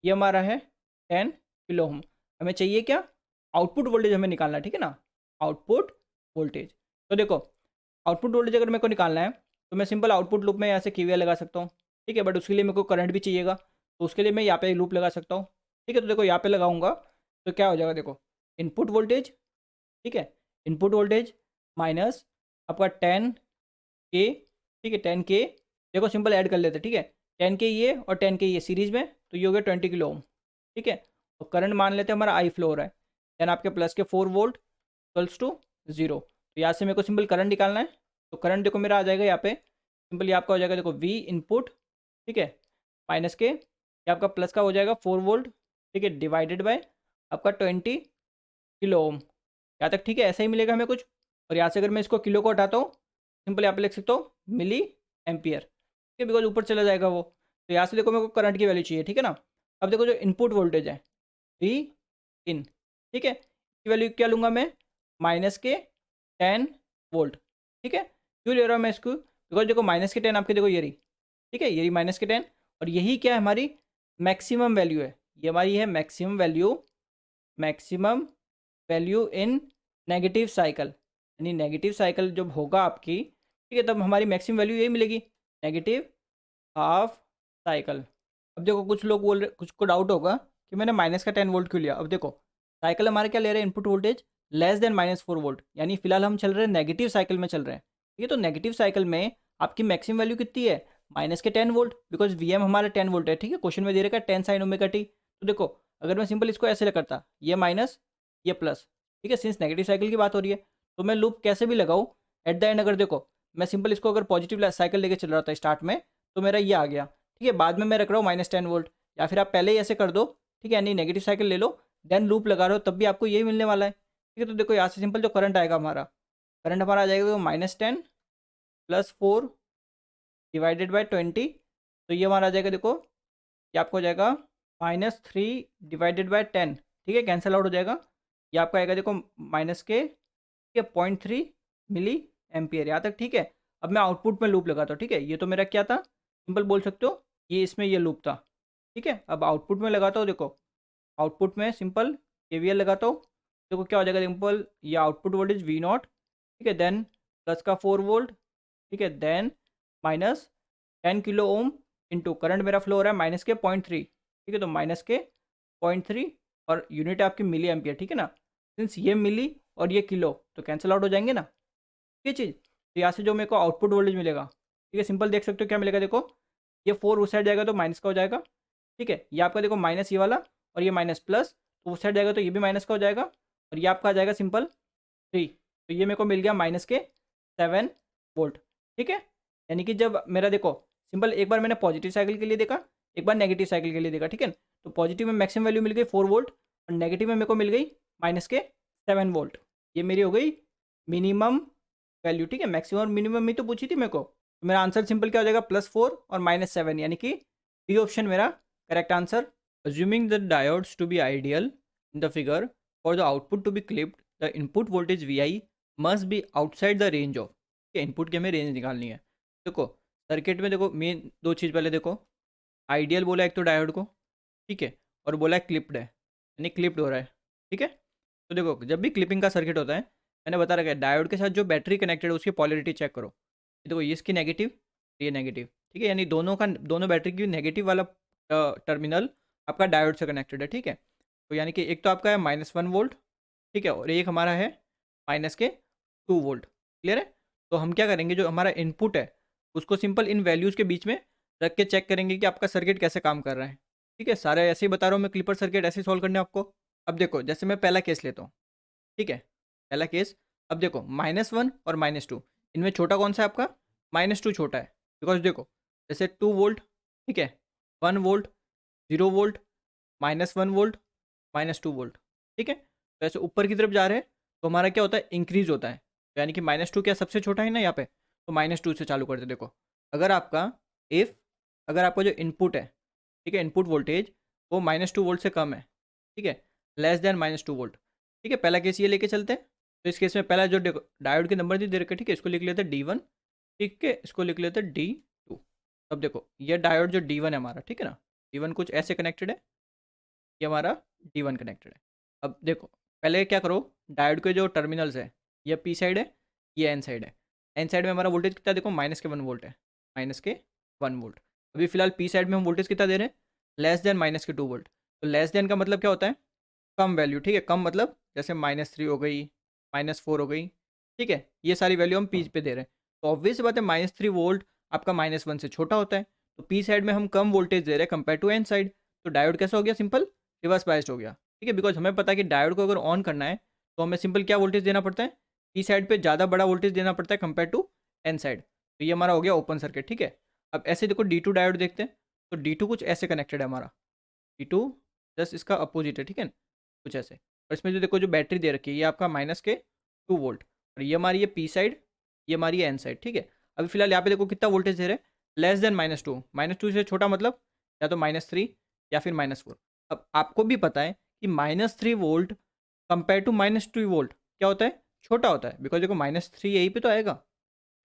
ये हमारा है 10 किलो ओम। हमें चाहिए क्या? आउटपुट वोल्टेज हमें निकालना है, ठीक है ना, आउटपुट वोल्टेज। तो देखो आउटपुट वोल्टेज अगर मेरे को निकालना है तो मैं सिंपल आउटपुट लूप में यहाँ से KVL लगा सकता हूँ, ठीक है, बट उसके लिए मेरे को करंट भी चाहिएगा, तो उसके लिए मैं यहाँ पे लूप लगा सकता हूँ, ठीक है। तो देखो यहाँ पे लगाऊंगा तो क्या हो जाएगा, देखो इनपुट वोल्टेज, ठीक है, इनपुट वोल्टेज माइनस आपका 10K, ठीक है, 10K, देखो सिंपल ऐड कर लेते हैं, ठीक है, 10K ये और 10K ये सीरीज में, तो ये हो गया 20 किलो ओम, ठीक है। और करंट मान लेते हैं हमारा आई फ्लो हो रहा है, देन आपके प्लस के 4 वोल्ट इक्वल्स टू 0। तो यहाँ से मेरे को सिंपल करंट निकालना है, तो करंट देखो मेरा आ जाएगा यहाँ पे, सिंपल ये आपका हो जाएगा, देखो V इनपुट, ठीक है, माइनस के ये आपका प्लस का हो जाएगा 4 वोल्ट, ठीक है, डिवाइडेड बाय आपका 20 किलो ओम। यहाँ तक ठीक है, ऐसा ही मिलेगा हमें कुछ। और यहाँ से अगर मैं इसको किलो को हटाता हूँ, सिंपल यहाँ पे लिख सकता हूँ मिली एम्पियर, ठीक है, बिकॉज ऊपर चला जाएगा वो। तो यहाँ से देखो मेरे को करंट की वैल्यू चाहिए, ठीक है ना। अब देखो जो इनपुट वोल्टेज है V इन, ठीक है, इसकी वैल्यू क्या लूँगा मैं, माइनस के 10 वोल्ट, ठीक है। क्यों ले रहा हूँ मैं इसको, बिकॉज देखो माइनस के 10 आपके देखो ये रही, ठीक है, ये रही माइनस के 10, और यही क्या है हमारी मैक्सिमम वैल्यू है, ये हमारी है maximum value, maximum value in negative cycle, यानी नेगेटिव साइकिल जब होगा आपकी, ठीक है, तब हमारी मैक्सिमम वैल्यू यही मिलेगी, नेगेटिव हाफ साइकिल। अब देखो कुछ लोग बोल रहे, कुछ को डाउट होगा कि मैंने माइनस का 10 वोल्ट क्यों लिया। अब देखो साइकिल हमारे क्या ले रहे हैं, input voltage less then -4 volt, यानी फिलहाल हम चल रहे हैं नेगेटिव साइकिल में चल रहे हैं, ठीक है। तो नेगेटिव साइकिल में आपकी मैक्सिमम वैल्यू कितनी है, -10 वोल्ट, बिकॉज वी एम हमारा 10 वोल्ट है, ठीक है, क्वेश्चन में दे रखा है 10 साइन ओमेगा टी। तो देखो अगर मैं सिंपल इसको ऐसे करता, ये माइनस ये प्लस, ठीक है, सिंस नेगेटिव साइकिल की बात हो रही है, तो मैं लूप कैसे भी लगाऊँ एट द एंड, अगर देखो मैं सिंपल इसको अगर पॉजिटिव साइकिल लेके चल रहा था स्टार्ट में, तो मेरा ये आ गया, ठीक है, बाद में मैं रख रहा हूँ -10 वोल्ट, या फिर आप पहले ही ऐसे कर दो, ठीक है, यानी नेगेटिव साइकिल ले लो, देन लूप लगा रहे हो, तब भी आपको यही मिलने वाला है, ठीक है। तो देखो यहाँ से सिंपल जो करंट आएगा हमारा, करंट हमारा आ जाएगा -10 + 4 डिवाइडेड बाई 20, तो ये हमारा आ जाएगा, देखो ये आपको हो जाएगा -3 डिवाइडेड बाई 10, ठीक है, कैंसिल आउट हो जाएगा, ये आपका आएगा देखो माइनस के, ठीक है, 0.3 मिली एम्पियर, यहाँ तक ठीक है। अब मैं आउटपुट में लूप लगाता हूँ, ठीक है, ये तो मेरा क्या था, सिंपल बोल सकते हो ये इसमें ये लूप था, ठीक है। अब आउटपुट में लगाता हूँ, देखो आउटपुट में सिंपल KVL लगाता हूँ, देखो क्या हो जाएगा, सिंपल ये आउटपुट वोल्टेज V0, ठीक है, देन प्लस का 4 वोल्ट, ठीक है, then minus 10 kilo ohm into current मेरा फ्लो हो रहा है माइनस के 0.3, ठीक है, तो माइनस के 0.3, और यूनिट है आपकी मिली एम्पियर, ठीक है ना, सिंस ये मिली और ये किलो तो कैंसिल आउट हो जाएंगे ना, ये चीज़। तो यहाँ से जो मेरे को आउटपुट वोल्टेज मिलेगा, ठीक है, सिंपल देख सकते हो क्या मिलेगा, देखो ये 4 उस साइड जाएगा तो माइनस का हो जाएगा, ठीक है, ये आपका देखो माइनस ये वाला, और ये माइनस प्लस, तो उस साइड जाएगा तो ये भी माइनस का हो जाएगा, और ये आपका आ जाएगा सिंपल 3, तो ये मेरे को मिल गया माइनस के 7 वोल्ट, ठीक है। यानी कि जब मेरा देखो सिंपल एक बार मैंने पॉजिटिव साइकिल के लिए देखा, एक बार नेगेटिव साइकिल के लिए देखा, ठीक है, तो पॉजिटिव में मैक्सिमम वैल्यू मिल गई 4 वोल्ट, और नेगेटिव में मेरे को मिल गई माइनस के 7 वोल्ट, ये मेरी हो गई मिनिमम वैल्यू, ठीक है, मैक्सिमम और मिनिमम ही तो पूछी थी मेरे को, तो मेरा आंसर सिंपल क्या हो जाएगा, +4 और -7, यानी कि बी ऑप्शन मेरा correct answer. Assuming the diodes to be ideal in the figure, for the output to be clipped, the input voltage Vi must be outside the range of, ठीक है, input की हमें रेंज निकालनी है। देखो circuit में देखो मेन दो चीज़ पहले देखो, आइडियल बोला एक तो डायोड को, ठीक है, और बोला है क्लिप्ड है, यानी क्लिप्ड हो रहा है, ठीक है। तो देखो जब भी क्लिपिंग का सर्किट होता है, मैंने बता रखा है डायोड के साथ जो बैटरी कनेक्टेड है उसकी पॉलरिटी चेक करो, ये देखो ये इसकी नेगेटिव, ये नेगेटिव, ठीक है, यानी दोनों बैटरी की नेगेटिव वाला टर्मिनल आपका डायोड से कनेक्टेड है, ठीक है। तो यानी कि एक तो आपका है -1 वोल्ट, ठीक है, और एक हमारा है माइनस के 2 वोल्ट, क्लियर है। तो हम क्या करेंगे, जो हमारा इनपुट है उसको सिंपल इन वैल्यूज़ के बीच में रख के चेक करेंगे कि आपका सर्किट कैसे काम कर रहा है, ठीक है। सारे ऐसे ही बता रहा हूँ मैं, क्लिपर सर्किट ऐसे सॉल्व करने आपको। अब देखो जैसे मैं पहला केस लेता हूँ, ठीक है, पहला केस, अब देखो -1 और -2, इनमें छोटा कौन सा है आपका, -2 छोटा है, बिकॉज देखो जैसे 2 वोल्ट ठीक है, 1 वोल्ट, 0 वोल्ट, -1 वोल्ट, -2 वोल्ट। ठीक है, तो ऐसे ऊपर की तरफ जा रहे हैं तो हमारा क्या होता है, इंक्रीज होता है। तो यानी कि -2 क्या सबसे छोटा है ना यहाँ पे, तो -2 से चालू करते। देखो अगर आपका इफ़ अगर आपका जो इनपुट है, ठीक है, इनपुट वोल्टेज वो -2 वोल्ट से कम है, ठीक है, लेस देन -2 वोल्ट। ठीक है, पहला केस ये लेके चलते हैं। तो इस केस में पहला जो डायोड के नंबर दे रखे, ठीक है, इसको लिख लेते हैं D1। ठीक है, इसको लिख लेते हैं D2। अब देखो ये डायोड जो D1 है हमारा, ठीक है ना, D1 कुछ ऐसे कनेक्टेड है, ये हमारा D1 कनेक्टेड है। अब देखो पहले क्या करो, डायोड के जो टर्मिनल्स है, ये पी साइड है, ये एन साइड है। एन साइड में हमारा वोल्टेज कितना, देखो -1 वोल्ट है, -1 वोल्ट। अभी फिलहाल पी साइड में हम वोल्टेज कितना दे रहे हैं, लेस देन -2 वोल्ट। तो लेस देन का मतलब क्या होता है, कम वैल्यू। ठीक है, कम मतलब जैसे -3 हो गई, -4 हो गई। ठीक है, ये सारी वैल्यू हम पी पे दे रहे हैं। तो ऑब्वियस बात है -3 वोल्ट आपका -1 से छोटा होता है। तो पी साइड में हम कम वोल्टेज दे रहे हैं कंपेयर टू एन साइड। तो डायोड कैसा हो गया, सिंपल रिवर्स बायस्ड हो गया। ठीक है, बिकॉज हमें पता है कि डायोड को अगर ऑन करना है तो हमें सिंपल क्या वोल्टेज देना पड़ता है, पी साइड पे ज़्यादा बड़ा वोल्टेज देना पड़ता है कंपेयर टू एन साइड। तो ये हमारा हो गया ओपन सर्किट। ठीक है, अब ऐसे देखो D2 डायोड देखते हैं। तो D2 कुछ ऐसे कनेक्टेड है हमारा, D2 जस्ट इसका अपोजिट है। ठीक है, कुछ ऐसे। और इसमें जो देखो जो बैटरी दे रखी है ये आपका -2 वोल्ट, और ये हमारी है पी साइड, ये हमारी है एन साइड। ठीक है, अभी फिलहाल यहाँ पे देखो कितना वोल्टेज दे रहे हैं, लेस देन -2। -2 से छोटा मतलब या तो -3 या फिर -4। अब आपको भी पता है कि -3 वोल्ट कंपेयर टू -2 वोल्ट क्या होता है, छोटा होता है। बिकॉज देखो -3 यहीं पे तो आएगा।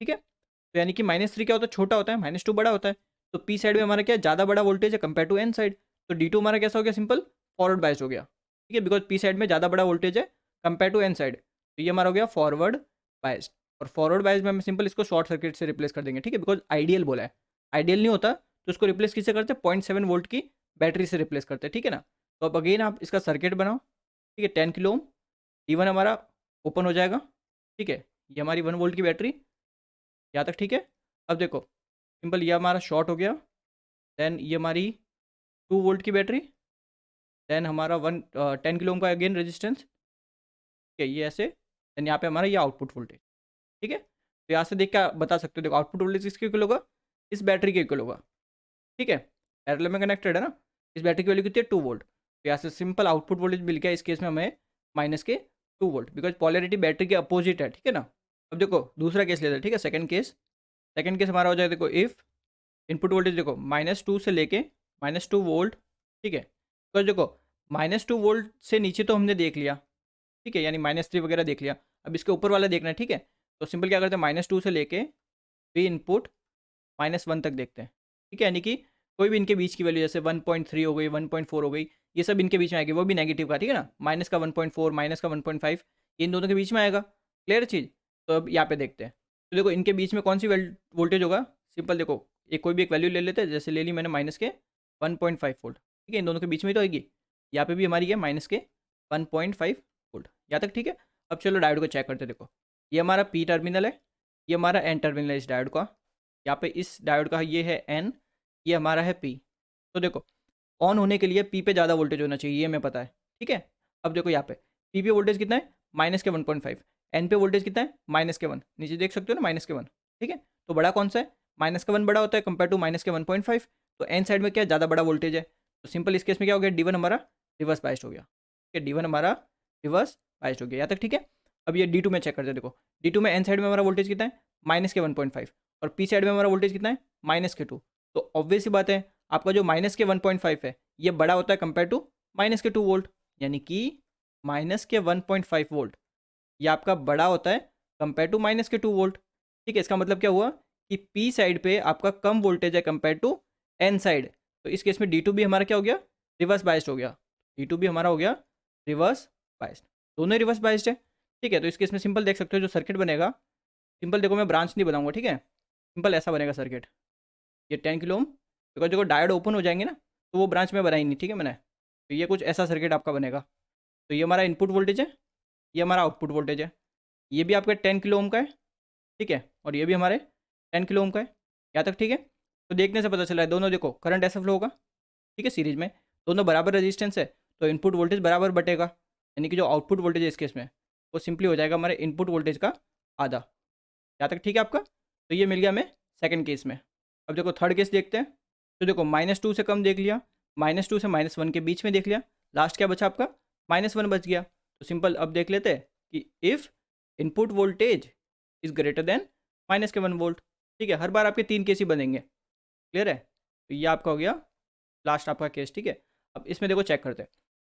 ठीक है, तो यानी कि -3 क्या होता है, छोटा होता है, -2 बड़ा होता है। तो पी साइड में हमारा क्या ज़्यादा बड़ा वोल्टेज है कंपेयर टू एन साइड। तो D2 हमारा कैसा हो गया, सिंपल फॉरवर्ड बायस हो गया। ठीक है, बिकॉज पी साइड में ज़्यादा बड़ा वोल्टेज है कंपेयर टू एन साइड। तो ये हमारा हो गया फॉरवर्ड बायस्ड। और फॉरवर्ड बायस में हम सिंपल इसको शॉर्ट सर्किट से रिप्लेस कर देंगे। ठीक है, बिकॉज आइडियल बोला है, आइडियल नहीं होता तो इसको रिप्लेस किससे करते हैं, 0.7 वोल्ट की बैटरी से रिप्लेस करते हैं। ठीक है ना, तो अब अगेन आप इसका सर्किट बनाओ। ठीक है, 10 किलो ओम, D1 हमारा ओपन हो जाएगा। ठीक है, ये हमारी 1 वोल्ट की बैटरी, यहाँ तक ठीक है। अब देखो सिंपल ये हमारा शॉर्ट हो गया। देन ये हमारी 2 वोल्ट की बैटरी, देन हमारा 10 किलो ओम का अगेन रेजिस्टेंस। ठीक है, ये ऐसे, देन यहाँ पे हमारा ये आउटपुट वोल्टेज। ठीक है, तो यहाँ से देख के आप बता सकते हो, देखो आउटपुट वोल्टेज किसके इक्वल होगा, इस बैटरी के इक्वल होगा। ठीक है, पैरेलल में कनेक्टेड है ना, इस बैटरी की वैल्यू कितनी है, 2 वोल्ट। तो यहाँ से सिंपल आउटपुट वोल्टेज मिल गया। इस केस में हमें -2 वोल्ट, बिकॉज पॉलरिटी बैटरी के अपोजिट है। ठीक है ना, अब देखो दूसरा केस लेते हैं। ठीक है, सेकंड केस हमारा हो जाएगा, देखो इफ़ इनपुट वोल्टेज देखो -2 से लेके -2 वोल्ट। ठीक है, तो देखो -2 वोल्ट से नीचे तो हमने देख लिया। ठीक है, यानी -3 वगैरह देख लिया। अब इसके ऊपर वाला देखना है। ठीक है, तो सिंपल क्या करते हैं, -2 से लेके भी इनपुट -1 तक देखते हैं। ठीक है, यानी कि कोई भी इनके बीच की वैल्यू जैसे 1.3 हो गई, 1.4 हो गई, ये सब इनके बीच में आएगी, वो भी नेगेटिव का। ठीक है ना, माइनस का 1.4, माइनस का 1.5, ये इन दोनों के बीच में आएगा। क्लियर चीज़। तो अब यहाँ पे देखते हैं। तो देखो इनके बीच में कौन सी वोल्टेज होगा, सिंपल देखो एक कोई भी एक वैल्यू ले लेते हैं। जैसे ले ली मैंने -1.5 वोल्ट। ठीक है, इन दोनों के बीच में ही तो आएगी। यहाँ पे भी हमारी है -1.5 वोल्ट। यहाँ तक ठीक है। अब चलो डायोड को चेक करते हैं। देखो ये हमारा पी टर्मिनल है, ये हमारा एन टर्मिनल है इस डायोड का। यहाँ पे इस डायोड का ये है एन, ये हमारा है पी। तो देखो ऑन होने के लिए पी पे ज़्यादा वोल्टेज होना चाहिए, ये हमें पता है। ठीक है, अब देखो यहाँ पे पी पे वोल्टेज कितना है, -1.5। एन पे वोल्टेज कितना है, -1। नीचे देख सकते हो ना, -1। ठीक है, तो बड़ा कौन सा है, -1 बड़ा होता है कंपेयर टू -1.5। तो एन साइड में क्या ज़्यादा बड़ा वोल्टेज है। तो सिंपल इस केस में क्या हो गया, D1 हमारा रिवर्स बाइस्ड हो गया। ठीक है, D1 हमारा रिवर्स बाइस्ड हो गया। यहाँ तक ठीक है। अब ये D2 में चेक करते हैं। देखो D2 में एन साइड में हमारा वोल्टेज कितना है, -1.5, और पी साइड में हमारा वोल्टेज कितना है, -2। तो ऑब्वियस सी बात है आपका जो -1.5 है ये बड़ा होता है कंपेयर टू -2 वोल्ट, यानी कि -1.5 वोल्ट ये आपका बड़ा होता है कंपेयर टू -2 वोल्ट। ठीक है, इसका मतलब क्या हुआ कि पी साइड पे आपका कम वोल्टेज है कंपेयर टू एन साइड। तो इस केस में D2 भी हमारा क्या हो गया, रिवर्स बाइस्ड हो गया। D2 भी हमारा हो गया रिवर्स बाइस्ड, दोनों ही रिवर्स बाइस्ड है। ठीक है, तो इस केस में सिंपल देख सकते हो जो सर्किट बनेगा, सिंपल देखो मैं ब्रांच नहीं बनाऊंगा। ठीक है, सिंपल ऐसा बनेगा सर्किट, ये 10 किलो ओम, बिकॉज देखो डायोड ओपन हो जाएंगे ना तो वो ब्रांच में बनाई नहीं। ठीक है मैंने, तो ये कुछ ऐसा सर्किट आपका बनेगा। तो ये हमारा इनपुट वोल्टेज है, ये हमारा आउटपुट वोल्टेज है, ये भी आपका 10 किलो ओम का है। ठीक है, और ये भी हमारे 10 किलो ओम का है। यहाँ तक ठीक है। तो देखने से पता चला है दोनों देखो करंट ऐसा फ्लो होगा। ठीक है, सीरीज में दोनों बराबर रेजिस्टेंस है तो इनपुट वोल्टेज बराबर बटेगा, यानी कि जो आउटपुट वोल्टेज है इस केस में वो सिंपली हो जाएगा हमारे इनपुट वोल्टेज का आधा। यहाँ तक ठीक है आपका। तो ये मिल गया हमें सेकंड केस में। अब देखो थर्ड केस देखते हैं। तो देखो -2 से कम देख लिया, -2 से -1 के बीच में देख लिया, लास्ट क्या बचा आपका -1 बच गया। तो सिंपल अब देख लेते हैं कि if input voltage is greater then -1 volt. ठीक है, हर बार आपके 3 केस ही बनेंगे। क्लियर है? तो ये आपका हो गया लास्ट आपका केस। ठीक है, अब इसमें देखो चेक करते हैं।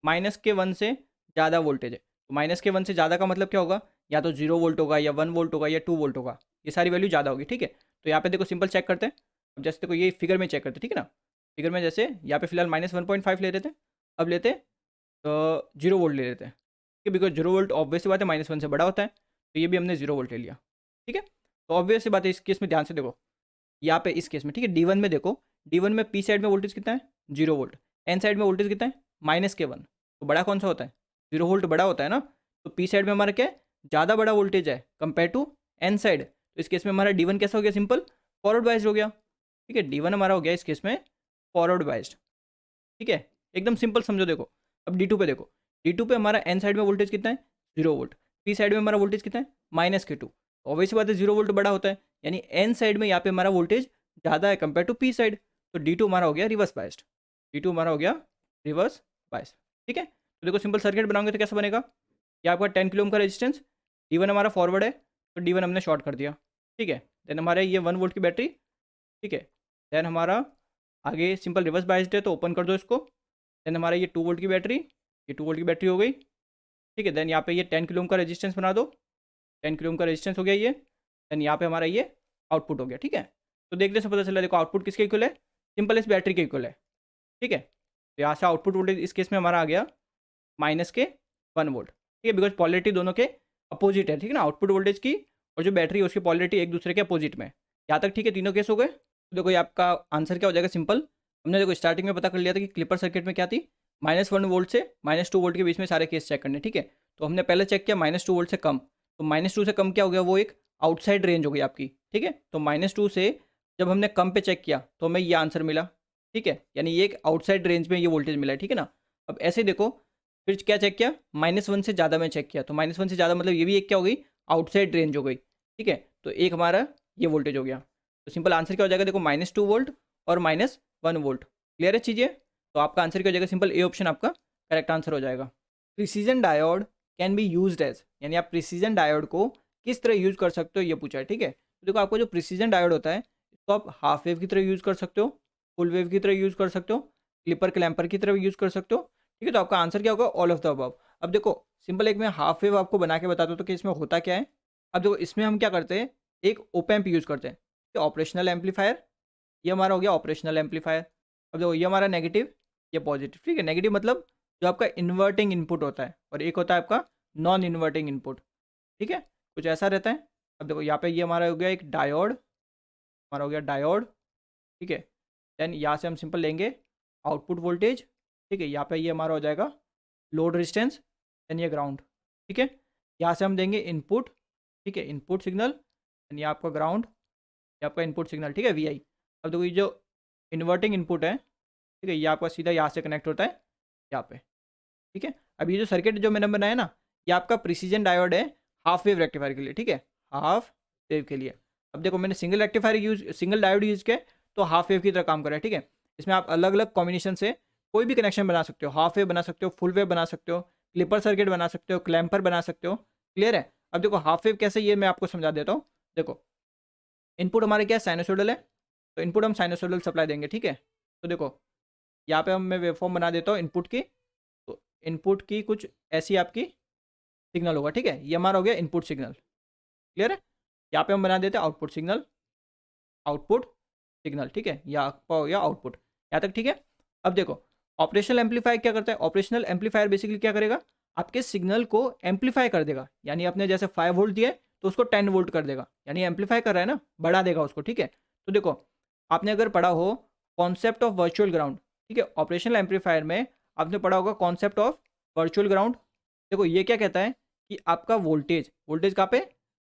-1 से ज़्यादा वोल्टेज है, तो -1 से ज़्यादा का मतलब क्या होगा, या तो 0 वोल्ट होगा, या 1 वोल्ट होगा, या 2 वोल्ट होगा। ये सारी वैल्यू ज़्यादा होगी। ठीक है, तो यहाँ पे देखो सिंपल चेक करते हैं। अब जैसे देखो ये फिगर में चेक करते हैं। ठीक है ना, फिगर में जैसे यहाँ पे फिलहाल -1.5 ले रहे थे, अब लेते 0 वोल्ट ले लेते हैं। ठीक है, बिकॉज 0 वोल्ट ऑब्वियस सी बात है -1 से बड़ा होता है, तो ये भी हमने 0 वोल्ट ले लिया। ठीक है, तो ऑब्वियस सी बात है इस केस में ध्यान से देखो, यहाँ पे इस केस में। ठीक है, D1 में देखो, D1 में पी साइड में वोल्टेज कितना है 0 वोल्ट, एन साइड में वोल्टेज कितना है -K1। तो बड़ा कौन सा होता है 0 वोल्ट बड़ा होता है ना। तो पी साइड में हमारा क्या है, ज़्यादा बड़ा वोल्टेज है कंपेयर टू एन साइड। तो इस केस में हमारा D1 कैसा हो गया, सिंपल फॉरवर्ड बाइज्ड हो गया। ठीक है, D1 हमारा हो गया इस केस में फॉरवर्ड बाइज्ड। ठीक है, एकदम सिंपल समझो। देखो अब D2 पे देखो, D2 पे हमारा एन साइड में वोल्टेज कितना है 0 वोल्ट, पी साइड में हमारा वोल्टेज कितना है -K2। ऑब्वियस बात है 0 वोल्ट बड़ा होता है, यानी एन साइड में यहाँ पे हमारा वोल्टेज ज़्यादा है कंपेयर टू पी साइड। तो D2 हमारा हो गया रिवर्स बाइस्ड, D2 हमारा हो गया रिवर्स बाइस्ड। ठीक है, तो देखो सिंपल सर्किट बनाओगे तो कैसा बनेगा, ये आपका 10 किलो ओम का रेजिस्टेंस, D1 हमारा फॉरवर्ड है, तो D1 हमने शॉर्ट कर दिया। ठीक है, देन हमारे ये 1 वोल्ट की बैटरी। ठीक है, देन हमारा आगे सिंपल रिवर्स बाइस्ड है, तो ओपन कर दो इसको। देन हमारा ये 2 वोल्ट की बैटरी, ये 2 वोल्ट की बैटरी हो गई। ठीक है, देन यहाँ पे ये 10 किलो ओम का रेजिस्टेंस बना दो, 10 किलो ओम का रेजिस्टेंस हो गया ये। देन यहाँ पे हमारा ये आउटपुट हो गया। ठीक है, तो देखने से पता चला, देखो आउटपुट किसके इक्वल है, सिंपल इस बैटरी के इक्वल है। ठीक है, तो यहाँ से आउटपुट वोल्टेज इस केस में हमारा आ गया -1 वोल्ट। ठीक है, बिकॉज पॉलरिटी दोनों के अपोजिट है। ठीक है ना, आउटपुट वोल्टेज की और जो बैटरी है उसकी पॉलरिटी एक दूसरे के अपोजिट में। यहाँ तक ठीक है, तीनों केस हो गए। तो देखो ये आपका आंसर क्या हो जाएगा, सिंपल हमने देखो स्टार्टिंग में पता कर लिया था कि क्लिपर सर्किट में क्या थी, -1 वोल्ट से -2 वोल्ट के बीच में सारे केस चेक करने। ठीक है, तो हमने पहले चेक किया -2 वोल्ट से कम, तो -2 से कम क्या हो गया, वो एक आउटसाइड रेंज हो गई आपकी। ठीक है, तो -2 से जब हमने कम पे चेक किया तो हमें ये आंसर मिला। ठीक है, यानी ये एक आउटसाइड रेंज में ये वोल्टेज मिला है। ठीक है ना, अब ऐसे देखो फिर क्या चेक किया, -1 से ज़्यादा में चेक किया, तो -1 से ज़्यादा मतलब ये भी एक क्या हो गई, आउटसाइड रेंज हो गई। ठीक है, तो एक हमारा ये वोल्टेज हो गया। तो सिंपल आंसर क्या हो जाएगा, देखो -2 वोल्ट और -1 वोल्ट। क्लियर है चीज़ें, तो आपका आंसर क्या हो जाएगा, सिंपल ए ऑप्शन आपका करेक्ट आंसर हो जाएगा। Precision diode can be used as, यानी आप प्रिसीजन डायोड को किस तरह यूज़ कर सकते हो ये पूछा है। ठीक है, तो देखो आपको जो प्रिसीजन डायोड होता है इसको आप हाफ वेव की तरह यूज़ कर सकते हो, फुल वेव की तरह यूज़ कर सकते हो, क्लिपर क्लैम्पर की तरह यूज़ कर सकते हो। ठीक है, तो आपका आंसर क्या होगा, ऑल ऑफ द अबव। अब देखो सिंपल एक मैं हाफ वेव आपको बना के बताता हूँ तो कि इसमें होता क्या है। अब देखो इसमें हम क्या करते हैं, एक ओप एम्प यूज़ करते हैं, ऑपरेशनल एम्पलीफायर। ये हमारा हो गया ऑपरेशनल एम्पलीफायर। अब देखो ये हमारा नेगेटिव, ये पॉजिटिव। ठीक है, नेगेटिव मतलब जो आपका इन्वर्टिंग इनपुट होता है, और एक होता है आपका नॉन इन्वर्टिंग इनपुट। ठीक है, कुछ ऐसा रहता है। अब देखो यहाँ पे ये हमारा हो गया एक डायोड, हमारा हो गया डायोड। ठीक है, देन यहाँ से हम सिंपल लेंगे आउटपुट वोल्टेज। ठीक है, यहाँ पे ये हमारा हो जाएगा लोड रेजिस्टेंस, देन ये ग्राउंड। ठीक है, यहाँ से हम देंगे इनपुट। ठीक है, इनपुट सिग्नल, देन ये आपका ग्राउंड, ये आपका इनपुट सिग्नल। ठीक है, वी आई। अब देखो ये जो इन्वर्टिंग इनपुट है, ठीक है, ये आपका सीधा यहाँ से कनेक्ट होता है यहाँ पे। ठीक है, अब ये जो सर्किट जो मैंने बनाया ना, ये आपका प्रिसीजन डायोड है हाफ वेव रेक्टिफायर के लिए। ठीक है, हाफ वेव के लिए। अब देखो मैंने सिंगल डायोड यूज़ किया, तो हाफ वेव की तरह काम कर रहा है। ठीक है, इसमें आप अलग अलग कॉम्बिनेशन से कोई भी कनेक्शन बना सकते हो, हाफ वेव बना सकते हो, फुल वेव बना सकते हो, क्लिपर सर्किट बना सकते हो, क्लैम्पर बना सकते हो। क्लियर है, अब देखो हाफ वेव कैसे, ये मैं आपको समझा देता हूँ। देखो इनपुट हमारे क्या है, साइनोसॉइडल है, तो इनपुट हम साइनोसॉइडल सप्लाई देंगे। ठीक है, तो देखो यहाँ पे हम मैं वेवफॉर्म बना देता हूँ इनपुट की। तो इनपुट की कुछ ऐसी आपकी सिग्नल होगा। ठीक है, ये हमारा हो गया इनपुट सिग्नल। क्लियर है, यहाँ पे हम बना देते हैं आउटपुट सिग्नल, आउटपुट सिग्नल। ठीक है, ये आपका हो गया आउटपुट। यहाँ तक ठीक है। अब देखो ऑपरेशनल एम्पलीफायर क्या करता है, ऑपरेशनल एम्पलीफायर बेसिकली क्या करेगा, आपके सिग्नल को एम्पलीफाई कर देगा। यानी आपने जैसे 5 वोल्ट दिए तो उसको 10 वोल्ट कर देगा, यानी एम्पलीफाई कर रहा है ना, बढ़ा देगा उसको। ठीक है, तो देखो आपने अगर पढ़ा हो कॉन्सेप्ट ऑफ वर्चुअल ग्राउंड, ठीक है, ऑपरेशनल एम्पलीफायर में आपने पढ़ा होगा कॉन्सेप्ट ऑफ वर्चुअल ग्राउंड। देखो ये क्या कहता है कि आपका वोल्टेज कहाँ पे,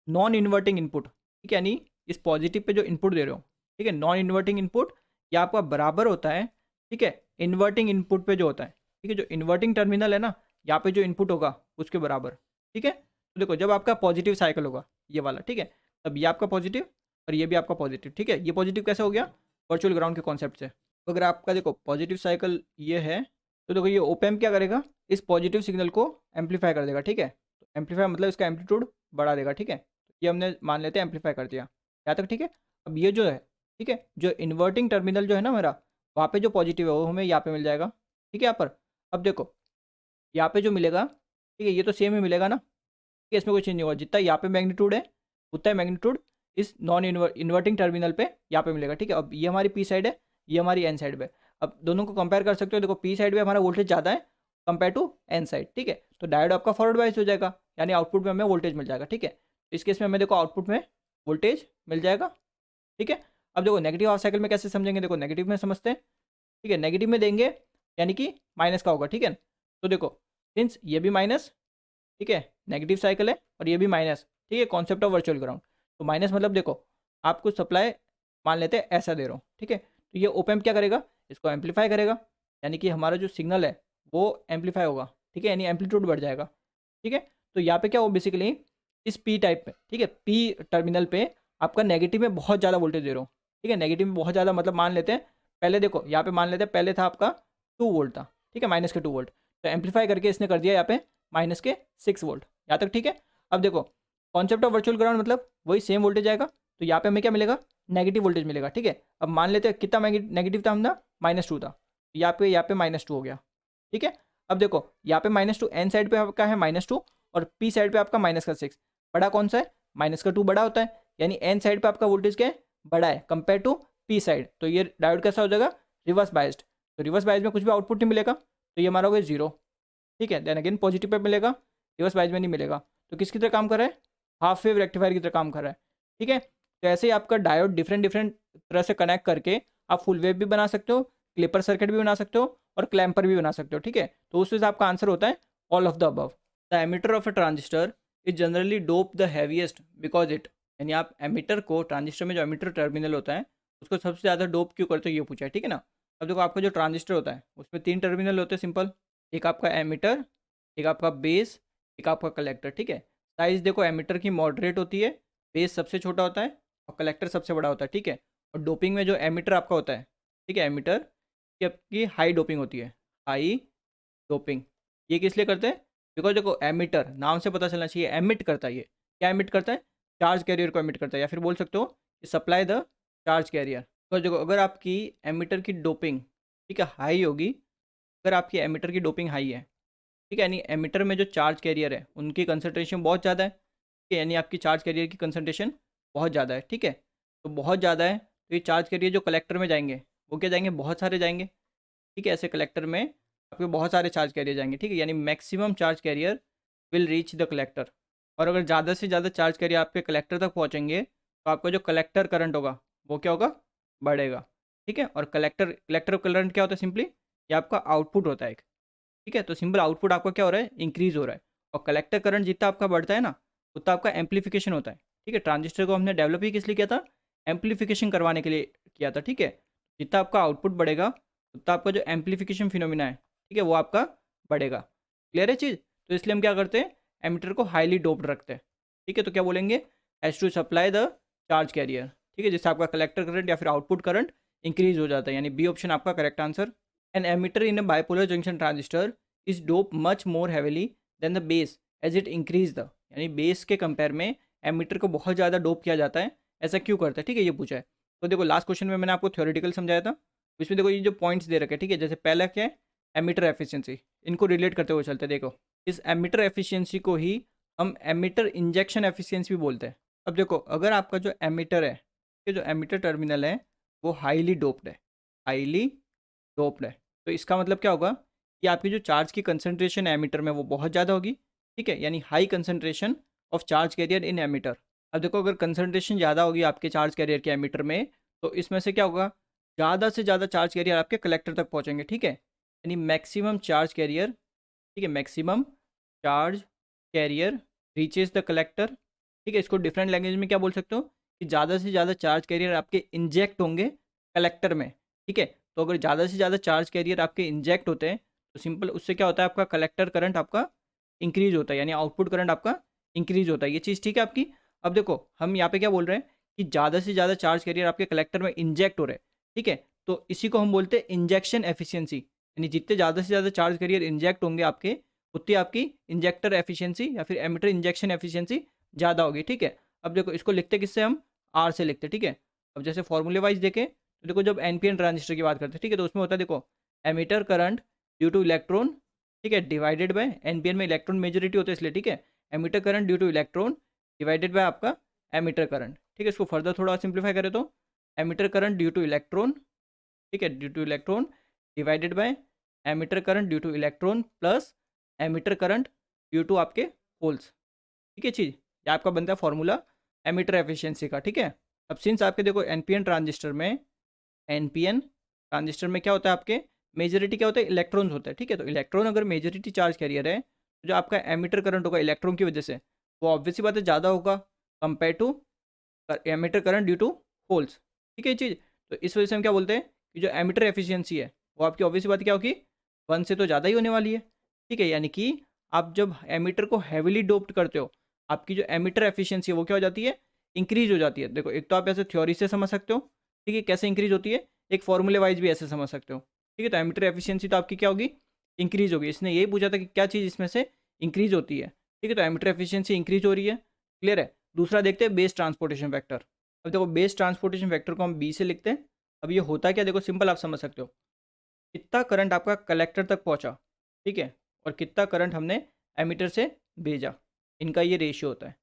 नॉन इन्वर्टिंग इनपुट। ठीक है, यानी इस पॉजिटिव पे जो इनपुट दे रहे हो, ठीक है, नॉन इन्वर्टिंग इनपुट, ये आपका बराबर होता है, ठीक है, इन्वर्टिंग इनपुट पे जो होता है। ठीक है, जो इन्वर्टिंग टर्मिनल है ना, यहाँ पे जो इनपुट होगा उसके बराबर। ठीक है, तो देखो जब आपका पॉजिटिव साइकिल होगा ये वाला, ठीक है, तब ये आपका पॉजिटिव और ये भी आपका पॉजिटिव। ठीक है, ये पॉजिटिव कैसे हो गया, वर्चुअल ग्राउंड के कॉन्सेप्ट से। तो अगर आपका देखो पॉजिटिव साइकिल ये है, तो देखो ये ओप एम्प क्या करेगा, इस पॉजिटिव सिग्नल को एम्पलीफाई कर देगा, ठीक है। तो एम्पलीफाई मतलब इसका एम्पलीट्यूड बढ़ा देगा, ठीक है। ये हमने मान लेते हैं एम्पलीफाई कर दिया यहाँ तक, ठीक है। अब ये जो है, ठीक है, जो इन्वर्टिंग टर्मिनल जो है ना मेरा, वहाँ पे जो पॉजिटिव है वो हमें यहाँ पे मिल जाएगा, ठीक है। यहाँ पर अब देखो यहाँ पे जो मिलेगा, ठीक है, ये तो सेम ही मिलेगा ना, ठीक है, इसमें कोई चेंज नहीं होगा। जितना यहाँ पे मैग्नीट्यूड है उतना ही मैग्नीट्यूड इस नॉन इन्वर्टिंग टर्मिनल पे यहाँ पे मिलेगा, ठीक है। अब ये हमारी पी साइड है, ये हमारी एन साइड पे। अब दोनों को कंपेयर कर सकते हो, देखो पी साइड पे हमारा वोल्टेज ज़्यादा है कंपेयर टू एन साइड, ठीक है। तो डायोड आपका फॉरवर्ड बायस हो जाएगा, यानी आउटपुट में हमें वोल्टेज मिल जाएगा, ठीक है। तो इस केस में हमें देखो आउटपुट में वोल्टेज मिल जाएगा, ठीक है। अब देखो नेगेटिव हाफ साइकिल में कैसे समझेंगे, देखो नेगेटिव में समझते हैं, ठीक है। नेगेटिव में देंगे यानी कि माइनस का होगा, ठीक है। तो देखो सिंस ये भी माइनस, ठीक है, नेगेटिव साइकिल है, और ये भी माइनस, ठीक है, कॉन्सेप्ट ऑफ वर्चुअल ग्राउंड। तो माइनस मतलब देखो आपको सप्लाई मान लेते हैं ऐसा दे रहा हूँ, ठीक है। तो ये ओप एम्प क्या करेगा, इसको एम्पलीफाई करेगा, यानी कि हमारा जो सिग्नल है वो एम्पलीफाई होगा, ठीक है, यानी एम्पलीट्यूड बढ़ जाएगा, ठीक है। तो यहाँ पे क्या हो बेसिकली इस पी टाइप में, ठीक है, पी टर्मिनल पे आपका नेगेटिव में बहुत ज़्यादा वोल्टेज दे रहा हूँ, ठीक है। नेगेटिव में बहुत ज़्यादा मतलब मान लेते हैं पहले, देखो यहाँ पे मान लेते हैं पहले था आपका 2 वोल्ट था, ठीक है, माइनस के 2 वोल्ट। तो एम्पलीफाई करके इसने कर दिया यहाँ पे माइनस के 6 वोल्ट, यहाँ तक ठीक है। अब देखो कॉन्सेप्ट ऑफ वर्चुअल ग्राउंड मतलब वही सेम वोल्टेज आएगा, तो यहाँ पे हमें क्या मिलेगा, नेगेटिव वोल्टेज मिलेगा, ठीक है। अब मान लेते हैं कितना नेगेटिव था हमारा, -2 था, यहाँ पे -2 हो गया, ठीक है। अब देखो यहाँ पे -2 एन साइड पे आपका है -2, और पी साइड पे आपका -6। बड़ा कौन सा है, -2 बड़ा होता है, यानी एन साइड पे आपका वोल्टेज क्या है, बड़ा है कंपेयर टू पी साइड। तो ये डायोड कैसा हो जाएगा, रिवर्स बायस्ड। तो रिवर्स बायस में कुछ भी आउटपुट नहीं मिलेगा, तो ये हमारा हो गया 0, ठीक है। देन अगेन पॉजिटिव पे मिलेगा, रिवर्स बायस में नहीं मिलेगा। तो किसकी तरह काम कर रहा है, हाफ वेव रेक्टिफायर की तरह काम कर रहा है, ठीक है। तो ऐसे ही आपका डायोड डिफरेंट डिफरेंट तरह से कनेक्ट करके आप फुल वेव भी बना सकते हो, क्लिपर सर्किट भी बना सकते हो, और क्लैम्पर भी बना सकते हो, ठीक है। तो उस वजह से आपका आंसर होता है all of the above. The emitter of a transistor is generally dope the heaviest because it, यानी आप एमीटर को, ट्रांजिस्टर में जो एमीटर टर्मिनल होता है उसको सबसे ज़्यादा डोप क्यों करते हो ये पूछा है, ठीक है ना। अब देखो आपका जो ट्रांजिस्टर होता है उसमें 3 टर्मिनल होते हैं सिंपल, एक आपका एमीटर, एक आपका बेस, एक आपका कलेक्टर, ठीक है। साइज देखो एमीटर की मॉडरेट होती है, बेस सबसे छोटा होता है, और कलेक्टर सबसे बड़ा होता है, ठीक है। और डोपिंग में जो एमीटर आपका होता है, ठीक है, एमीटर की आपकी हाई डोपिंग होती है, हाई डोपिंग। ये किस लिए करते हैं, बिकॉज देखो एमीटर नाम से पता चलना चाहिए, एमिट करता है, ये क्या एमिट करता है, चार्ज कैरियर को एमिट करता है, या फिर बोल सकते हो सप्लाई द चार्ज कैरियर। तो देखो अगर आपकी एमीटर की डोपिंग, ठीक है, हाई होगी, अगर आपकी एमीटर की डोपिंग हाई है, ठीक है, यानी एमीटर में जो चार्ज कैरियर है उनकी कंसनट्रेशन बहुत ज़्यादा है, ठीक है, यानी आपकी चार्ज कैरियर की कंसनट्रेशन बहुत ज़्यादा है, ठीक है। तो बहुत ज़्यादा है, तो ये चार्ज कैरियर जो कलेक्टर में जाएंगे वो क्या जाएंगे, बहुत सारे जाएंगे, ठीक है। ऐसे कलेक्टर में आपके बहुत सारे चार्ज कैरियर जाएंगे, ठीक है, यानी maximum charge carrier will reach the collector. और अगर ज़्यादा से ज़्यादा चार्ज कैरियर आपके कलेक्टर तक पहुँचेंगे तो आपका जो कलेक्टर करंट होगा वो क्या होगा, बढ़ेगा, ठीक है। और कलेक्टर कलेक्टर करंट क्या होता है, सिंपली ये आपका आउटपुट होता है एक, ठीक है। तो सिंपल आउटपुट आपका क्या हो रहा है, इंक्रीज हो रहा है। और कलेक्टर करंट जितना आपका बढ़ता है ना उतना आपका एम्पलीफिकेशन होता है, ठीक है। ट्रांजिस्टर को हमने डेवलप ही किस लिए किया था, एम्पलीफिकेशन करवाने के लिए किया था, ठीक है। जितना आपका आउटपुट बढ़ेगा उतना आपका जो एम्पलीफिकेशन फिनोमिना है, ठीक है, वो आपका बढ़ेगा। क्लियर है चीज़। तो इसलिए हम क्या करते हैं, एमीटर को हाईली डोप्ड रखते हैं, ठीक है। तो क्या बोलेंगे, has to supply the charge carrier, ठीक है, जिससे आपका कलेक्टर करंट या फिर आउटपुट करंट इंक्रीज हो जाता है, यानी बी ऑप्शन आपका correct answer. An emitter in a bipolar junction transistor is dope much more heavily than the base as it increase the, यानी बेस के कंपेयर में एमीटर को बहुत ज़्यादा डोप किया जाता है, ऐसा क्यों करता है, ठीक है, ये पूछा है। तो देखो लास्ट क्वेश्चन में मैंने आपको थ्योरेटिकल समझाया था, इसमें देखो ये जो पॉइंट्स दे रखे हैं, ठीक है, जैसे पहला क्या है, एमीटर एफिशिएंसी, इनको रिलेट करते हुए चलते, देखो इस एमीटर एफिशिएंसी को ही हम एमीटर इंजेक्शन एफिशिएंसी भी बोलते हैं। अब देखो अगर आपका जो एमीटर है, ये जो एमीटर टर्मिनल है वो हाईली डोप्ड है, हाईली डोप्ड है, तो इसका मतलब क्या होगा कि आपकी जो चार्ज की कंसनट्रेशन है एमीटर में वो बहुत ज़्यादा होगी, ठीक है, यानी high concentration of charge carrier in emitter. अब देखो अगर कंसनट्रेशन ज़्यादा होगी आपके चार्ज कैरियर के एमीटर में, तो इसमें से क्या होगा, ज़्यादा से ज़्यादा चार्ज कैरियर आपके कलेक्टर तक पहुँचेंगे, ठीक है, यानी मैक्सिमम चार्ज कैरियर, ठीक है, maximum charge carrier reaches the collector, ठीक है। इसको डिफरेंट लैंग्वेज में क्या बोल सकते हो कि ज़्यादा से ज़्यादा चार्ज कैरियर आपके इंजेक्ट होंगे कलेक्टर में, ठीक है। तो अगर ज़्यादा से ज़्यादा चार्ज कैरियर आपके इंजेक्ट होते हैं तो सिंपल उससे क्या होता है, आपका कलेक्टर करंट आपका इंक्रीज होता है, यानी आउटपुट करंट आपका इंक्रीज होता है, ये चीज़ ठीक है आपकी। अब देखो हम यहाँ पे क्या बोल रहे हैं कि ज़्यादा से ज़्यादा चार्ज कैरियर आपके कलेक्टर में इंजेक्ट हो रहे हैं, ठीक है। तो इसी को हम बोलते हैं इंजेक्शन एफिशिएंसी, यानी जितने ज़्यादा से ज़्यादा चार्ज कैरियर इंजेक्ट होंगे आपके, उतनी आपकी इंजेक्टर एफिशिएंसी या फिर एमिटर इंजेक्शन एफिशिएंसी ज़्यादा होगी, ठीक है। अब देखो इसको लिखते किससे हम, आर से लिखते, ठीक है। अब जैसे फॉर्मूले वाइज देखें तो देखो जब एनपीएन ट्रांजिस्टर की बात करते हैं, ठीक है, तो उसमें होता है देखो emitter current due to electron, ठीक है, डिवाइडेड बाय एनपीएन में इलेक्ट्रॉन मेजोरिटी होता है इसलिए, ठीक है, emitter current due to electron divided by आपका एमिटर करंट, ठीक है। इसको फर्दर थोड़ा सिंप्लीफाई करें तो emitter current due to electron, ठीक है, due to electron divided by emitter current due to electron plus emitter current due to आपके होल्स, ठीक है चीज़। ये आपका बनता है फॉर्मूला एमिटर एफिशिएंसी का, ठीक है। अब सिंस आपके देखो एनपीएन ट्रांजिस्टर में, एनपीएन ट्रांजिस्टर में क्या होता है आपके, मेजोरिटी क्या होता है, इलेक्ट्रॉन्स होता है, ठीक है। तो इलेक्ट्रॉन अगर मेजोरिटी चार्ज कैरियर है तो जो आपका एमिटर करंट होगा इलेक्ट्रॉन की वजह से वो ऑब्वियसली बात है ज़्यादा होगा compare to emitter current due to holes, ठीक है ये चीज़। तो इस वजह से हम क्या बोलते हैं कि जो एमिटर एफिशिएंसी है वो आपकी ऑब्वियसली बात क्या होगी, 1 से तो ज़्यादा ही होने वाली है, ठीक है। यानी कि आप जब एमिटर को हैविली डोप्ड करते हो, आपकी जो एमिटर एफिशिएंसी है वो क्या हो जाती है, इंक्रीज हो जाती है। देखो एक तो आप ऐसे थ्योरी से समझ सकते हो, ठीक है, कैसे इंक्रीज होती है, एक फॉर्मूले वाइज भी ऐसे समझ सकते हो, ठीक है। तो एमिटर एफिशिएंसी तो आपकी क्या होगी, इंक्रीज होगी। इसने यही पूछा था कि क्या चीज़ इसमें से इंक्रीज होती है, ठीक है। तो एमिटर एफिशिएंसी इंक्रीज हो रही है, क्लियर है। दूसरा देखते हैं बेस ट्रांसपोर्टेशन फैक्टर। अब देखो बेस ट्रांसपोर्टेशन फैक्टर को हम बी से लिखते हैं। अब ये होता क्या, देखो सिंपल आप समझ सकते हो, कितना करंट आपका कलेक्टर तक पहुंचा, ठीक है, और कितना करंट हमने एमीटर से भेजा, इनका ये रेशियो होता है,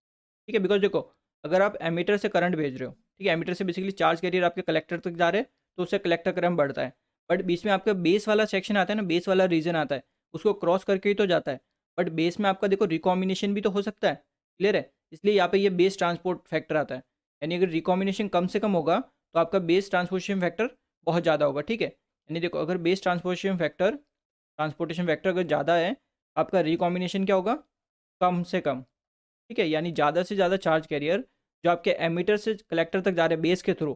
ठीक है। बिकॉज देखो अगर आप एमीटर से करंट भेज रहे हो, ठीक है, एमीटर से बेसिकली चार्ज कैरियर आपके कलेक्टर तक जा रहे हैं तो उससे कलेक्टर करंट बढ़ता है, बट बीच में आपका बेस वाला सेक्शन आता है ना, बेस वाला रीजन आता है, उसको क्रॉस करके ही तो जाता है, बट बेस में आपका देखो रिकॉम्बिनेशन भी तो हो सकता है, क्लियर है। इसलिए यहाँ पे ये बेस ट्रांसपोर्ट फैक्टर आता है, यानी अगर रिकॉम्बिनेशन कम से कम होगा तो आपका बेस ट्रांसपोर्टेशन फैक्टर बहुत ज़्यादा होगा, ठीक है। यानी देखो अगर बेस ट्रांसपोर्टेशन फैक्टर अगर ज़्यादा है, आपका रिकॉम्बिनेशन क्या होगा, कम से कम, ठीक है। यानी ज़्यादा से ज़्यादा चार्ज कैरियर जो आपके एमीटर से कलेक्टर तक जा रहे हैं बेस के थ्रू,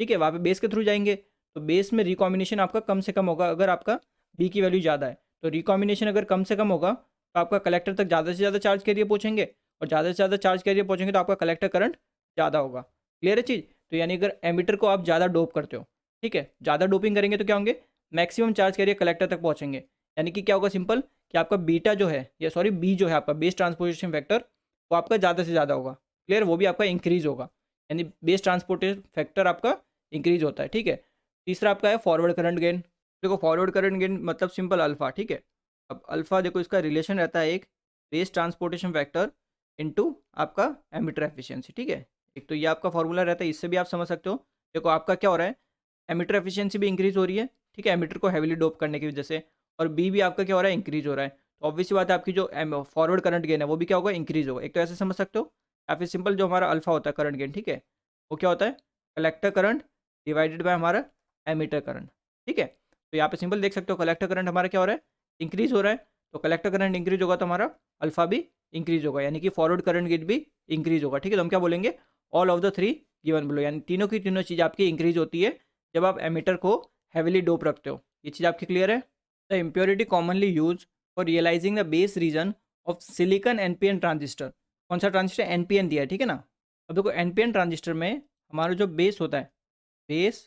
ठीक है, वहाँ पे बेस के थ्रू जाएंगे तो बेस में रिकॉम्बिनेशन आपका कम से कम होगा अगर आपका बी की वैल्यू ज़्यादा है। तो रिकॉम्बिनेशन अगर कम से कम होगा तो आपका कलेक्टर तक ज़्यादा से ज़्यादा चार्ज कैरियर पहुँचेंगे, और ज़्यादा से ज़्यादा चार्ज कैरियर पहुँचेंगे तो आपका कलेक्टर करंट ज़्यादा होगा, क्लियर है चीज़। तो यानी अगर एमीटर को आप ज़्यादा डोप करते हो, ठीक है, ज़्यादा डोपिंग करेंगे तो क्या होंगे, मैक्सिमम चार्ज कैरियर कलेक्टर तक पहुँचेंगे। यानी कि क्या होगा, सिंपल कि आपका बीटा जो है, या सॉरी बी जो है आपका बेस ट्रांसपोर्टेशन फैक्टर, वो आपका ज़्यादा से ज़्यादा होगा, क्लियर, वो भी आपका इंक्रीज होगा, यानी बेस ट्रांसपोर्टेशन फैक्टर आपका इंक्रीज होता है, ठीक है। तीसरा आपका है फॉरवर्ड करंट गेन। देखो फॉरवर्ड करंट गेन मतलब सिंपल अल्फा, ठीक है। अब अल्फा देखो इसका रिलेशन रहता है एक बेस ट्रांसपोर्टेशन फैक्टर इनटू आपका एमिटर एफिशिएंसी, ठीक है। एक तो ये आपका फॉर्मूला रहता है, इससे भी आप समझ सकते हो। देखो आपका क्या हो रहा है, एमिटर एफिशिएंसी भी इंक्रीज हो रही है, ठीक है, एमिटर को हैविली डोप करने की वजह से, और बी भी आपका क्या हो रहा है, इंक्रीज हो रहा है। तो ऑब्वियसली बात है आपकी जो फॉरवर्ड करंट गेन है वो भी क्या होगा, इंक्रीज होगा। एक तो ऐसे समझ सकते हो, या फिर सिंपल जो हमारा अल्फा होता है करंट गेन, ठीक है, वो क्या होता है, कलेक्टर करंट डिवाइडेड बाय हमारा एमिटर करंट, ठीक है। तो यहाँ पे सिंपल देख सकते हो कलेक्टर करंट हमारा क्या हो रहा है, इंक्रीज हो रहा है, तो कलेक्टर करंट इंक्रीज होगा तो हमारा अल्फा भी इंक्रीज होगा, यानी कि फॉरवर्ड करंट गेन भी इंक्रीज होगा, ठीक है। तो हम क्या बोलेंगे, all of the three given below, यानी तीनों की तीनों चीज़ आपकी इंक्रीज होती है जब आप एमिटर को हैविली डोप रखते हो। ये चीज़ आपकी क्लियर है। The impurity commonly use for realising the base region of silicon NPN transistor, कौन सा ट्रांजिस्टर, एनपीएन दिया है, ठीक है ना। अब देखो एनपीएन ट्रांजिस्टर में हमारा जो बेस होता है, बेस,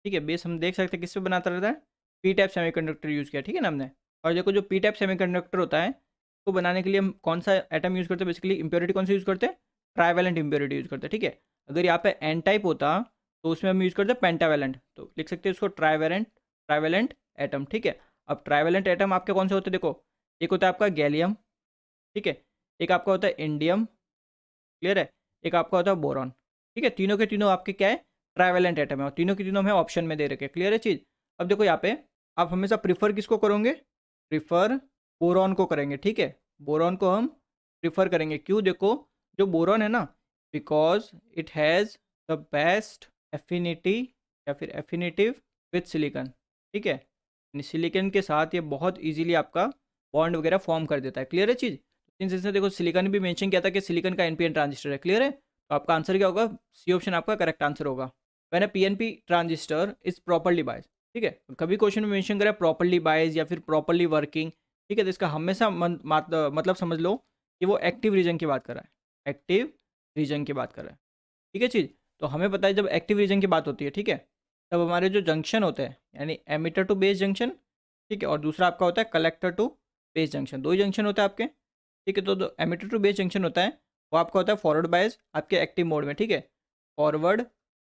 ठीक है, बेस हम देख सकते हैं किससे बनाता रहता है, पी टाइप सेमीकंडक्टर यूज़ किया, ठीक है ना हमने। और देखो जो पी टाइप सेमीकंडक्टर होता है उसको बनाने के लिए हम कौन सा एटम यूज़ करते हैं, बेसिकली इम्प्योरिटी कौन सा यूज़ करते हैं, ट्राइवेलेंट इम्प्योरिटी यूज़ करते हैं, ठीक है। अगर यहाँ पे एन टाइप होता तो उसमें हम यूज़ करते हैं पेंटावेलेंट, तो लिख सकते हैं उसको ट्राइवेलेंट एटम, ठीक है। अब ट्राइवेलेंट एटम आपके कौन से होते हैं, देखो एक होता है आपका गैलियम, ठीक है, एक आपका होता है इंडियम, क्लियर है, एक आपका होता है बोरॉन, ठीक है। तीनों के तीनों आपके क्या है, ट्राइवेलेंट एटम है, और तीनों के तीनों हमें ऑप्शन में दे रखे, क्लियर है चीज़। अब देखो यहाँ पे आप हमेशा प्रीफर किसको करोगे, प्रीफर बोरॉन को करेंगे, ठीक है, बोरॉन को हम प्रीफर करेंगे। क्यों, देखो जो बोरॉन है ना, because it has the best affinity या फिर एफिनेटिव विथ सिलिकन, ठीक है, सिलिकन के साथ ये बहुत इजीली आपका बॉन्ड वगैरह फॉर्म कर देता है, क्लियर है चीज़। इन सेंस में देखो सिलिकन भी मेंशन किया था कि सिलिकन का एनपीएन ट्रांजिस्टर है, क्लियर है। तो आपका आंसर क्या होगा, सी ऑप्शन आपका करेक्ट आंसर होगा। When a PNP transistor is properly bias, ठीक है, कभी क्वेश्चन में मेंशन करा प्रॉपर्ली बायस या फिर प्रॉपर्ली वर्किंग, ठीक है, तो इसका हमेशा मतलब समझ लो कि वो एक्टिव रीजन की बात कर रहा है, एक्टिव रीजन की बात कर रहा है, ठीक है चीज़। तो हमें पता है जब एक्टिव रीजन की बात होती है, ठीक है, तब हमारे जो जंक्शन होते हैं यानी एमिटर टू बेस जंक्शन, ठीक है, और दूसरा आपका होता है कलेक्टर टू बेस जंक्शन, दो ही जंक्शन होते हैं आपके, ठीक है। तो जो एमिटर टू बेस जंक्शन होता है वो आपका होता है फॉरवर्ड बायस्ड आपके एक्टिव मोड में, ठीक है, फॉरवर्ड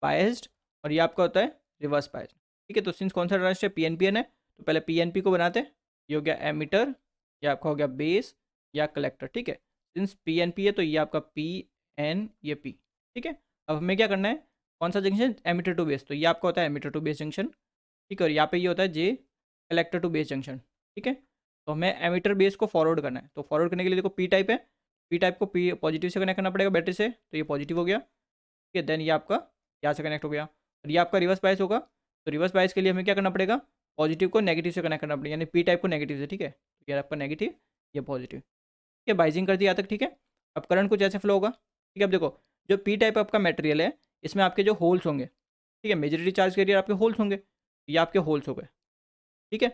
बायस्ड, और ये आपका होता है रिवर्स बायस्ड, ठीक है। तो सिंस कौन सा ट्रांजिस्टर पीएनपीएन है तो पहले पीएनपी को बनाते हैं, ये हो गया एमिटर, ये आपका हो गया बेस या कलेक्टर, ठीक है। सिंस पीएनपी है तो ये आपका पी एन ये पी, ठीक है। अब हमें क्या करना है, कौन सा जंक्शन, एमिटर टू बेस, तो ये आपका होता है एमिटर टू बेस जंक्शन, ठीक है, और यहाँ पे ये होता है जे कलेक्टर टू बेस जंक्शन, ठीक है। तो हमें एमिटर बेस को फॉरवर्ड करना है, तो फॉरवर्ड करने के लिए देखो पी टाइप है, पी टाइप को पी पॉजिटिव से कनेक्ट करना पड़ेगा बैटरी से, तो ये पॉजिटिव हो गया, ठीक है। देन ये आपका यहाँ से कनेक्ट हो गया, और ये आपका रिवर्स बायस होगा, तो रिवर्स बायस के लिए हमें क्या करना पड़ेगा, पॉजिटिव को नेगेटिव से कनेक्ट करना पड़ेगा, यानी पी टाइप को नेगेटिव से, ठीक है। तो ये आपका नेगेटिव, ये पॉजिटिव, ठीक है। बाइजिंग कर दिया यहाँ तक, ठीक है। अब करंट कुछ ऐसे फ्लो होगा, ठीक है। अब देखो जो पी टाइप आपका मटेरियल है इसमें आपके जो होल्स होंगे, ठीक है, मेजॉरिटी चार्ज कैरियर आपके होल्स होंगे, ये आपके होल्स हो गए, ठीक है।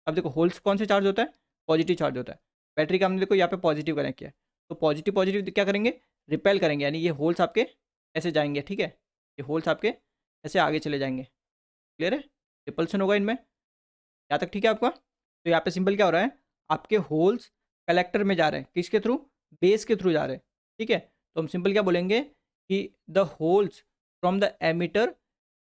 अब देखो होल्स कौन से चार्ज होता है, पॉजिटिव चार्ज होता है, बैटरी का हमने देखो यहाँ पे पॉजिटिव कनेक्ट किया है, तो पॉजिटिव पॉजिटिव क्या करेंगे, रिपेल करेंगे, यानी ये होल्स आपके ऐसे जाएंगे, ठीक है, ये होल्स आपके ऐसे आगे चले जाएंगे, क्लियर है, रिपल्सन होगा इनमें, यहाँ तक ठीक है आपका। तो यहाँ पे सिंपल क्या हो रहा है, आपके होल्स कलेक्टर में जा रहे हैं, किसके थ्रू, बेस के थ्रू जा रहे हैं, ठीक है। तो हम सिंपल क्या बोलेंगे कि the holes from the emitter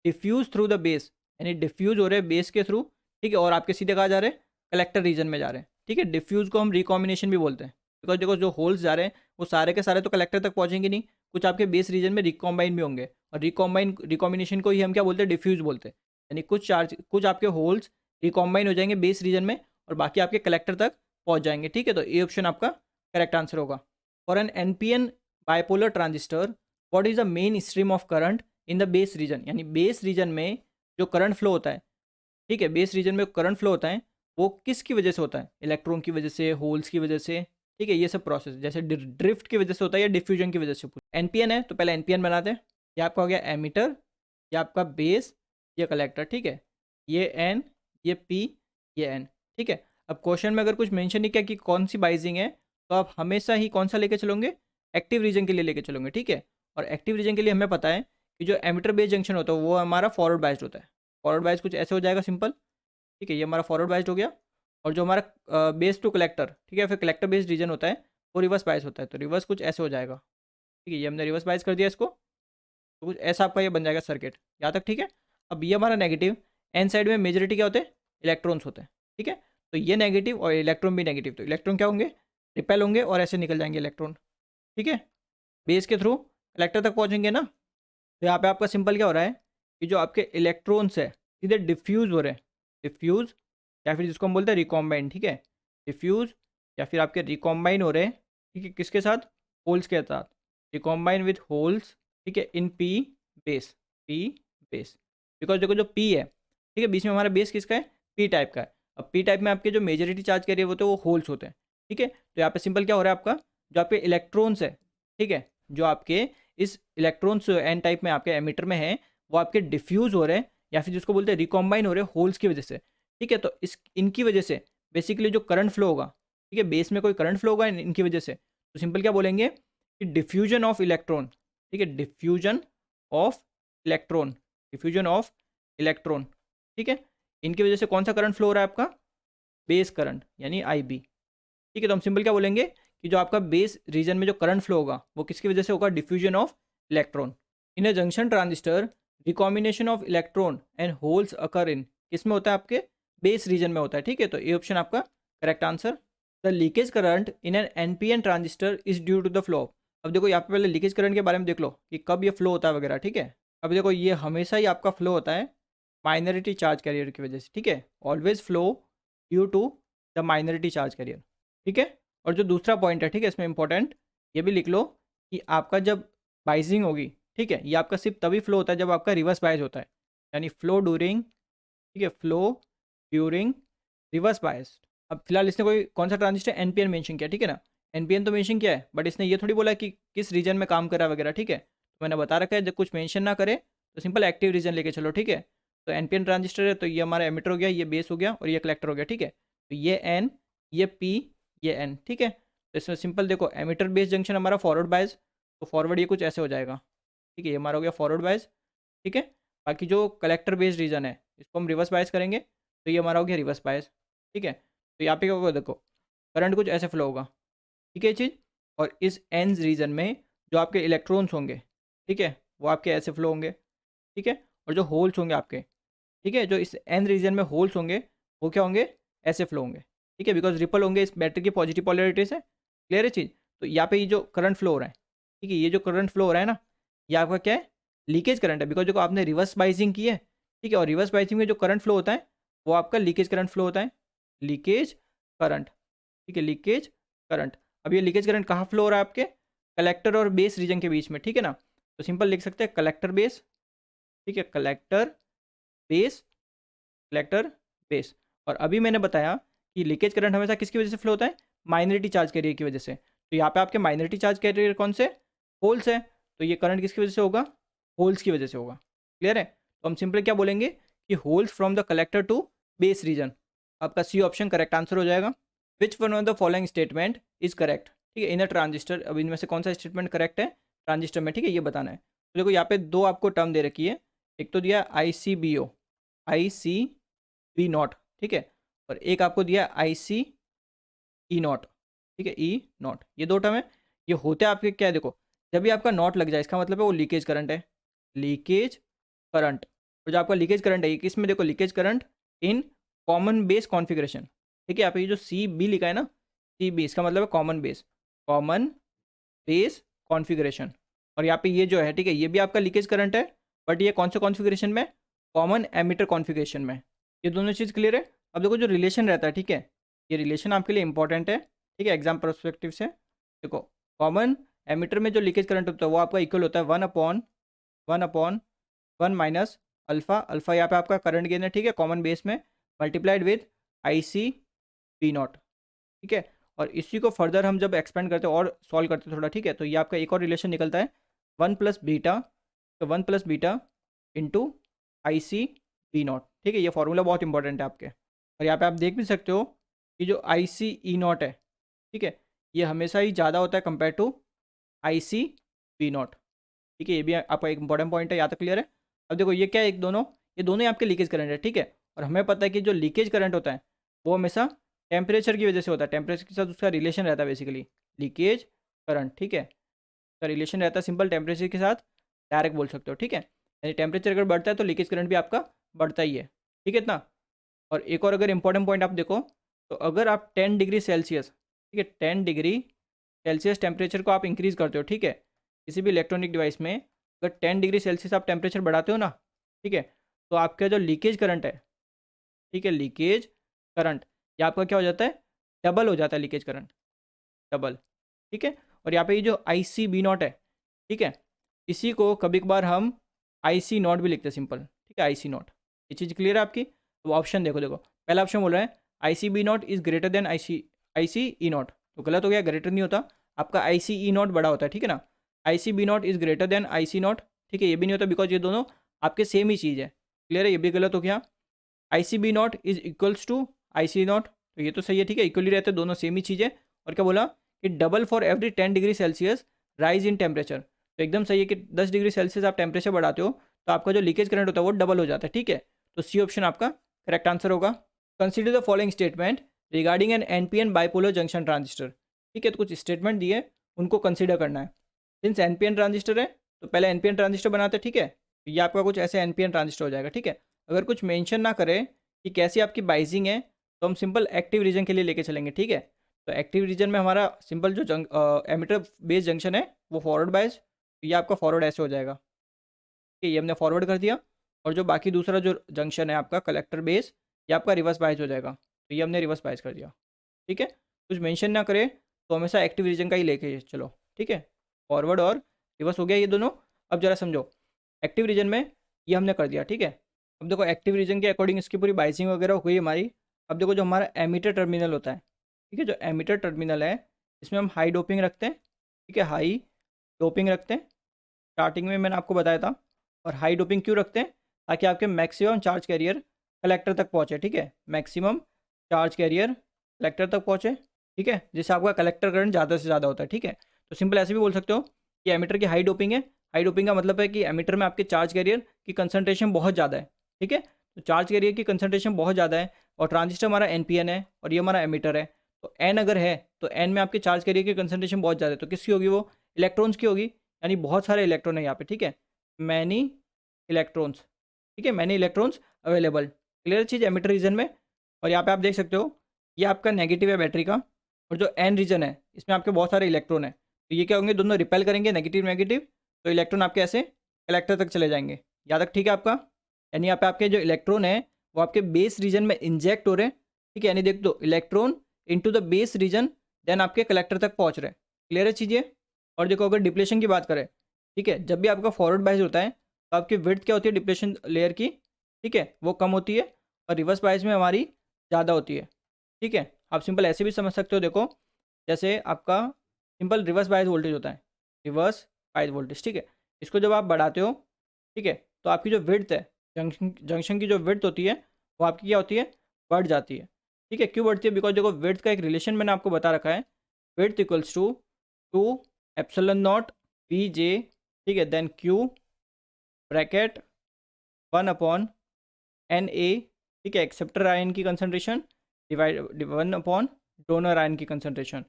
diffuse through the base, यानी डिफ्यूज हो रहे हैं बेस के थ्रू, ठीक है, और आपके सीधे कहाँ जा रहे हैं, कलेक्टर रीजन में जा रहे हैं, ठीक है। डिफ्यूज को हम रिकॉम्बिनेशन भी बोलते हैं, बिकॉज देखो जो होल्स जा रहे हैं वो सारे के सारे तो कलेक्टर तक पहुंचेंगे नहीं, कुछ आपके बेस रीजन में रिकॉम्बाइन भी होंगे, और रिकॉम्बिनेशन को ही हम क्या बोलते हैं, डिफ्यूज बोलते हैं, यानी कुछ आपके होल्स रिकॉम्बाइन हो जाएंगे बेस रीजन में और बाकी आपके कलेक्टर तक पहुंच जाएंगे, ठीक है। तो ये ऑप्शन आपका करेक्ट आंसर होगा। For an NPN bipolar transistor what is the main stream of current in the base region, यानी बेस रीजन में जो करंट फ्लो होता है, ठीक है, बेस रीजन में करंट फ्लो होता है वो किसकी वजह से होता है, इलेक्ट्रॉन की वजह से, होल्स की वजह से, ठीक है, ये सब प्रोसेस जैसे ड्रिफ्ट की वजह से होता है या डिफ्यूजन की वजह से। एनपीएन है तो पहले एनपीएन बनाते हैं, ये आपका हो गया एमीटर, ये आपका बेस, ये कलेक्टर, ठीक है, ये एन, ये पी, ये एन, ठीक है। अब क्वेश्चन में अगर कुछ मेंशन नहीं किया कि कौन सी बाइजिंग है तो आप हमेशा ही कौन सा लेके चलोगे, एक्टिव रीजन के लिए लेके चलोगे, ठीक है। और एक्टिव रीजन के लिए हमें पता है कि जो एमिटर बेस जंक्शन होता है वो हमारा फॉरवर्ड बाइस्ड होता है, फॉरवर्ड बाइस्ड कुछ ऐसे हो जाएगा सिंपल, ठीक है, ये हमारा फॉरवर्ड बाइस्ड हो गया, और जो हमारा बेस टू कलेक्टर, ठीक है, फिर कलेक्टर बेस्ड रीजन होता है वो रिवर्स बाइस होता है, तो रिवर्स कुछ ऐसे हो जाएगा, ठीक है, ये हमने रिवर्स बाइस कर दिया इसको, तो कुछ ऐसा आपका ये बन जाएगा सर्किट, यहाँ तक ठीक है। अब ये हमारा नेगेटिव, एन साइड में मेजोरिटी क्या होते हैं, इलेक्ट्रॉन्स होते हैं, ठीक है। तो ये नेगेटिव और इलेक्ट्रॉन भी नेगेटिव, तो इलेक्ट्रॉन क्या होंगे, रिपेल होंगे और ऐसे निकल जाएंगे इलेक्ट्रॉन, ठीक है, बेस के थ्रू कलेक्टर तक पहुँचेंगे ना। तो यहाँ पे आपका सिंपल क्या हो रहा है कि जो आपके इलेक्ट्रॉन्स है सीधे डिफ्यूज़ हो रहे हैं, डिफ्यूज़ या फिर जिसको हम बोलते हैं रिकॉम्बाइन, ठीक है, डिफ्यूज़ या फिर आपके रिकॉम्बाइन हो रहे हैं, ठीक है, किसके साथ, होल्स के साथ, रिकॉम्बाइन विथ होल्स, ठीक है, in P base, P base, because देखो जो पी है, ठीक है, बीच में हमारा बेस किसका है, पी टाइप का है। अब पी टाइप में आपके जो मेजोरिटी चार्ज कैरियर होते हैं वो होल्स होते हैं, ठीक है। तो यहाँ पे सिंपल क्या हो रहा है आपका, जो आपके इलेक्ट्रॉन्स है, ठीक है, जो आपके इस इलेक्ट्रॉन्स एन टाइप में आपके एमिटर में है वो आपके डिफ्यूज हो रहे हैं या फिर जिसको बोलते हैं रिकॉम्बाइन हो रहे हैं होल्स की वजह से, ठीक है। तो इस इनकी वजह से बेसिकली जो करंट फ्लो होगा, ठीक है, बेस में कोई करंट फ्लो होगा इनकी वजह से, तो सिंपल क्या बोलेंगे कि डिफ्यूजन ऑफ इलेक्ट्रॉन, ठीक है, diffusion of electron, diffusion of electron, ठीक है, इनकी वजह से कौन सा करंट फ्लो हो रहा है आपका, बेस करंट यानी आई बी, ठीक है। तो हम सिंपल क्या बोलेंगे कि जो आपका बेस रीजन में जो करंट फ्लो होगा वो किसकी वजह से होगा, diffusion of electron. In a junction transistor recombination of electron and holes occur in, किसमें होता है, आपके बेस रीजन में होता है, ठीक है। तो ये ऑप्शन आपका correct answer. The leakage current in an NPN transistor is due to the flow. अब देखो यहाँ पे पहले लीकेज करंट के बारे में देख लो कि कब ये फ्लो होता है वगैरह, ठीक है। अब देखो ये हमेशा ही आपका फ्लो होता है माइनॉरिटी चार्ज कैरियर की वजह से, ठीक है, always flow due to the minority charge carrier, ठीक है। और जो दूसरा पॉइंट है, ठीक है, इसमें इंपॉर्टेंट ये भी लिख लो कि आपका जब बाइजिंग होगी, ठीक है, ये आपका सिर्फ तभी फ्लो होता है जब आपका रिवर्स बायस होता है, यानी फ्लो ड्यूरिंग, ठीक है, फ्लो ड्यूरिंग रिवर्स बायस। अब फिलहाल इसने कोई कौन सा ट्रांजिस्टर एनपीएन मेंशन किया, ठीक है ना, एनपीएन तो मेंशन किया है बट इसने ये थोड़ी बोला कि किस रीजन में काम करा वगैरह, ठीक है। तो मैंने बता रखा है जब कुछ मेंशन ना करे तो सिंपल एक्टिव रीजन लेके चलो, ठीक है। तो एनपीएन ट्रांजिस्टर है तो ये हमारा एमिटर हो गया, ये बेस हो गया और ये कलेक्टर हो गया, ठीक है। तो ये एन, ये पी, ये एन, ठीक है। तो इसमें सिंपल देखो एमिटर बेस जंक्शन हमारा फॉरवर्ड बायस, तो फॉरवर्ड ये कुछ ऐसे हो जाएगा, ठीक है, ये हमारा हो गया फॉरवर्ड बायस, ठीक है। बाकी जो कलेक्टर बेस्ड रीजन है इसको हम रिवर्स बायस करेंगे, तो ये हमारा हो गया रिवर्स बायस। ठीक है, तो यहाँ पे क्या होगा देखो, करंट कुछ ऐसे फ्लो होगा, ठीक है ये चीज़। और इस एन रीजन में जो आपके इलेक्ट्रॉन्स होंगे, ठीक है, वो आपके ऐसे फ्लो होंगे, ठीक है। और जो होल्स होंगे आपके, ठीक है, जो इस एन रीजन में होल्स होंगे वो क्या होंगे, ऐसे फ्लो होंगे, ठीक है, बिकॉज रिपल होंगे इस बैटरी की पॉजिटिव पोलैरिटी से। क्लियर है चीज़। तो यहाँ पे ये जो करंट फ्लो हो रहा है, ठीक है, ये जो करंट फ्लो हो रहा है ना, ये आपका क्या है, लीकेज करंट है, बिकॉज देखो आपने रिवर्स बाइजिंग की है, ठीक है, और रिवर्स बाइजिंग में जो करंट फ्लो होता है वो आपका लीकेज करंट फ्लो होता है, लीकेज करंट, ठीक है, लीकेज करंट। अब ये लीकेज करंट कहाँ फ्लो हो रहा है, आपके कलेक्टर और बेस रीजन के बीच में, ठीक है ना। तो सिंपल लिख सकते हैं कलेक्टर बेस, ठीक है, कलेक्टर बेस, कलेक्टर बेस। और अभी मैंने बताया कि लीकेज करंट हमेशा किसकी वजह से फ्लो होता है, माइनॉरिटी चार्ज कैरियर की वजह से। तो यहाँ पे आपके माइनॉरिटी चार्ज कैरियर कौन से, होल्स है, तो ये करंट किसकी वजह से होगा, होल्स की वजह से होगा। क्लियर है। तो हम सिंपली क्या बोलेंगे कि holes from the collector to base region. आपका सी ऑप्शन करेक्ट आंसर हो जाएगा। Which one of the following statement is correct, ठीक है, इन अ ट्रांजिस्टर। अब इनमें से कौन सा स्टेटमेंट करेक्ट है ट्रांजिस्टर में, ठीक है, ये बताना है। तो देखो यहाँ पे दो आपको टर्म दे रखी है, एक तो दिया I C B O, I C B not, ठीक है, और एक आपको दिया आई सी ई नॉट, ठीक है, ई नॉट। ये दो टर्म है, ये होते हैं आपके क्या है, देखो जब भी आपका नॉट लग जाए इसका मतलब है वो लीकेज करंट है, लीकेज करंट। और जो आपका लीकेज करंट है ये किस में, देखो leakage current in common base configuration, ठीक है। यहाँ पे ये जो सी बी लिखा है ना, सी बी, इसका मतलब है common base, common base configuration. और यहाँ पे ये जो है, ठीक है, ये भी आपका लीकेज करंट है, बट ये कौन से कॉन्फ़िगरेशन में, कॉमन एमिटर कॉन्फ़िगरेशन में। ये दोनों चीज़ क्लियर है। अब देखो जो रिलेशन रहता है, ठीक है, ये रिलेशन आपके लिए इंपॉर्टेंट है, ठीक है, एग्जाम परस्पेक्टिव से। देखो कॉमन एमिटर में जो लीकेज करंट होता है वो आपका इक्वल होता है वन माइनस अल्फ़ा, अल्फ़ा यहाँ पे आपका करंट गेन है, ठीक है, कॉमन बेस में, multiplied with I C P not, ठीक है। और इसी को फर्दर हम जब एक्सपेंड करते हैं और सॉल्व करते हैं थोड़ा, ठीक है, तो ये आपका एक और रिलेशन निकलता है, वन प्लस बीटा, तो one plus beta into I C B not, ठीक है। ये फॉर्मूला बहुत इंपॉर्टेंट है आपके। और यहाँ पे आप देख भी सकते हो कि जो आई सी ई नॉट है, ठीक है, ये हमेशा ही ज़्यादा होता है compare to I C B not, ठीक है। ये भी आपका एक इंपॉर्टेंट पॉइंट है, यहाँ तक क्लियर है। अब देखो ये क्या है, एक दोनों, ये दोनों ही आपके लीकेज करंट है, ठीक है। और हमें पता है कि जो लीकेज करंट होता है वो हमेशा टेम्परेचर की वजह से होता है, टेम्परेचर के साथ उसका रिलेशन रहता है बेसिकली, लीकेज करंट, ठीक है, का रिलेशन रहता है सिंपल टेम्परेचर के साथ, डायरेक्ट बोल सकते हो, ठीक है। यानी टेम्परेचर अगर बढ़ता है तो लीकेज करंट भी आपका बढ़ता ही है, ठीक है इतना। और एक और अगर इंपॉर्टेंट पॉइंट आप देखो, तो अगर आप 10 डिग्री सेल्सियस, ठीक है, 10 डिग्री सेल्सियस टेम्परेचर को आप इंक्रीज़ करते हो, ठीक है, किसी भी इलेक्ट्रॉनिक डिवाइस में अगर 10 डिग्री सेल्सियस आप टेम्परेचर बढ़ाते हो ना, ठीक है, तो आपका जो लीकेज करंट है, ठीक है, लीकेज करंट, ये आपका क्या हो जाता है, डबल हो जाता है लीकेज करंट, डबल, ठीक है। और यहाँ पे ये जो आई सी बी नॉट है, ठीक है, इसी को कभी कभार हम आई सी नॉट भी लिखते हैं सिंपल, ठीक है, आई सी नॉट। ये चीज़ क्लियर है आपकी। तो ऑप्शन देखो, देखो पहला ऑप्शन बोल रहा है I C B not is greater than I C E not, तो गलत हो गया, ग्रेटर नहीं होता, आपका आई सी ई नॉट बड़ा होता है, ठीक है ना। I C B not is greater than I C not, ठीक है, ये भी नहीं होता बिकॉज ये दोनों आपके सेम ही चीज़ है। क्लियर है, ये भी गलत हो गया। I C B not is equals to I C not, तो ये तो सही है, ठीक है, इक्वली रहते हैं, दोनों सेम ही चीज़ है। और क्या बोला कि double for every 10 degree Celsius rise in temperature, तो एकदम सही है कि 10 डिग्री सेल्सियस आप टेम्परेचर बढ़ाते हो तो आपका जो लीकेज करंट होता है वो डबल हो जाता है, ठीक है। तो सी ऑप्शन आपका करेक्ट आंसर होगा। Consider the following statement regarding an NPN bipolar junction transistor, ठीक है, तो कुछ स्टेटमेंट दिए उनको कंसिडर करना है। सिंस एनपीएन ट्रांजिस्टर है तो पहले एनपीएन ट्रांजिस्टर बनाते हैं, ठीक है, तो ये आपका कुछ ऐसे एनपीएन ट्रांजिस्टर हो जाएगा, ठीक है। अगर कुछ मेंशन ना करे कि कैसी आपकी बाइजिंग है तो हम सिंपल एक्टिव रीजन के लिए लेके चलेंगे, ठीक है। तो एक्टिव रीजन में हमारा सिंपल जो एमिटर बेस जंक्शन है वो फॉरवर्ड बायस, तो ये आपका फॉरवर्ड ऐसे हो जाएगा, ठीक है, ये हमने फॉरवर्ड कर दिया। और जो बाकी दूसरा जो जंक्शन है आपका कलेक्टर बेस, ये आपका रिवर्स बायस हो जाएगा, तो ये हमने रिवर्स बायस कर दिया, ठीक है। कुछ मेंशन ना करे तो हमेशा एक्टिव रीजन का ही लेके चलो, ठीक है, फॉरवर्ड और रिवर्स हो गया ये दोनों। अब जरा समझो, एक्टिव रीजन में ये हमने कर दिया, ठीक है। अब देखो एक्टिव रीजन के अकॉर्डिंग इसकी पूरी बाइसिंग वगैरह हो गई हमारी। अब देखो जो हमारा एमीटर टर्मिनल होता है, ठीक है, जो एमीटर टर्मिनल है इसमें हम हाई डोपिंग रखते हैं, ठीक है, हाई डोपिंग रखते हैं, स्टार्टिंग में मैंने आपको बताया था। और हाई डोपिंग क्यों रखते हैं, ताकि आपके मैक्सिमम चार्ज कैरियर कलेक्टर तक पहुँचे, ठीक है, मैक्सिमम चार्ज कैरियर कलेक्टर तक पहुँचे, ठीक है, जिससे आपका कलेक्टर करंट ज़्यादा से ज़्यादा होता है, ठीक है। तो सिंपल ऐसे भी बोल सकते हो कि एमीटर की हाई डोपिंग है हाई डोपिंग का मतलब है कि एमिटर में आपके चार्ज कैरियर की कंसंट्रेशन बहुत ज़्यादा है, ठीक है। तो चार्ज कैरियर की कंसंट्रेशन बहुत ज़्यादा है और ट्रांजिस्टर हमारा NPN है और ये हमारा एमिटर है। तो N अगर है तो N में आपके चार्ज कैरियर की कंसंट्रेशन बहुत ज़्यादा है, तो किसकी होगी वो? इलेक्ट्रॉन्स की होगी, यानी बहुत सारे इलेक्ट्रॉन है यहाँ पे, ठीक है। मैनी इलेक्ट्रॉन्स, ठीक है, मैनी इलेक्ट्रॉन्स अवेलेबल। क्लियर चीज़ एमिटर रीजन में। और यहाँ पे आप देख सकते हो ये आपका नेगेटिव है बैटरी का, और जो N रीजन है इसमें आपके बहुत सारे इलेक्ट्रॉन है, तो ये क्या होंगे, दोनों रिपेल करेंगे, नेगेटिव नेगेटिव, तो इलेक्ट्रॉन आपके ऐसे कलेक्टर तक चले जाएंगे। याद तक ठीक है आपका। यानी यहाँ पे आपके जो इलेक्ट्रॉन है वो आपके बेस रीजन में इंजेक्ट हो रहे हैं, ठीक है। यानी देख दो electron into the base region, then आपके कलेक्टर तक पहुंच रहे हैं। क्लियर है चीज़ें। और देखो अगर डिप्लेशन की बात करें, ठीक है, जब भी आपका फॉरवर्ड बायस होता है तो आपकी विड्थ क्या होती है डिप्लेशन लेयर की, ठीक है, वो कम होती है, और रिवर्स बायस में हमारी ज़्यादा होती है, ठीक है। आप सिंपल ऐसे भी समझ सकते हो, देखो जैसे आपका सिंपल रिवर्स बायस वोल्टेज होता है, रिवर्स बायस वोल्टेज, ठीक है। इसको जब आप बढ़ाते हो, ठीक है, तो आपकी जो विड्थ है, जंक्शन की जो विड्थ होती है वो आपकी क्या होती है, बढ़ जाती है, ठीक है। क्यों बढ़ती है? बिकॉज देखो विड्थ का एक रिलेशन मैंने आपको बता रखा है, width equals to 2 epsilon not V J, ठीक है, देन क्यू ब्रैकेट 1/NA, ठीक है, एक्सेप्टर आयन की कंसंट्रेशन डिवाइड 1/डोनर आयन की कंसंट्रेशन,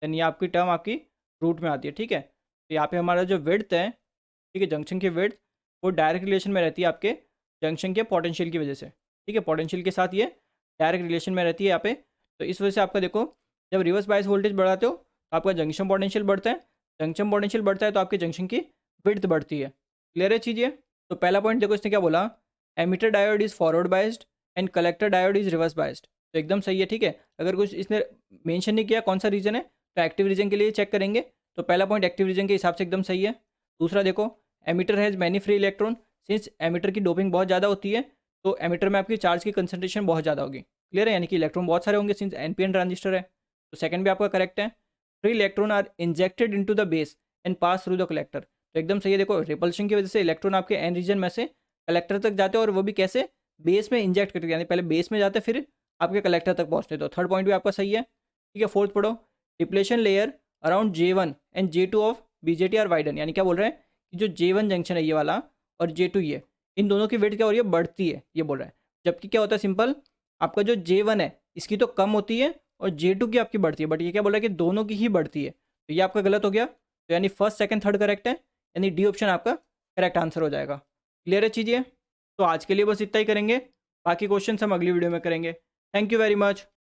देन ये आपकी टर्म आपकी रूट में आती है, ठीक है। तो यहाँ पे हमारा जो विड्थ है, ठीक है, जंक्शन की विड्थ, वो डायरेक्ट रिलेशन में रहती है आपके जंक्शन के पोटेंशियल की वजह से, ठीक है, पोटेंशियल के साथ ये डायरेक्ट रिलेशन में रहती है यहाँ पे। तो इस वजह से आपका देखो जब रिवर्स बायस वोल्टेज बढ़ाते हो तो आपका जंक्शन पोटेंशियल बढ़ता है, जंक्शन पोटेंशियल बढ़ता है तो आपके जंक्शन की विड्थ बढ़ती है। क्लियर है चीज़ें। तो पहला पॉइंट देखो इसने क्या बोला, emitter diode is forward biased and collector diode is reverse biased, तो एकदम सही है, ठीक है। अगर कुछ इसने मेंशन नहीं किया कौन सा रीजन है, तो एक्टिव रीजन के लिए चेक करेंगे, तो पहला पॉइंट एक्टिव रीजन के हिसाब से एकदम सही है। दूसरा देखो emitter has many free electron, since emitter की डोपिंग बहुत ज़्यादा होती है तो एमिटर में आपकी चार्ज की कंसंट्रेशन बहुत ज़्यादा होगी। क्लियर है, यानी कि इलेक्ट्रॉन बहुत सारे होंगे सिंस NPN ट्रांजिस्टर है। तो सेकंड भी आपका करेक्ट है। Free electron are injected into the base and pass through the collector, तो एकदम सही है। देखो रिपल्शन की वजह से इलेक्ट्रॉन आपके N रीजन में से कलेक्टर तक जाते हैं, और वो भी कैसे, बेस में इंजेक्ट करके, यानी पहले बेस में जाते फिर आपके कलेक्टर तक पहुँचते। तो थर्ड पॉइंट भी आपका सही है, ठीक है। फोर्थ पढ़ो, depletion layer around J1 and J2 of BJT are widen, यानी क्या बोल रहे हैं कि जो J1 जंक्शन है ये वाला और J2 ये, इन दोनों की वेट क्या हो रही है, बढ़ती है, ये बोल रहा है। जबकि क्या होता है सिंपल, आपका जो J1 है इसकी तो कम होती है और J2 की आपकी बढ़ती है, बट ये क्या बोल रहा है कि दोनों की ही बढ़ती है, तो ये आपका गलत हो गया। तो यानी फर्स्ट सेकंड थर्ड करेक्ट है, यानी डी ऑप्शन आपका करेक्ट आंसर हो जाएगा। क्लियर है चीज़ें। तो आज के लिए बस इतना ही करेंगे, बाकी क्वेश्चन हम अगली वीडियो में करेंगे। Thank you very much.